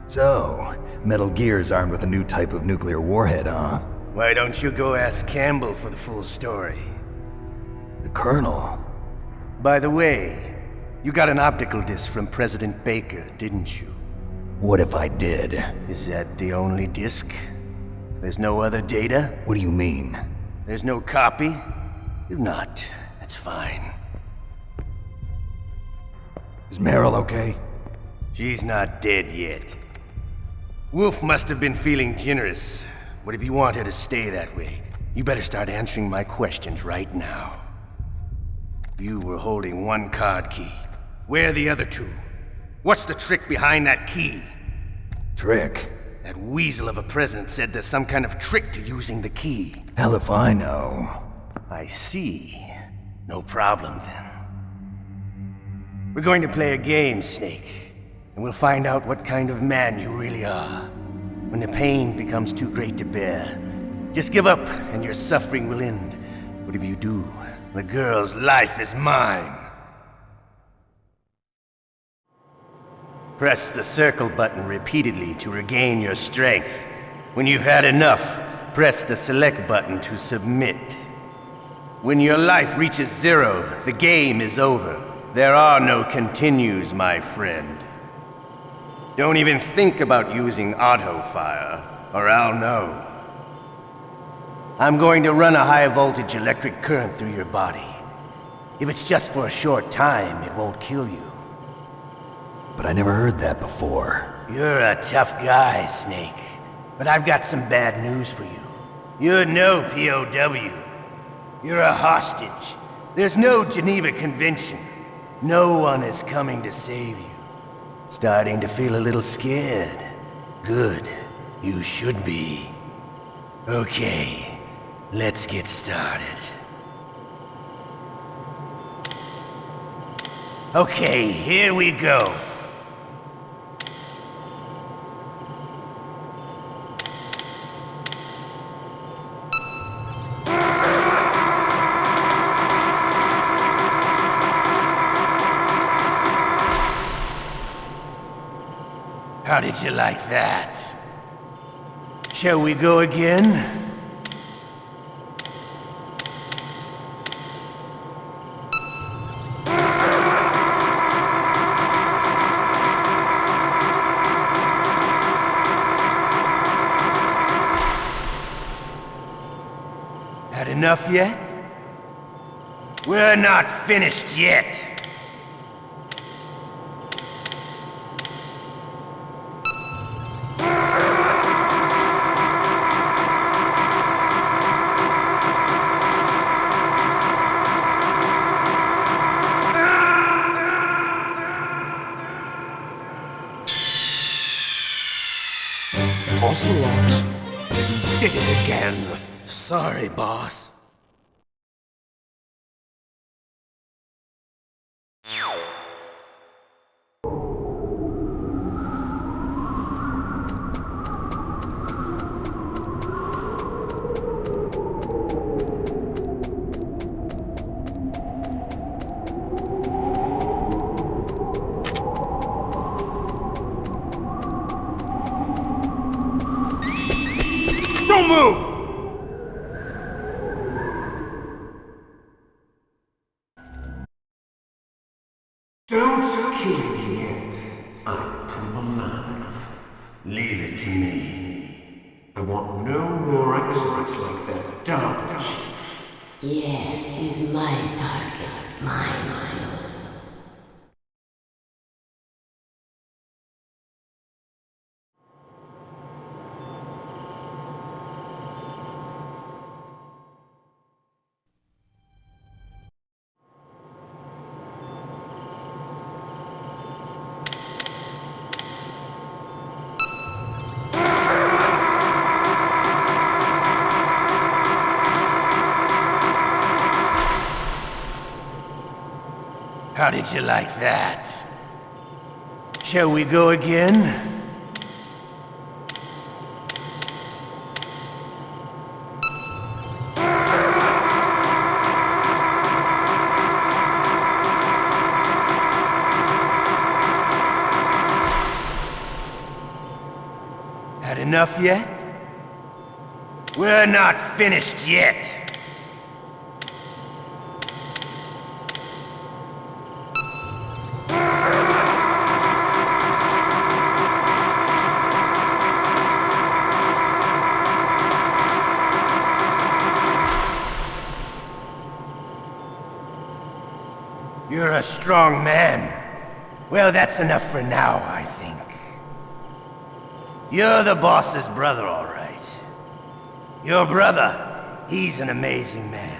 So, Metal Gear's armed with a new type of nuclear warhead, huh? Why don't you go ask Campbell for the full story? The Colonel? By the way, you got an optical disc from President Baker, didn't you? What if I did? Is that the only disc? There's no other data? What do you mean? There's no copy? If not, that's fine. Is Merrill okay? She's not dead yet. Wolf must have been feeling generous. But if you want her to stay that way, you better start answering my questions right now. You were holding one card key. Where are the other two? What's the trick behind that key? Trick? That weasel of a president said there's some kind of trick to using the key. Hell if I know. I see. No problem then. We're going to play a game, Snake. And we'll find out what kind of man you really are. When the pain becomes too great to bear, just give up and your suffering will end. But if you do, the girl's life is mine. Press the circle button repeatedly to regain your strength. When you've had enough, press the select button to submit. When your life reaches 0, the game is over. There are no continues, my friend. Don't even think about using auto fire, or I'll know. I'm going to run a high voltage electric current through your body. If it's just for a short time, it won't kill you. But I never heard that before. You're a tough guy, Snake. But I've got some bad news for you. You're no POW. You're a hostage. There's no Geneva Convention. No one is coming to save you. Starting to feel a little scared. Good. You should be. Okay, let's get started. Okay, here we go. How did you like that? Shall we go again? Had enough yet? We're not finished yet. Ocelot. Did it again. Sorry, boss. Don't move! Don't kill me yet. I'm too alive. Leave it to me. I want no more excellence like that dumb chief. Yes, he's my target. Mine. How did you like that? Shall we go again? Had enough yet? We're not finished yet. You're a strong man. Well, that's enough for now, I think. You're the boss's brother, all right. Your brother, he's an amazing man.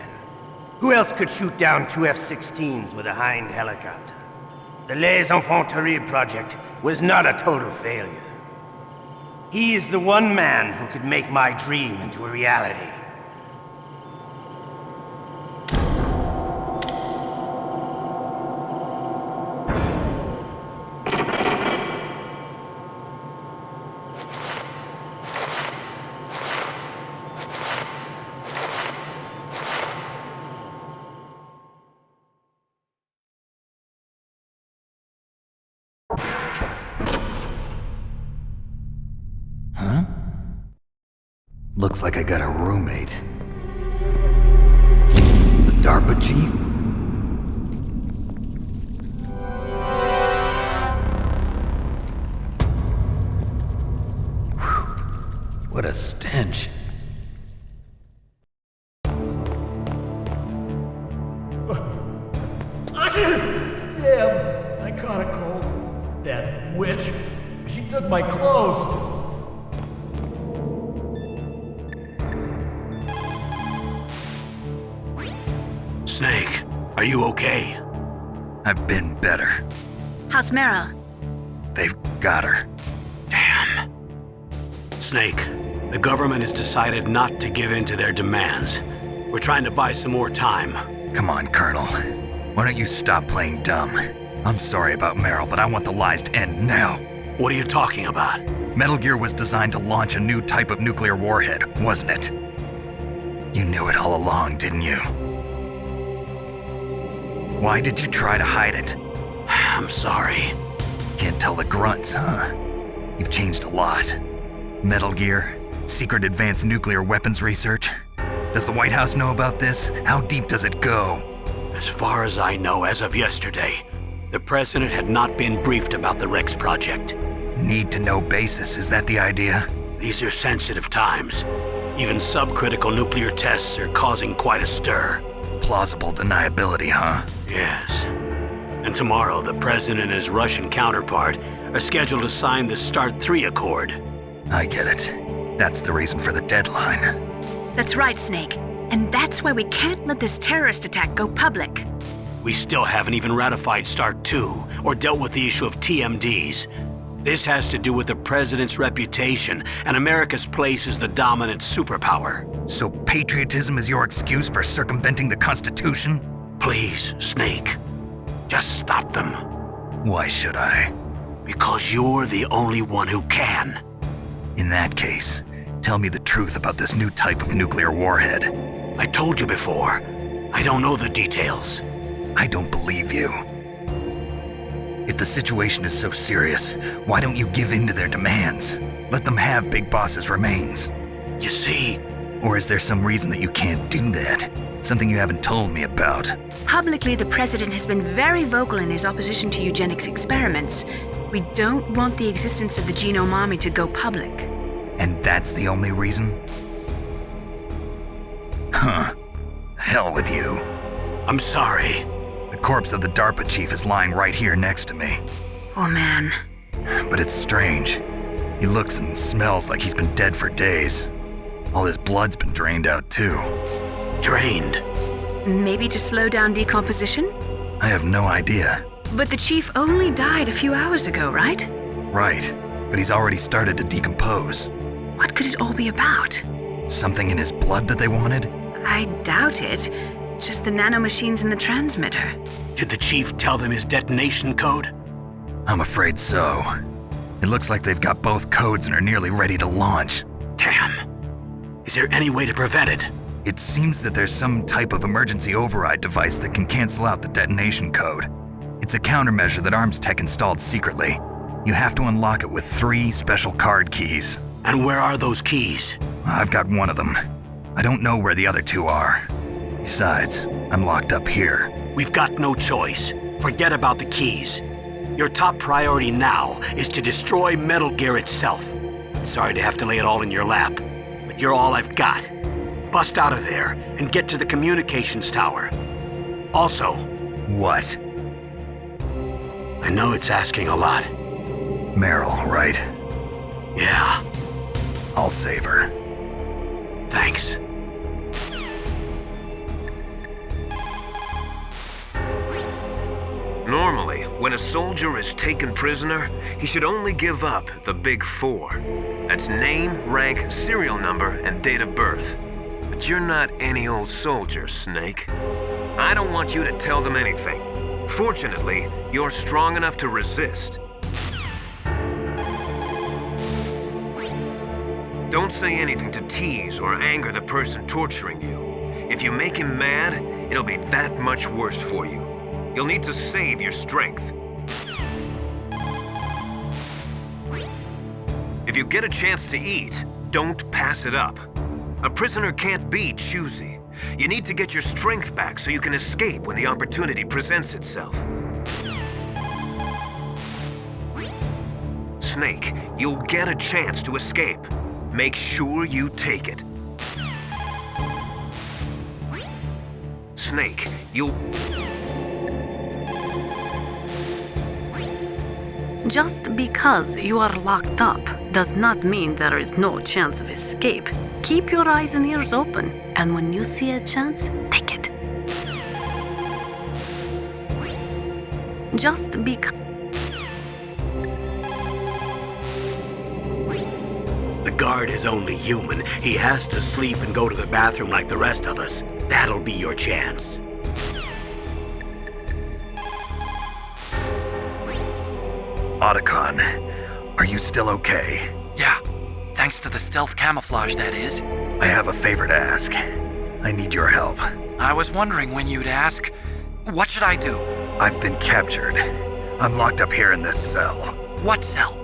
Who else could shoot down two F-16s with a Hind helicopter? The Les Infanteries project was not a total failure. He is the one man who could make my dream into a reality. Looks like I got a roommate. The DARPA chief? Whew. What a stench. Damn, I caught a cold. That witch, she took my clothes. Snake, are you okay? I've been better. How's Merrill? They've got her. Damn. Snake, the government has decided not to give in to their demands. We're trying to buy some more time. Come on, Colonel. Why don't you stop playing dumb? I'm sorry about Merrill, but I want the lies to end now. What are you talking about? Metal Gear was designed to launch a new type of nuclear warhead, wasn't it? You knew it all along, didn't you? Why did you try to hide it? I'm sorry. Can't tell the grunts, huh? You've changed a lot. Metal Gear, secret advanced nuclear weapons research. Does the White House know about this? How deep does it go? As far as I know, as of yesterday, the president had not been briefed about the Rex project. Need to know basis, is that the idea? These are sensitive times. Even subcritical nuclear tests are causing quite a stir. Plausible deniability, huh? Yes. And tomorrow, the president and his Russian counterpart are scheduled to sign the START 3 Accord. I get it. That's the reason for the deadline. That's right, Snake. And that's why we can't let this terrorist attack go public. We still haven't even ratified START 2 or dealt with the issue of TMDs. This has to do with the president's reputation and America's place as the dominant superpower. So patriotism is your excuse for circumventing the Constitution? Please, Snake, just stop them. Why should I? Because you're the only one who can. In that case, tell me the truth about this new type of nuclear warhead. I told you before, I don't know the details. I don't believe you. If the situation is so serious, why don't you give in to their demands? Let them have Big Boss's remains. You see? Or is there some reason that you can't do that? Something you haven't told me about? Publicly, the president has been very vocal in his opposition to eugenics experiments. We don't want the existence of the Genome Army to go public. And that's the only reason? Huh. Hell with you. I'm sorry. The corpse of the DARPA chief is lying right here next to me. Oh man. But it's strange. He looks and smells like he's been dead for days. All his blood's been drained out too. Drained? Maybe to slow down decomposition? I have no idea. But the chief only died a few hours ago, right? Right, but he's already started to decompose. What could it all be about? Something in his blood that they wanted? I doubt it. Just the nanomachines in the transmitter. Did the chief tell them his detonation code? I'm afraid so. It looks like they've got both codes and are nearly ready to launch. Damn. Is there any way to prevent it? It seems that there's some type of emergency override device that can cancel out the detonation code. It's a countermeasure that Arms Tech installed secretly. You have to unlock it with 3 special card keys. And where are those keys? I've got one of them. I don't know where the other 2 are. Besides, I'm locked up here. We've got no choice. Forget about the keys. Your top priority now is to destroy Metal Gear itself. Sorry to have to lay it all in your lap, but you're all I've got. Bust out of there and get to the communications tower. Also... What? I know it's asking a lot. Merrill, right? Yeah. I'll save her. Thanks. Normally, when a soldier is taken prisoner, he should only give up the big 4. That's name, rank, serial number, and date of birth. But you're not any old soldier, Snake. I don't want you to tell them anything. Fortunately, you're strong enough to resist. Don't say anything to tease or anger the person torturing you. If you make him mad, it'll be that much worse for you. You'll need to save your strength. If you get a chance to eat, don't pass it up. A prisoner can't be choosy. You need to get your strength back so you can escape when the opportunity presents itself. Snake, you'll get a chance to escape. Make sure you take it. Snake, you'll... Just because you are locked up does not mean there is no chance of escape. Keep your eyes and ears open, and when you see a chance, take it. Just because... The guard is only human. He has to sleep and go to the bathroom like the rest of us. That'll be your chance. Otacon, are you still okay? Yeah, thanks to the stealth camouflage, that is. I have a favor to ask. I need your help. I was wondering when you'd ask. What should I do? I've been captured. I'm locked up here in this cell. What cell?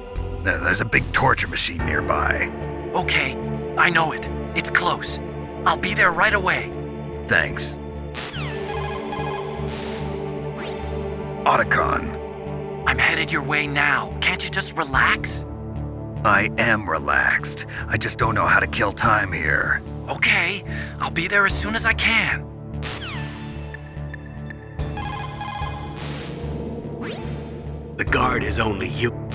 There's a big torture machine nearby. Okay, I know it. It's close. I'll be there right away. Thanks. Otacon. I'm headed your way now. Can't you just relax? I am relaxed. I just don't know how to kill time here. Okay, I'll be there as soon as I can. The guard is only human.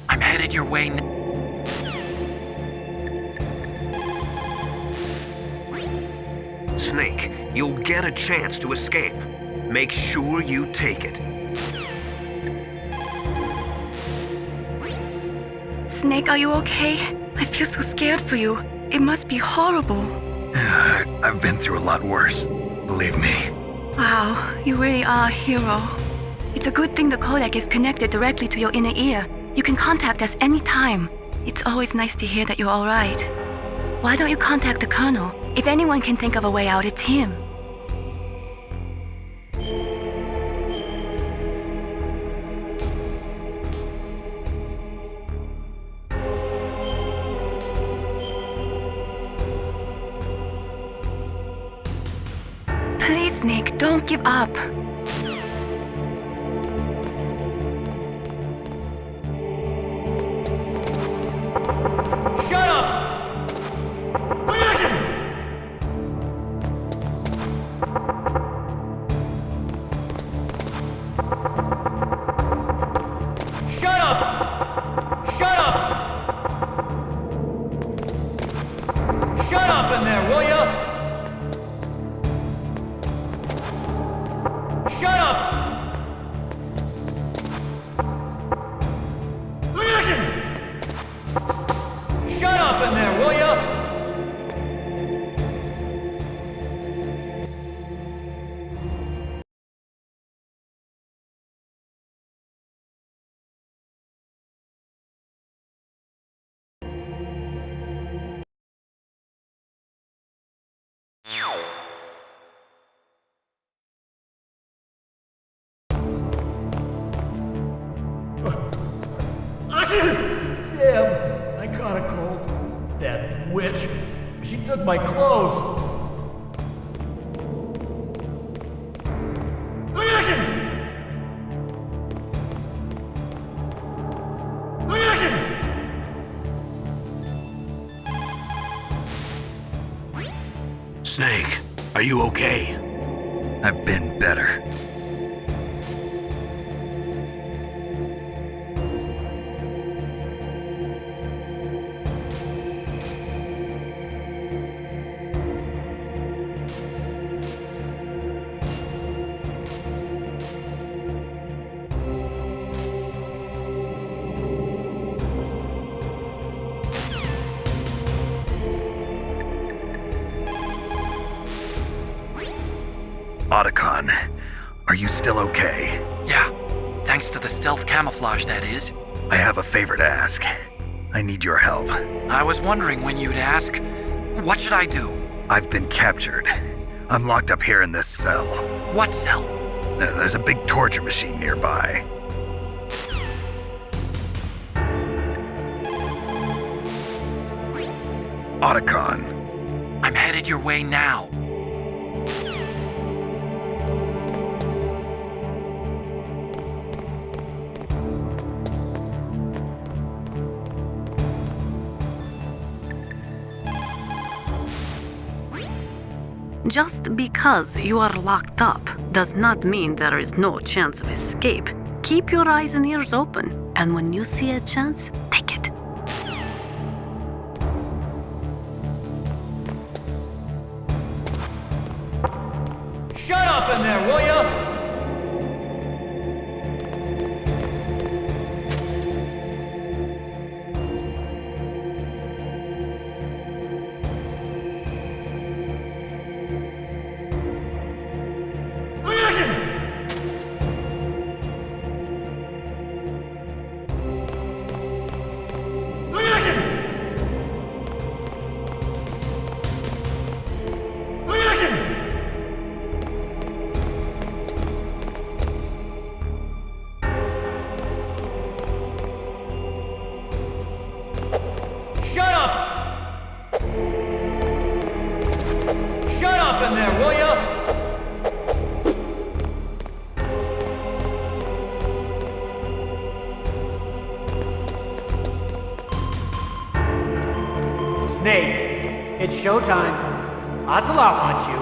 I'm headed your way Snake, you'll get a chance to escape. Make sure you take it. Snake, are you okay? I feel so scared for you. It must be horrible. I've been through a lot worse. Believe me. Wow, you really are a hero. It's a good thing the codec is connected directly to your inner ear. You can contact us anytime. It's always nice to hear that you're all right. Why don't you contact the Colonel? If anyone can think of a way out, it's him. Please, Snake, don't give up. Shut up! Shut up! Shut up! Shut up in there, will ya? Shut up! Shut up in there, will ya? Damn, I caught a cold. That witch, she took my clothes. Snake, are you okay? I've been better. Otacon, are you still okay? Yeah, thanks to the stealth camouflage, that is. I have a favor to ask. I need your help. I was wondering when you'd ask. What should I do? I've been captured. I'm locked up here in this cell. What cell? There's a big torture machine nearby. Otacon. I'm headed your way now. Just because you are locked up does not mean there is no chance of escape. Keep your eyes and ears open, and when you see a chance, take it. Shut up in there, will ya? Shut up! Shut up in there, will ya? Snake, it's showtime. Ocelot wants you.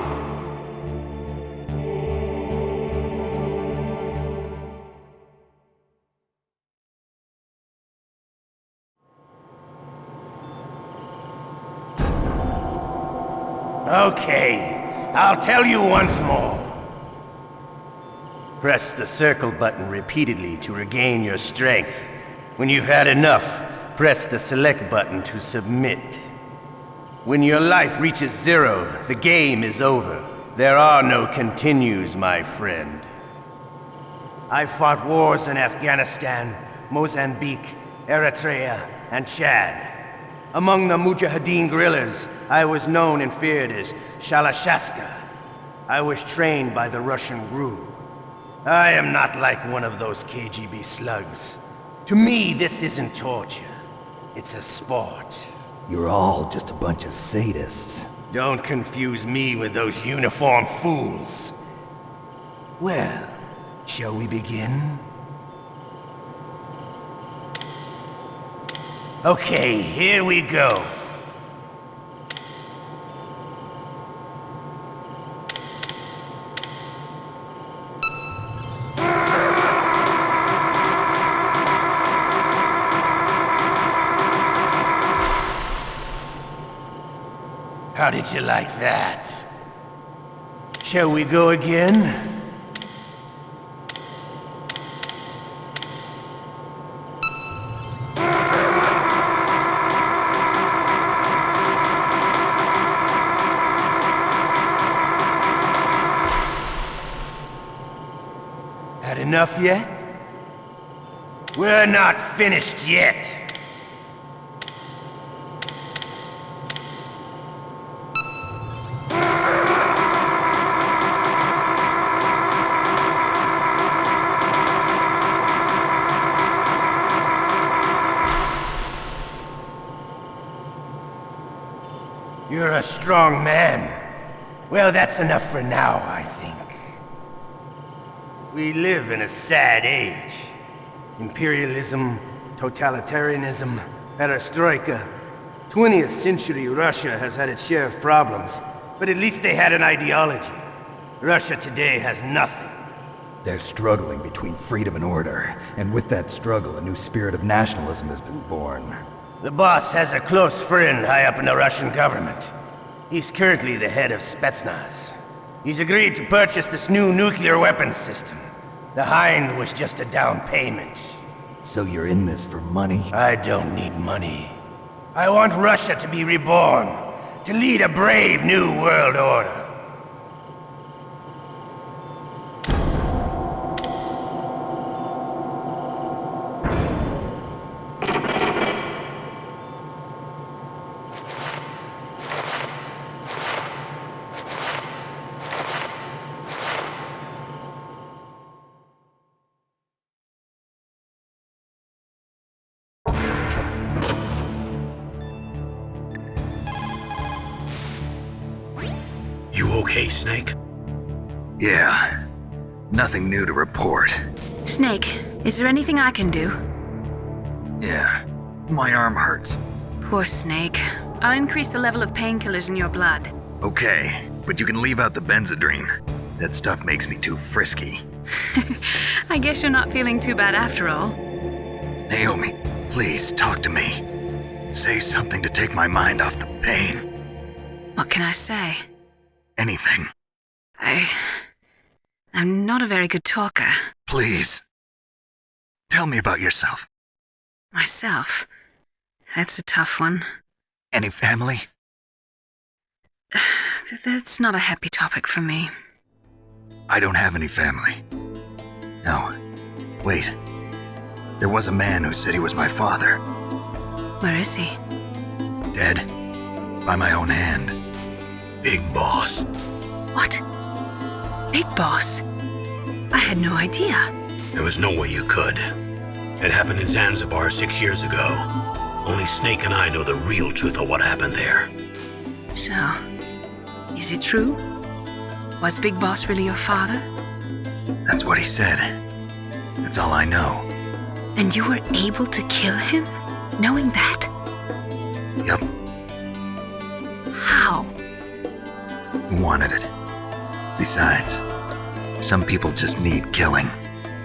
Okay, I'll tell you once more. Press the circle button repeatedly to regain your strength. When you've had enough, press the select button to submit. When your life reaches 0, the game is over. There are no continues, my friend. I fought wars in Afghanistan, Mozambique, Eritrea, and Chad. Among the Mujahideen guerrillas, I was known and feared as Shalashaska. I was trained by the Russian GRU. I am not like one of those KGB slugs. To me, this isn't torture. It's a sport. You're all just a bunch of sadists. Don't confuse me with those uniformed fools. Well, shall we begin? Okay, here we go. How did you like that? Shall we go again? Had enough yet? We're not finished yet. You're a strong man. Well, that's enough for now, I think. We live in a sad age. Imperialism, totalitarianism, perestroika. 20th century Russia has had its share of problems, but at least they had an ideology. Russia today has nothing. They're struggling between freedom and order, and with that struggle, a new spirit of nationalism has been born. The boss has a close friend high up in the Russian government. He's currently the head of Spetsnaz. He's agreed to purchase this new nuclear weapons system. The Hind was just a down payment. So you're in this for money? I don't need money. I want Russia to be reborn, to lead a brave new world order. You okay, Snake? Yeah. Nothing new to report. Snake, is there anything I can do? Yeah. My arm hurts. Poor Snake. I'll increase the level of painkillers in your blood. Okay, but you can leave out the Benzedrine. That stuff makes me too frisky. I guess you're not feeling too bad after all. Naomi, please talk to me. Say something to take my mind off the pain. What can I say? Anything. I'm not a very good talker. Please. Tell me about yourself. Myself? That's a tough one. Any family? That's not a happy topic for me. I don't have any family. No. Wait. There was a man who said he was my father. Where is he? Dead. By my own hand. Big Boss. What? Big Boss? I had no idea. There was no way you could. It happened in Zanzibar 6 years ago. Only Snake and I know the real truth of what happened there. So, is it true? Was Big Boss really your father? That's what he said. That's all I know. And you were able to kill him, knowing that? Yup. How? He wanted it. Besides, some people just need killing.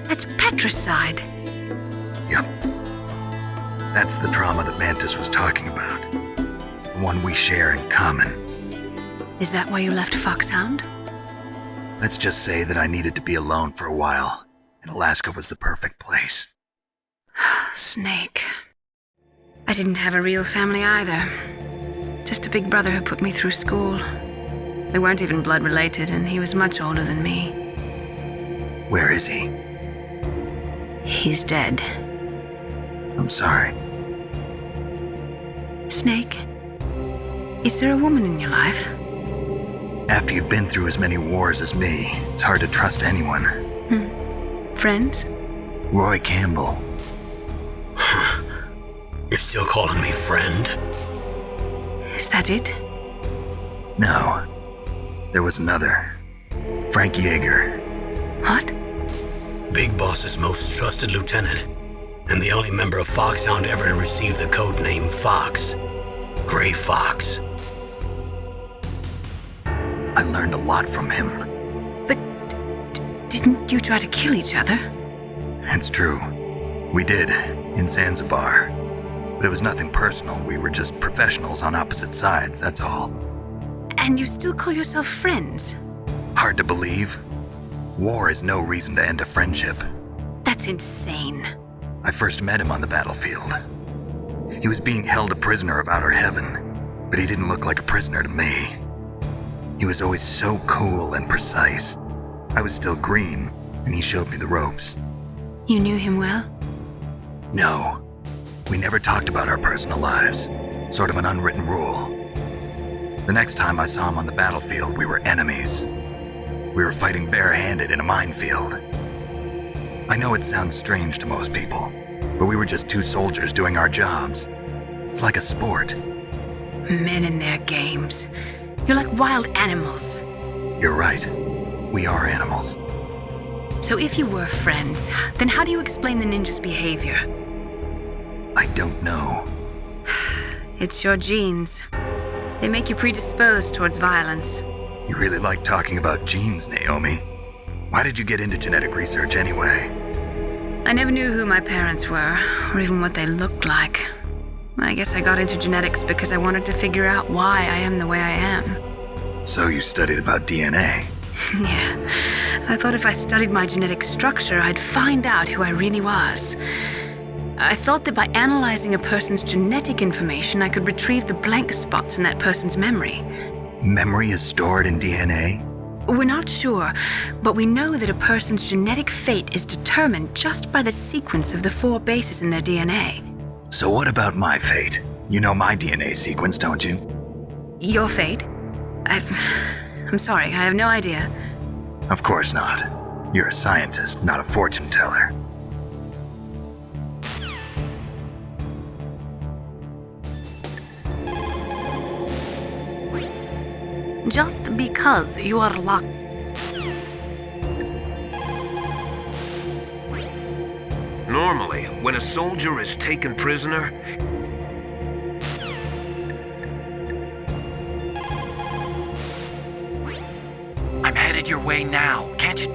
That's patricide. Yup. That's the trauma that Mantis was talking about. The one we share in common. Is that why you left Foxhound? Let's just say that I needed to be alone for a while, and Alaska was the perfect place. Snake. I didn't have a real family either. Just a big brother who put me through school. We weren't even blood related, and he was much older than me. Where is he? He's dead. I'm sorry. Snake, is there a woman in your life? After you've been through as many wars as me, it's hard to trust anyone. Friends? Roy Campbell. You're still calling me friend? Is that it? No. There was another. Frank Yeager. What? Big Boss's most trusted lieutenant, and the only member of Foxhound ever to receive the code name Fox. Gray Fox. I learned a lot from him. But didn't you try to kill each other? It's true. We did, in Zanzibar. But it was nothing personal. We were just professionals on opposite sides, that's all. And you still call yourself friends? Hard to believe. War is no reason to end a friendship. That's insane. I first met him on the battlefield. He was being held a prisoner of outer heaven, but he didn't look like a prisoner to me. He was always so cool and precise. I was still green, and he showed me the ropes. You knew him well? No. We never talked about our personal lives. Sort of an unwritten rule. The next time I saw him on the battlefield, we were enemies. We were fighting barehanded in a minefield. I know it sounds strange to most people, but we were just two soldiers doing our jobs. It's like a sport. Men and their games. You're like wild animals. You're right. We are animals. So if you were friends, then how do you explain the ninja's behavior? I don't know. It's your genes. They make you predisposed towards violence. You really like talking about genes, Naomi. Why did you get into genetic research anyway? I never knew who my parents were, or even what they looked like. I guess I got into genetics because I wanted to figure out why I am the way I am. So you studied about DNA? Yeah. I thought if I studied my genetic structure, I'd find out who I really was. I thought that by analyzing a person's genetic information, I could retrieve the blank spots in that person's memory. Memory is stored in DNA? We're not sure, but we know that a person's genetic fate is determined just by the sequence of the 4 bases in their DNA. So what about my fate? You know my DNA sequence, don't you? Your fate? I'm sorry, I have no idea. Of course not. You're a scientist, not a fortune teller. Just because you are locked. Normally, when a soldier is taken prisoner, I'm headed your way now. Can't you?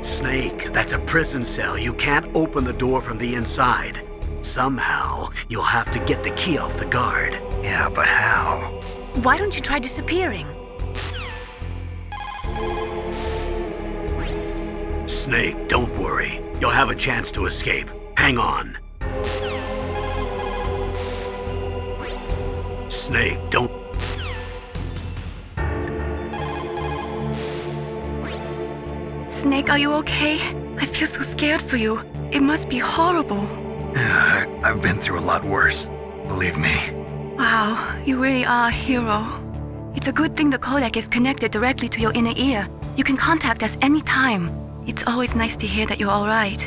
Snake, that's a prison cell. You can't open the door from the inside. Somehow, you'll have to get the key off the guard. Yeah, but how? Why don't you try disappearing? Snake, don't worry. You'll have a chance to escape. Hang on. Snake, don't... Snake, are you okay? I feel so scared for you. It must be horrible. I've been through a lot worse. Believe me. Wow, you really are a hero. It's a good thing the codec is connected directly to your inner ear. You can contact us anytime. It's always nice to hear that you're all right.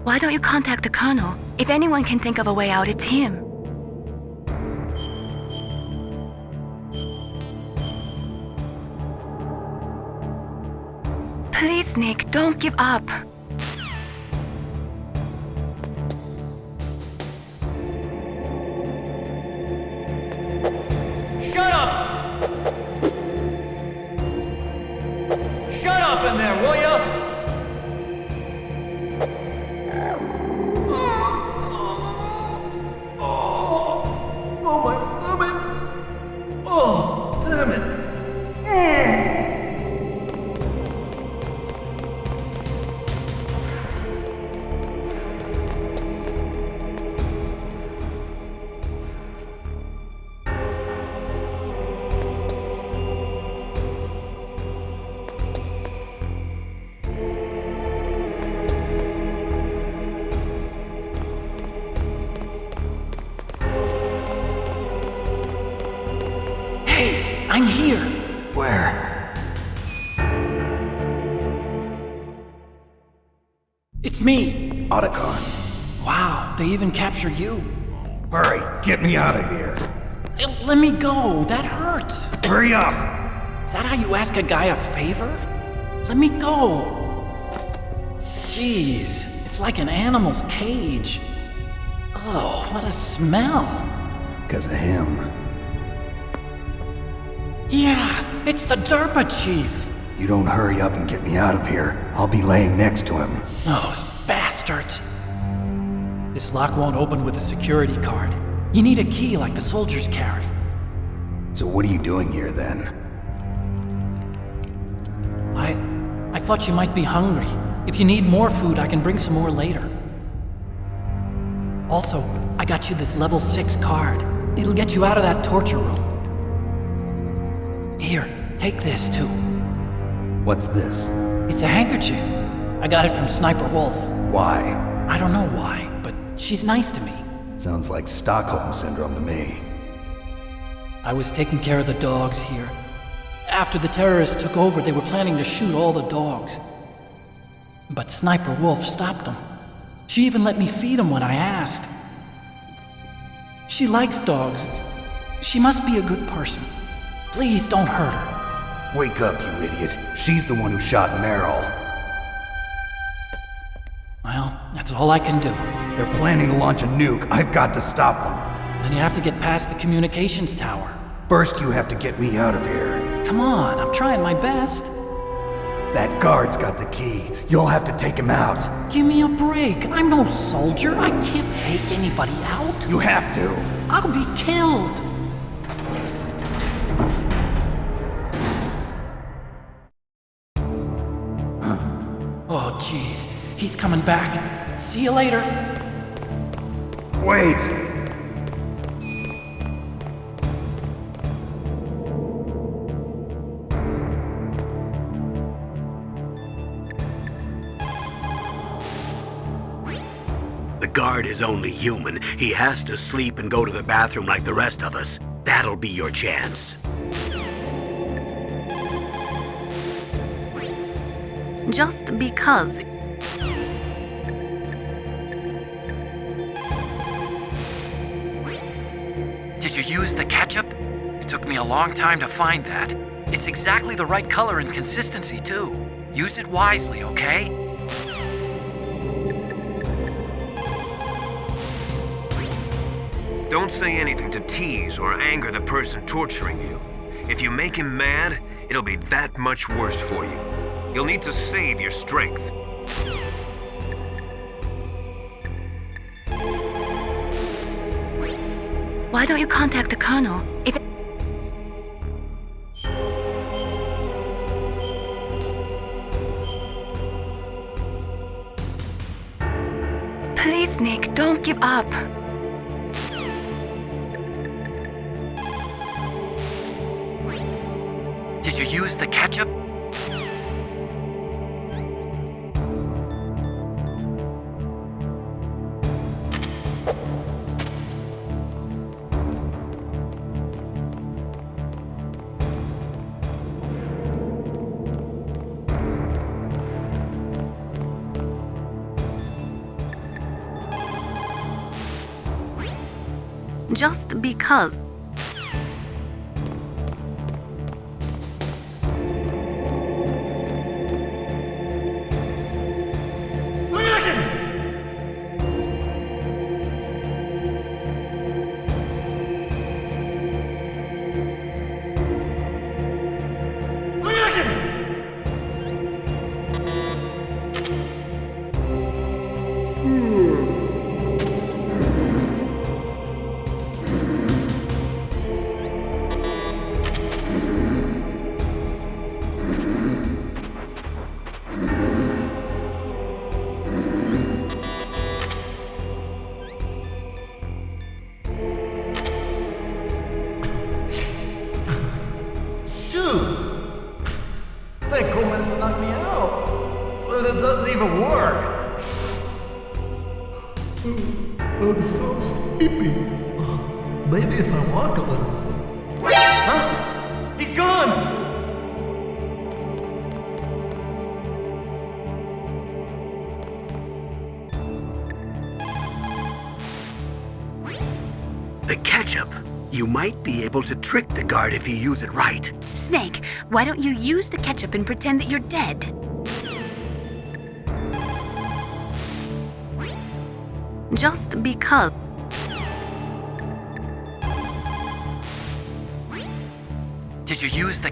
Why don't you contact the colonel? If anyone can think of a way out, it's him. Please, Snake, don't give up. Shut up! Shut up in there, will ya? Oh. I'm here. Where? It's me. Otacon. Wow, they even captured you. Hurry, get me out of here. Let me go. That hurts. Hurry up. Is that how you ask a guy a favor? Let me go. Jeez, it's like an animal's cage. Oh, what a smell. Because of him. Yeah, it's the DARPA chief. You don't hurry up and get me out of here, I'll be laying next to him. Those bastards. This lock won't open with a security card. You need a key like the soldiers carry. So what are you doing here then? I thought you might be hungry. If you need more food, I can bring some more later. Also, I got you this level 6 card. It'll get you out of that torture room. Here, take this too. What's this? It's a handkerchief. I got it from Sniper Wolf. Why? I don't know why, but she's nice to me. Sounds like Stockholm Syndrome to me. I was taking care of the dogs here. After the terrorists took over, they were planning to shoot all the dogs. But Sniper Wolf stopped them. She even let me feed them when I asked. She likes dogs. She must be a good person. Please don't hurt her. Wake up, you idiot. She's the one who shot Merrill. Well, that's all I can do. They're planning to launch a nuke. I've got to stop them. Then you have to get past the communications tower. First, you have to get me out of here. Come on, I'm trying my best. That guard's got the key. You'll have to take him out. Give me a break. I'm no soldier. I can't take anybody out. You have to. I'll be killed. Oh, jeez. He's coming back. See you later. Wait! The guard is only human. He has to sleep and go to the bathroom like the rest of us. That'll be your chance. Just because. Did you use the ketchup? It took me a long time to find that. It's exactly the right color and consistency, too. Use it wisely, okay? Don't say anything to tease or anger the person torturing you. If you make him mad, it'll be that much worse for you. You'll need to save your strength. Why don't you contact the colonel? If Please, Snake, don't give up. Did you use the ketchup? Just because. That cool man's knocked me out. But it doesn't even work. I'm so sleepy. Maybe if I walk a little. Huh? He's gone! The ketchup. You might be able to trick the guard if you use it right. Snake, why don't you use the ketchup and pretend that you're dead? Just because. Did you use the...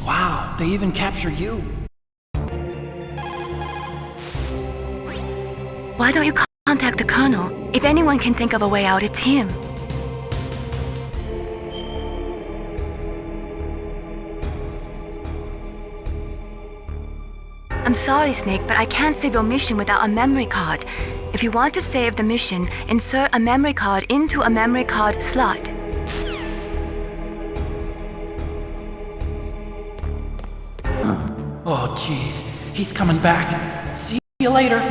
Wow, they even capture you. Why don't you contact the Colonel? If anyone can think of a way out, it's him. I'm sorry, Snake, but I can't save your mission without a memory card. If you want to save the mission, insert a memory card into a memory card slot. Oh, jeez. He's coming back. See you later.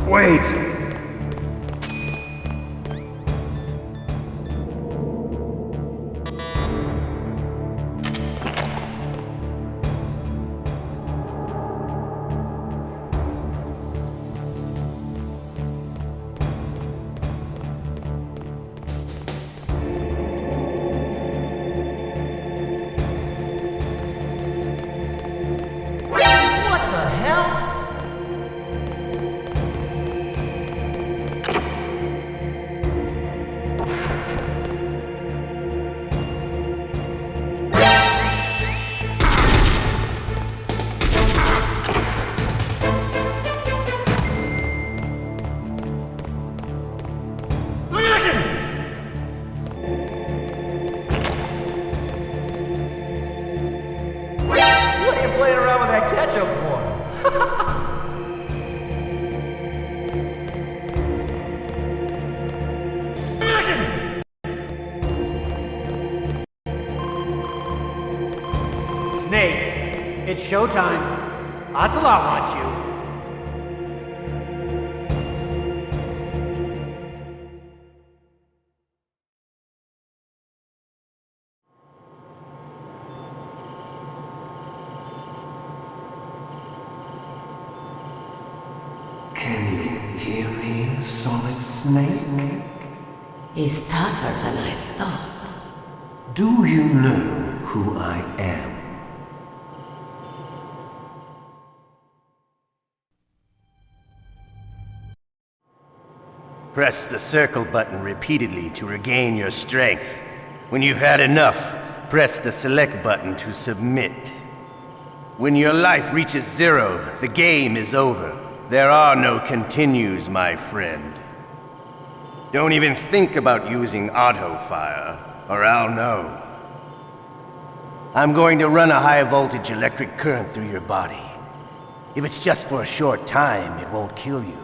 Wait! What the hell? What are you playing around with that ketchup for? Snake, it's showtime. Ocelot wants you. Can you hear me, Solid Snake? He's tougher than I thought. Do you know who I am? Press the circle button repeatedly to regain your strength. When you've had enough, press the select button to submit. When your life reaches 0, the game is over. There are no continues, my friend. Don't even think about using auto-fire, or I'll know. I'm going to run a high-voltage electric current through your body. If it's just for a short time, it won't kill you.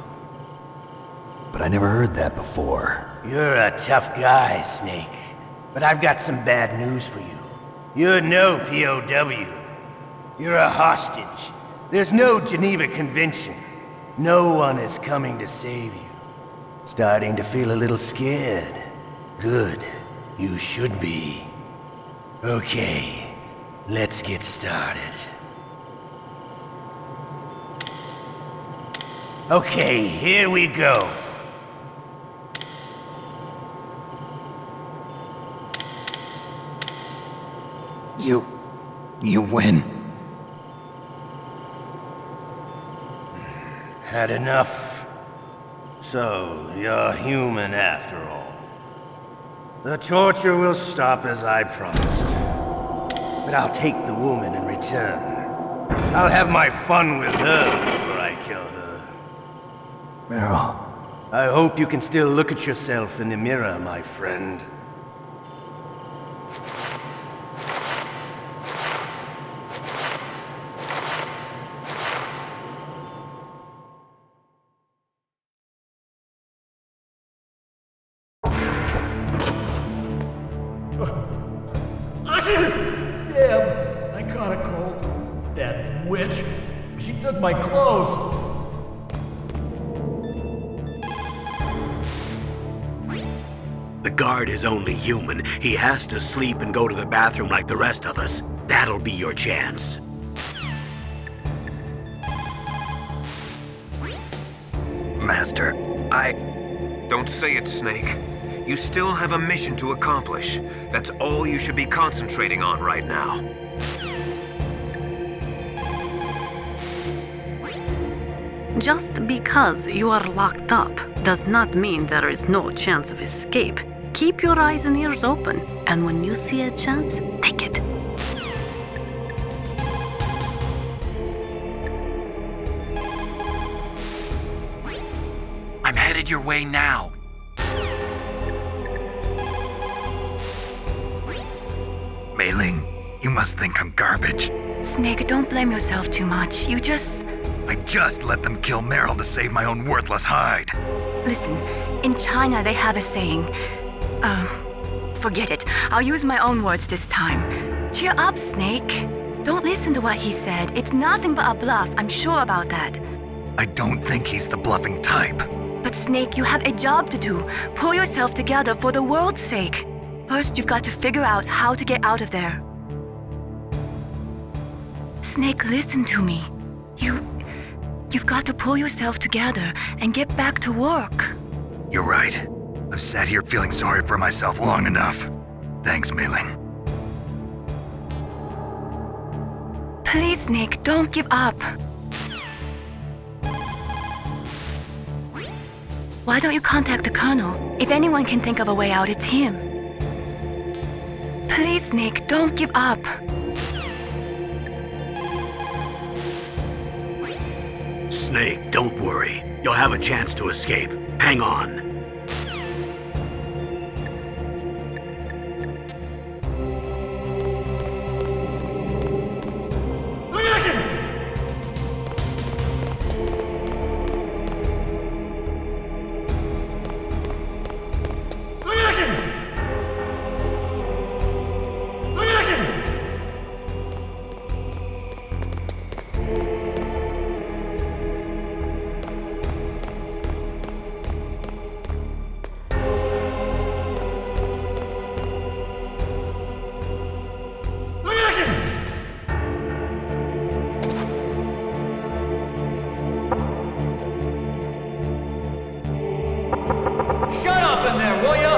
But I never heard that before. You're a tough guy, Snake. But I've got some bad news for you. You're no POW. You're a hostage. There's no Geneva Convention. No one is coming to save you. Starting to feel a little scared. Good. You should be. Okay, let's get started. Okay, here we go. You win. Had enough? So, you're human after all. The torture will stop as I promised. But I'll take the woman in return. I'll have my fun with her before I kill her. Merrill. I hope you can still look at yourself in the mirror, my friend. Damn, I caught a cold. That witch, she took my clothes. The guard is only human. He has to sleep and go to the bathroom like the rest of us. That'll be your chance. Master, Don't say it, Snake. You still have a mission to accomplish. That's all you should be concentrating on right now. Just because you are locked up does not mean there is no chance of escape. Keep your eyes and ears open, and when you see a chance, take it. I'm headed your way now. Mei Ling, you must think I'm garbage. Snake, don't blame yourself too much. I just let them kill Merrill to save my own worthless hide. Listen, in China they have a saying. Forget it. I'll use my own words this time. Cheer up, Snake. Don't listen to what he said. It's nothing but a bluff. I'm sure about that. I don't think he's the bluffing type. But Snake, you have a job to do. Pull yourself together for the world's sake. First, you've got to figure out how to get out of there. Snake, listen to me. You've got to pull yourself together and get back to work. You're right. I've sat here feeling sorry for myself long enough. Thanks, Mei Ling. Please, Snake, don't give up. Why don't you contact the Colonel? If anyone can think of a way out, it's him. Please, Snake, don't give up. Snake, don't worry. You'll have a chance to escape. Hang on. Shut up in there, will ya?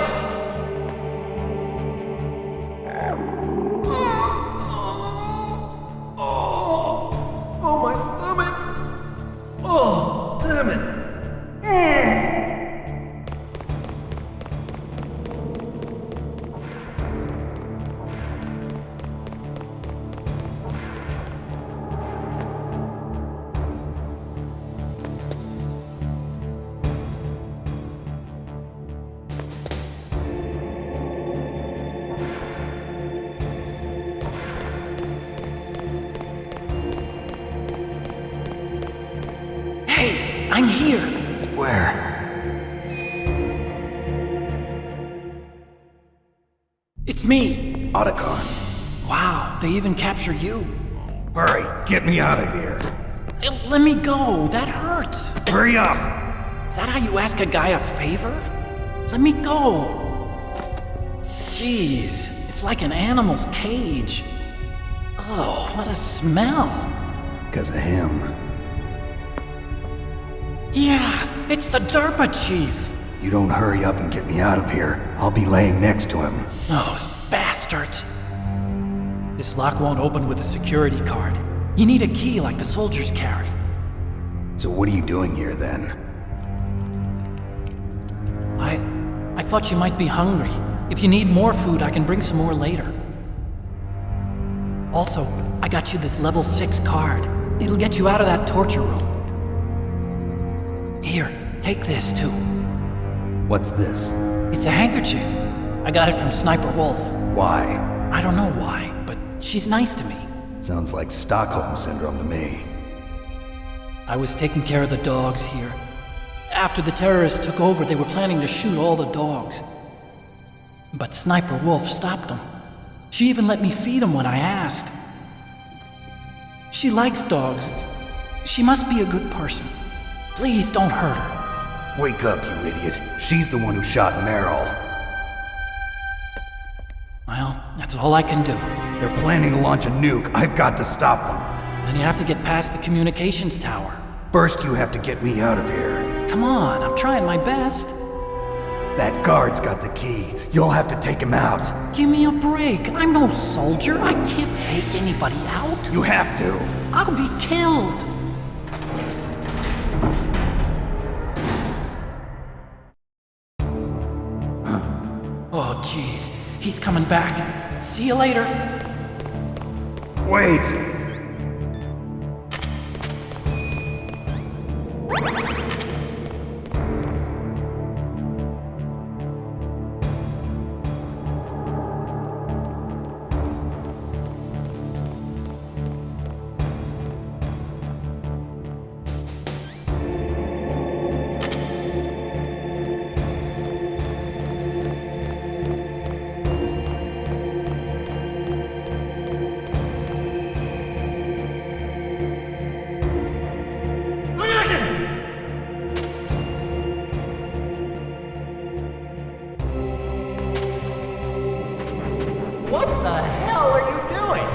Oh, my stomach. Oh, damn it. Hey, I'm here. Where? It's me. Otacon. Wow, they even captured you. Hurry, get me out of here. Let me go. That hurts. Hurry up! Is that how you ask a guy a favor? Let me go. Jeez, it's like an animal's cage. Oh, what a smell. Because of him. Yeah, it's the Derpa chief. You don't hurry up and get me out of here, I'll be laying next to him. Those bastards. This lock won't open with a security card. You need a key like the soldiers carry. So what are you doing here, then? I thought you might be hungry. If you need more food, I can bring some more later. Also, I got you this level 6 card. It'll get you out of that torture room. Here, take this, too. What's this? It's a handkerchief. I got it from Sniper Wolf. Why? I don't know why, but she's nice to me. Sounds like Stockholm Syndrome to me. I was taking care of the dogs here. After the terrorists took over, they were planning to shoot all the dogs. But Sniper Wolf stopped them. She even let me feed them when I asked. She likes dogs. She must be a good person. Please don't hurt her. Wake up, you idiot. She's the one who shot Merrill. Well, that's all I can do. They're planning to launch a nuke. I've got to stop them. Then you have to get past the communications tower. First, you have to get me out of here. Come on, I'm trying my best. That guard's got the key. You'll have to take him out. Give me a break. I'm no soldier. I can't take anybody out. You have to. I'll be killed. Oh, jeez. He's coming back. See you later. Wait! What the hell are you doing?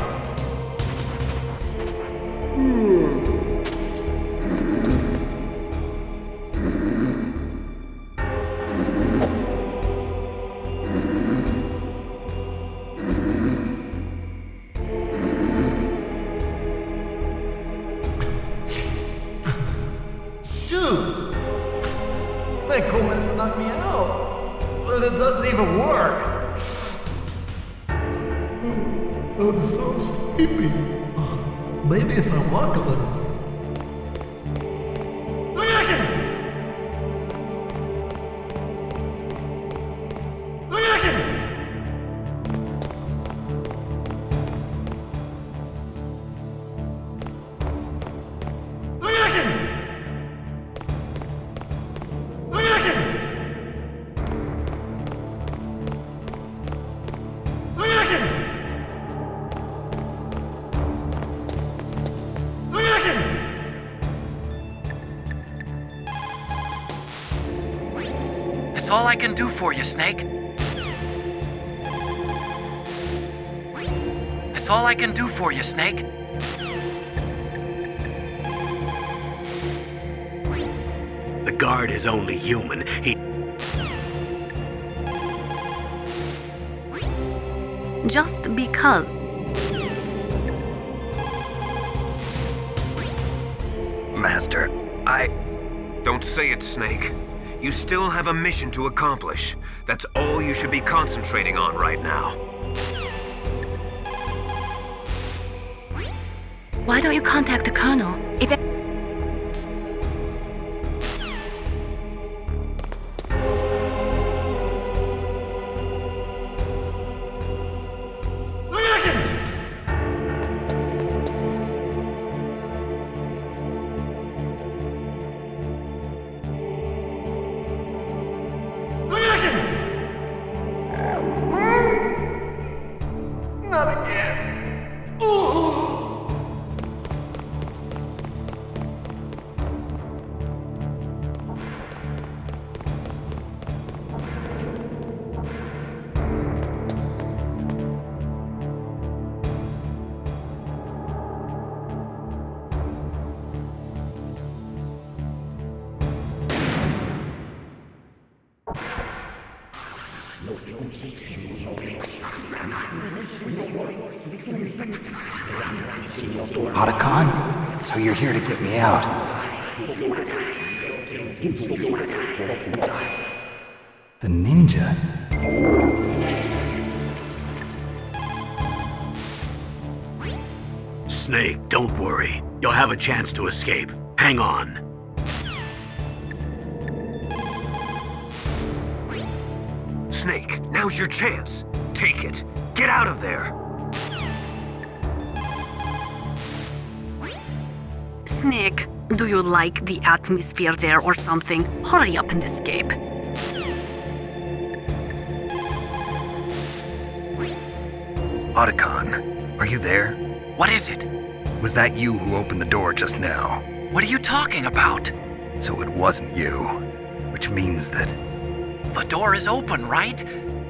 Shoot! That cool minutes to knock me out, but it doesn't even work. I'm so sleepy. Maybe if I walk a little. That's all I can do for you, Snake. That's all I can do for you, Snake. The guard is only human. He... Just because. Master, Don't say it, Snake. You still have a mission to accomplish. That's all you should be concentrating on right now. Why don't you contact the Colonel? If Not again. Otacon? So you're here to get me out. The ninja? Snake, don't worry. You'll have a chance to escape. Hang on. Snake, now's your chance. Take it. Get out of there. Snake, do you like the atmosphere there or something? Hurry up and escape. Otacon, are you there? What is it? Was that you who opened the door just now? What are you talking about? So it wasn't you. Which means that... The door is open, right?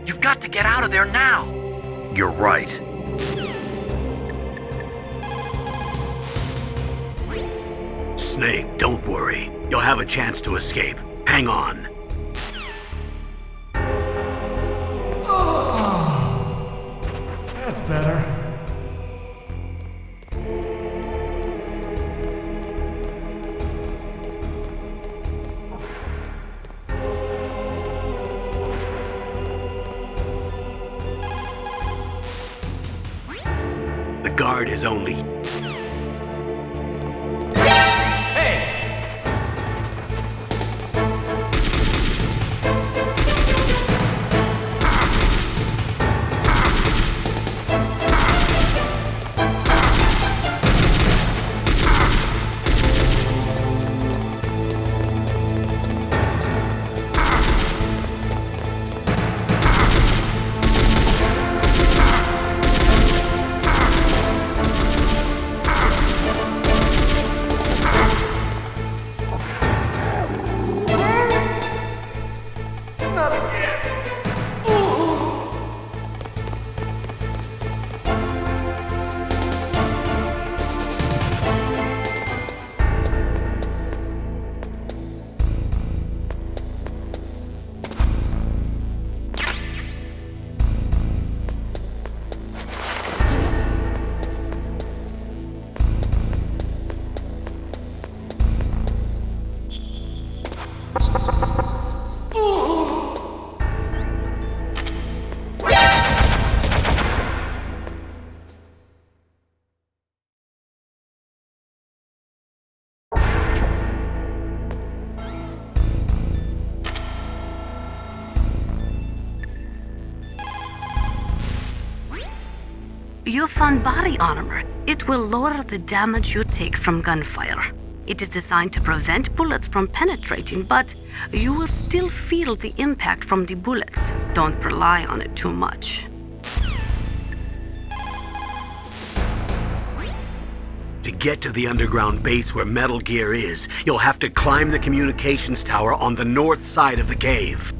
You've got to get out of there now. You're right. Snake, don't worry. You'll have a chance to escape. Hang on. That's better. The guard is only... You found body armor. It will lower the damage you take from gunfire. It is designed to prevent bullets from penetrating, but you will still feel the impact from the bullets. Don't rely on it too much. To get to the underground base where Metal Gear is, you'll have to climb the communications tower on the north side of the cave.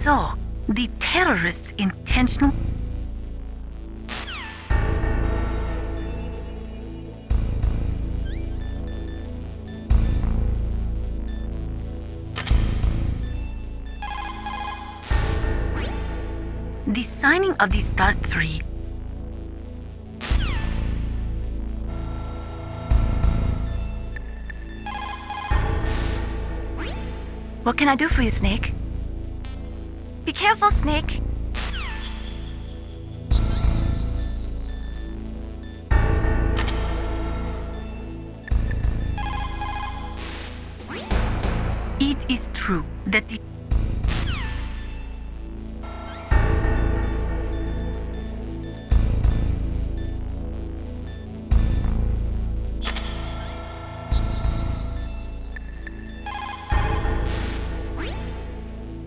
So, the terrorists intentional... The signing of the Start 3. What can I do for you, Snake? Be careful, Snake. It is true that the...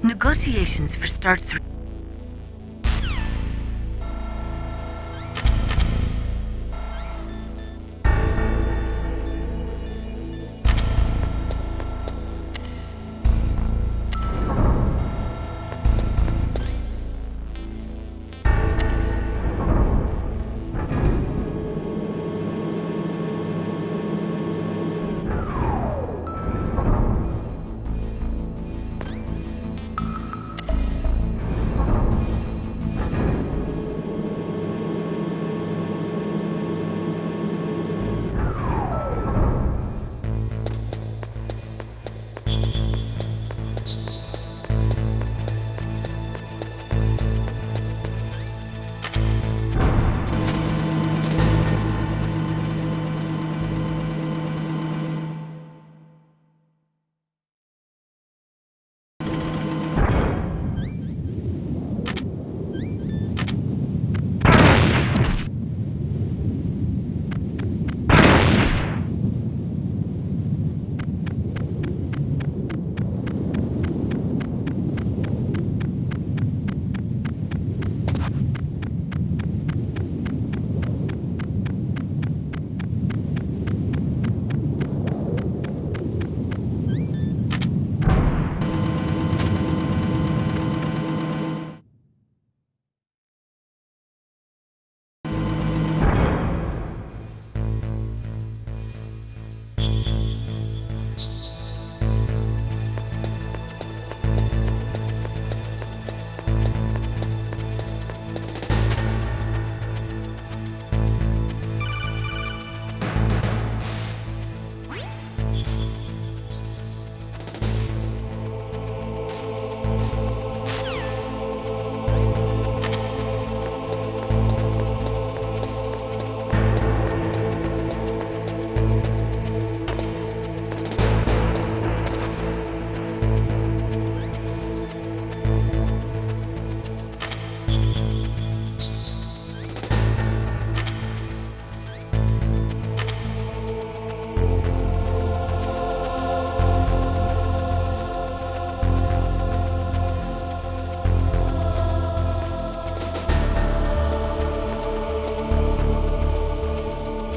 Negotiations for Start 3.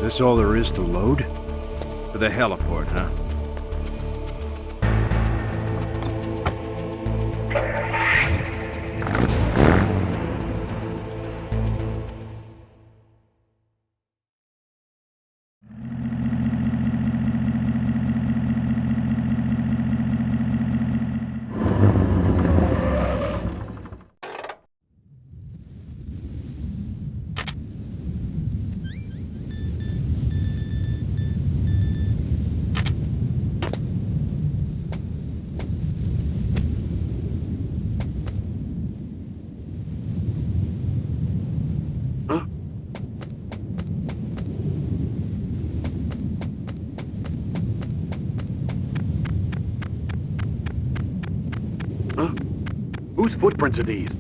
this all there is to load? To the heliport, huh? Whose footprints are these?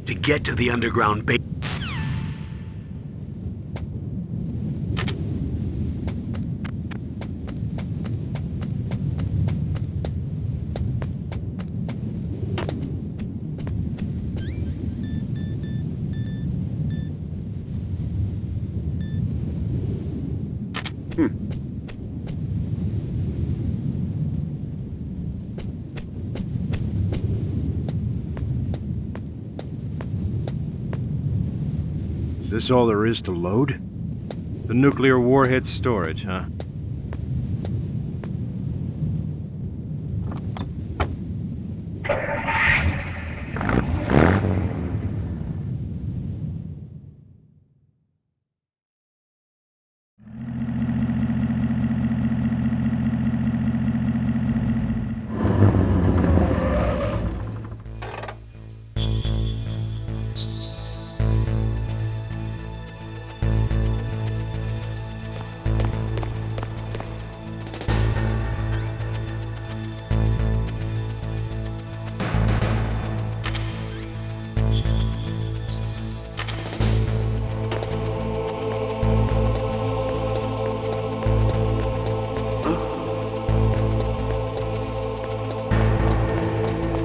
To get to the underground base. Is this all there is to load? The nuclear warhead storage, huh?